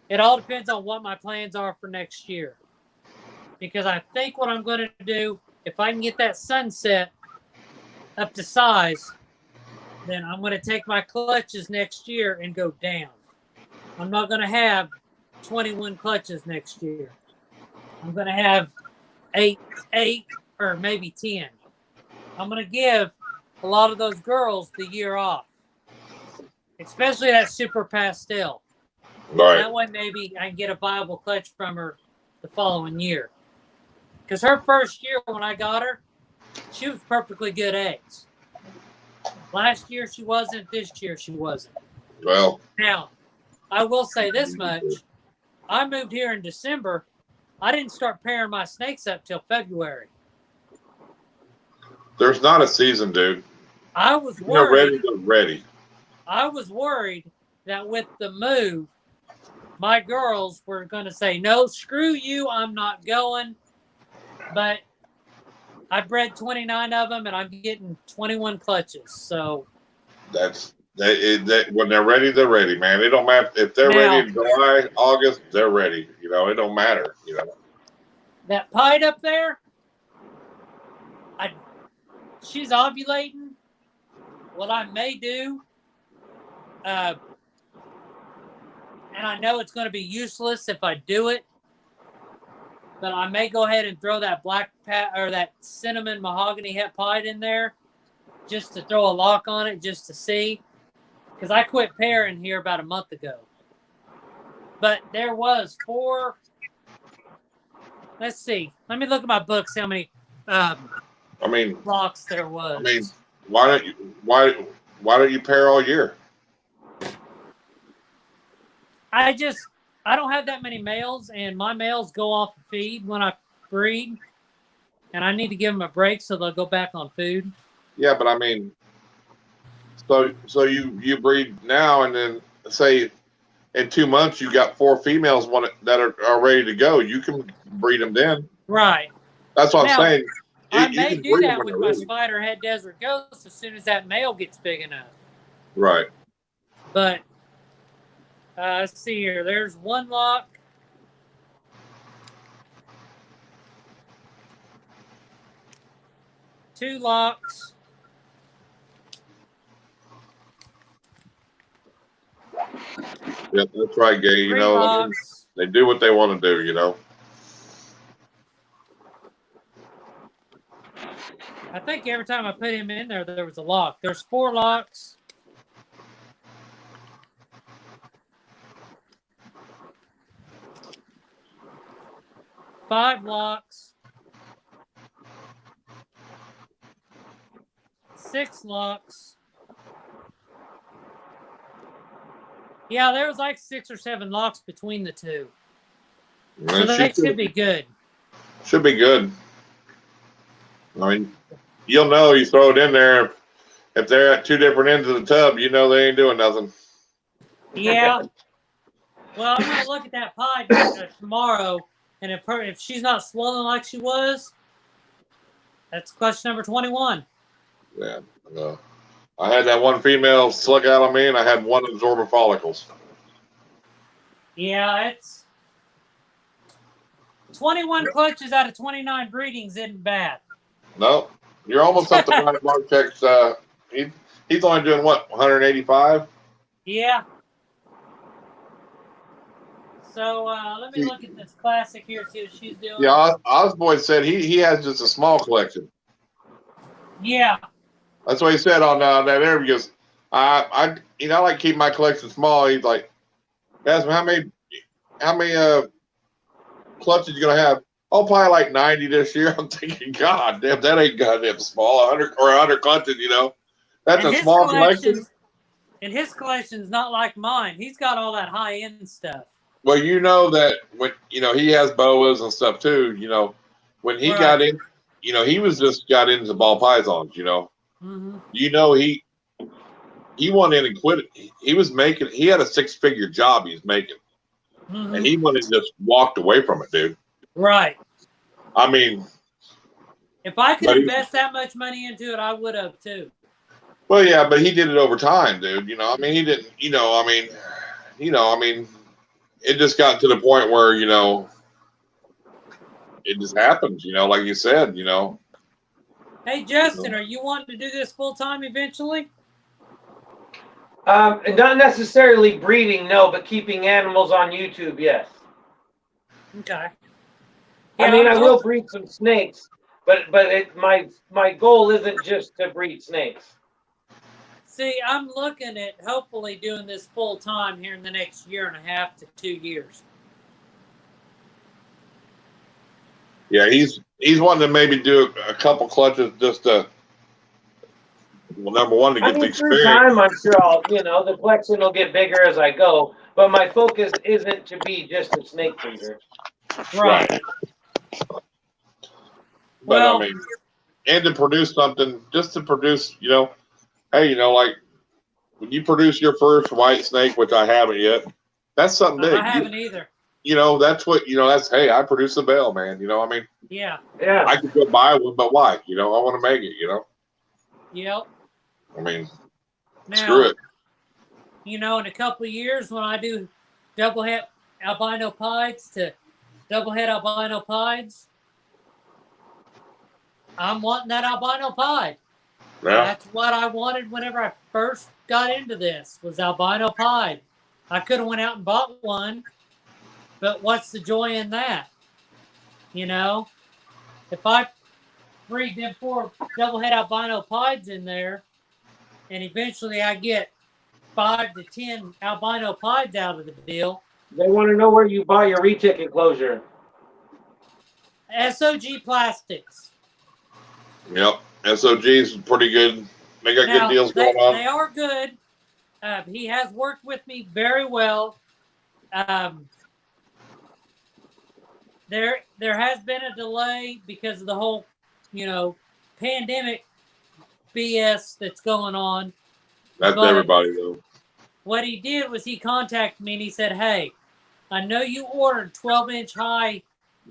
it all depends on what my plans are for next year. Because I think what I'm going to do, if I can get that Sunset up to size, then I'm going to take my clutches next year and go down. I'm not going to have 21 clutches next year. I'm going to have eight or maybe 10. I'm going to give a lot of those girls the year off, especially that Super Pastel. Right. That way maybe I can get a viable clutch from her the following year. Because her first year when I got her, she was perfectly good eggs. Last year she wasn't. This year she wasn't. Well, Now, I will say this much. I moved here in December. I didn't start pairing my snakes up till February. there's not a season, dude. I was You're worried. ready. I was worried that with the move, my girls were going to say, no, screw you, I'm not going. But I bred 29 of them, and I'm getting 21 clutches. So When they're ready, man. It don't matter if they're ready in July, August, they're ready. You know, it don't matter. You know, that pied up there, she's ovulating. What I may do, and I know it's going to be useless if I do it, but I may go ahead and throw that that cinnamon mahogany het pied in there, just to throw a lock on it, just to see, because I quit pairing here about a month ago. But there was 4. Let's see. Let me look at my books. How many? Locks there was. I mean, why don't you pair all year? I don't have that many males, and my males go off feed when I breed, and I need to give them a break so they'll go back on food. Yeah, but I mean, so you breed now, and then say in 2 months you got 4 females that are ready to go. You can breed them then. Right. That's what I'm saying. I may do that with my spider head desert ghost as soon as that male gets big enough. Right. But let's see here. There's 1 lock. Two locks. Yeah, that's right, Gay. You know, Locks. they do what they want to do, you know. I think every time I put him in there, there was a lock. There's 4 locks. Five locks. 6 locks. Yeah, there was like 6 or 7 locks between the two. So that should be good. Should be good. I mean, you'll know you throw it in there. If they're at 2 different ends of the tub, you know they ain't doing nothing. Yeah. Well, I'm going to look at that pie tomorrow, and if she's not swollen like she was, that's question number 21. Yeah. I had that one female slug out on me, and I had 1 absorbent follicles. Yeah, it's 21 clutches out of 29 breedings isn't bad. No, you're almost up to Brian Marchek's. He's only doing what, 185? Yeah. So let me look at this classic here, see what she's doing. Yeah, Osboy said he has just a small collection. Yeah. That's what he said on that interview. He goes, I like keep my collection small. He's like, ask him how many clutches you gonna have? Oh, probably like 90 this year. I'm thinking, God damn, that ain't goddamn small. 100 clutches, you know. That's a small collection. And his collection's not like mine. He's got all that high end stuff. Well, you know that when he has boas and stuff too. You know, when he got in, he was just got into ball pythons. You know, Mm-hmm. You know, he went in and quit. He had a 6-figure job he's making, Mm-hmm. and he went and just walked away from it, dude. Right. I mean, If I could but invest that much money into it, I would have too. well, yeah, but he did it over time, dude. You know, I mean, he didn't. I mean, it just got to the point where it just happens. You know, like you said, Hey, Justin, are you wanting to do this full time eventually? Not necessarily breeding, no, but keeping animals on YouTube, yes. Okay. I mean, I will breed some snakes, but my goal isn't just to breed snakes. See, I'm looking at hopefully doing this full time here in the next 1.5 to 2 years. Yeah, he's wanting to maybe do a couple clutches just to, well, number one, to get the Through experience. time, I'm sure the collection will get bigger as I go, but my focus isn't to be just a snake breeder. Right. But Well, I mean, and to produce something, just to produce, hey, like when you produce your first white snake, which I haven't yet, that's something big. I haven't either. That's what, that's, hey, I produced a bell, man. I mean, Yeah. I could go buy one, but why? I want to make it, Yep. I mean, Now, screw it. in a couple of years when I do double head albino pieds to double head albino pieds, I'm wanting that albino pied. Yeah. That's what I wanted whenever I first got into this, was albino pied. I could have went out and bought one, but what's the joy in that? If I breed them 4 double head albino pieds in there, and eventually I get 5 to 10 albino pieds out of the deal. They want to know where you buy your retic enclosure. SOG Plastics. Yep. SOG's pretty good. They got good deals going on. They are good. He has worked with me very well. There has been a delay because of the whole, pandemic BS that's going on. That's everybody, though. What he did was he contacted me and he said, hey, I know you ordered 12-inch high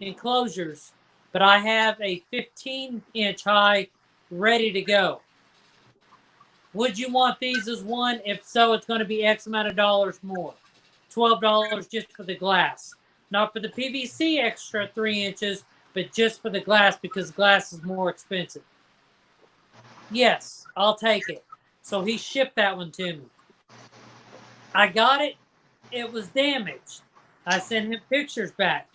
enclosures, but I have a 15-inch high ready to go. Would you want these as one? If so, it's going to be X amount of dollars more. $12 just for the glass. Not for the PVC extra 3 inches, but just for the glass because glass is more expensive. Yes, I'll take it. So he shipped that one to me. I got it. It was damaged. I sent him pictures back.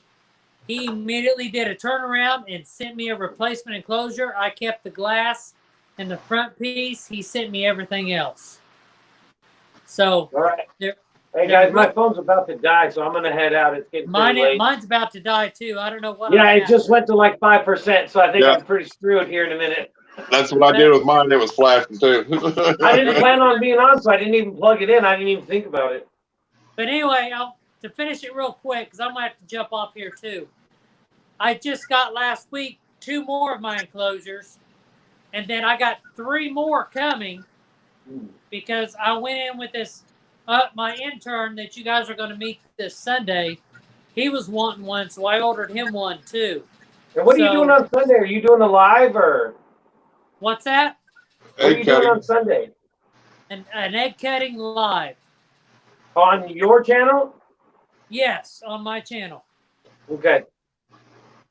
He immediately did a turnaround and sent me a replacement enclosure. I kept the glass and the front piece. He sent me everything else. So, all right. Hey guys, my phone's about to die, so I'm gonna head out. It's getting pretty late. Mine's about to die too. I don't know what. Yeah, it just went to like 5%, so I think I'm pretty screwed here in a minute. That's what I did with mine. It was flashing too. I didn't plan on being on, so I didn't even plug it in. I didn't even think about it. But anyway, to finish it real quick, because I might have to jump off here too. I just got last week 2 more of my enclosures, and then I got 3 more coming because I went in with this. My intern that you guys are going to meet this Sunday, he was wanting one, so I ordered him one too. And what are you doing on Sunday? Are you doing a live or? What's that? What are you doing on Sunday? An egg cutting live. On your channel? Yes, on my channel. Okay.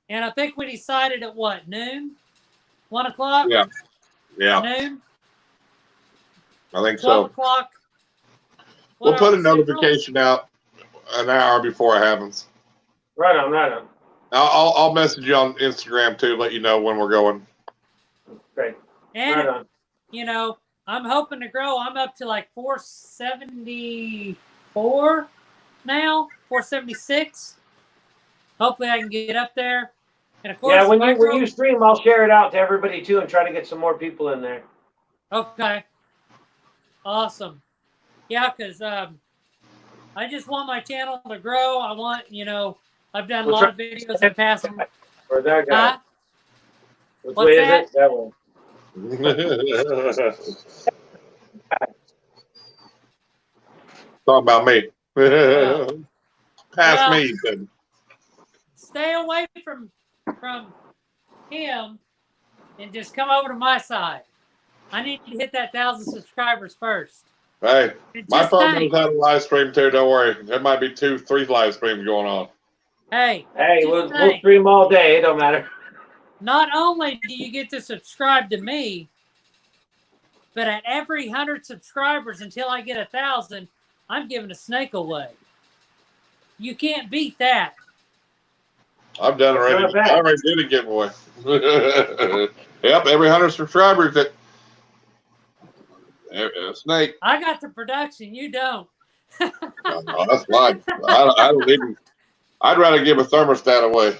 And I think we decided at what, noon? 1 o'clock? Yeah. Yeah. Noon? I think 12 so. o'clock? We'll put a notification out an hour before it happens. Right on, right on. I'll message you on Instagram too, let you know when we're going. Great. And, right on. I'm hoping to grow. I'm up to like 474 now, 476. Hopefully I can get up there. And of course, yeah, when you stream, I'll share it out to everybody too and try to get some more people in there. Okay. Awesome. Yeah, because I just want my channel to grow. I want, I've done a lot of videos in past. Or that guy. Huh? Which What's way that? is it? That way. Talking about me. Pass Well, me. He said. stay away from him and just come over to my side. I need to hit that 1,000 subscribers first. Hey, And my just phone think, knows how to live stream too. Don't worry. There might be 2, 3 live streams going on. hey, Hey, just we'll think, stream all day. It don't matter. not only do you get to subscribe to me, but at every 100 subscribers until I get 1,000, I'm giving a snake away. You can't beat that. I've done already. Not bad. I already did a giveaway. Yep, every 100 subscribers that a snake. I got the production. You don't. Oh, that's fine. I don't even. I'd rather give a thermostat away.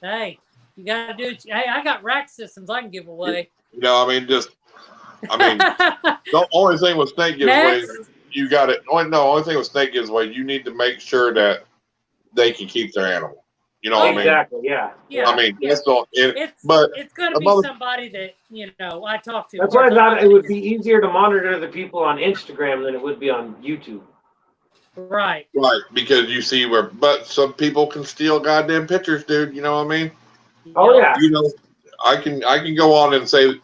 Hey, you got to do it. Hey, I got rack systems I can give away. You know, I mean, the only thing with snake giveaways, you got it. Only thing with snake giveaway, you need to make sure that they can keep their animal. You know what I mean? Exactly. Yeah. Yeah. I mean, Yeah. that's all. It's going to be somebody that I talk to. That's why I thought it would be easier to monitor the people on Instagram than it would be on YouTube. Right. Right, because you see but some people can steal goddamn pictures, dude. You know what I mean? Oh yeah. You know, I can go on and say,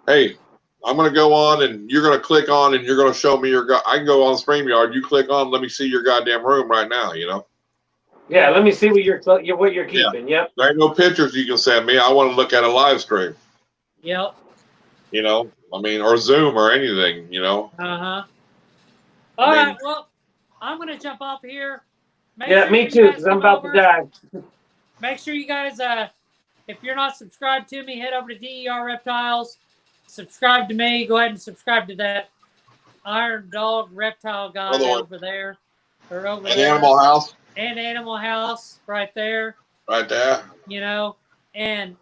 hey, I'm going to go on and you're going to click on and you're going to show me I can go on StreamYard. You click on, let me see your goddamn room right now. You know? Yeah. Let me see what you're keeping. Yeah. Yep. There ain't no pictures you can send me. I want to look at a live stream. Yep. You know, I mean, or Zoom or anything. You know. All right. Well, I'm going to jump off here. Me too, because I'm about to die. Make sure you guys, if you're not subscribed to me, head over to DER Reptiles. Subscribe to me. Go ahead and subscribe to that Irondogg Reptile guy over there. Or over there. Animal House. And Animal House right there. Right there. You know, and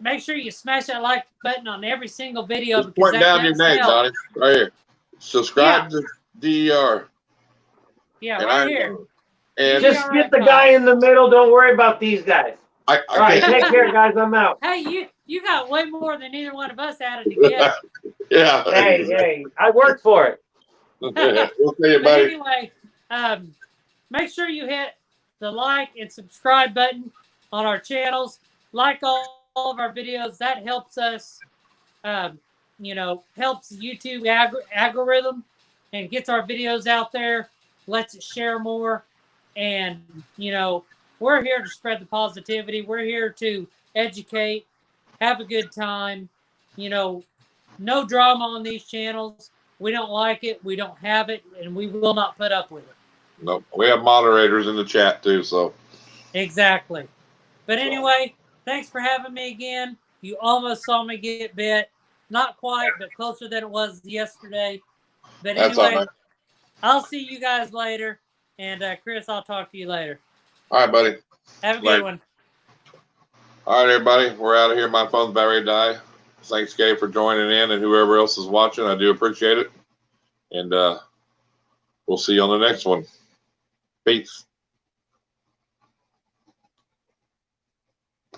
make sure you smash that like button on every single video. Just point down your name, Donnie. Right here. Subscribe to DER. Yeah, right here. And just get the guy in the middle. Don't worry about these guys. All right, take care, guys. I'm out. Hey, you got way more than either one of us added together. Yeah. Hey, I worked for it. We'll see you, buddy. Anyway, make sure you hit the like and subscribe button on our channels. Like all of our videos. That helps us, helps YouTube algorithm and gets our videos out there, lets it share more. And, we're here to spread the positivity. We're here to educate, have a good time. No drama on these channels. We don't like it. We don't have it. And we will not put up with it. Nope. We have moderators in the chat too, so. Exactly. But anyway, thanks for having me again. You almost saw me get bit. Not quite, but closer than it was yesterday. But anyway, I'll see you guys later. And Chris, I'll talk to you later. All right, buddy. Have a good one. All right, everybody. We're out of here. My phone's about ready to die. Thanks, Gabe, for joining in, and whoever else is watching. I do appreciate it. And we'll see you on the next one. Peace.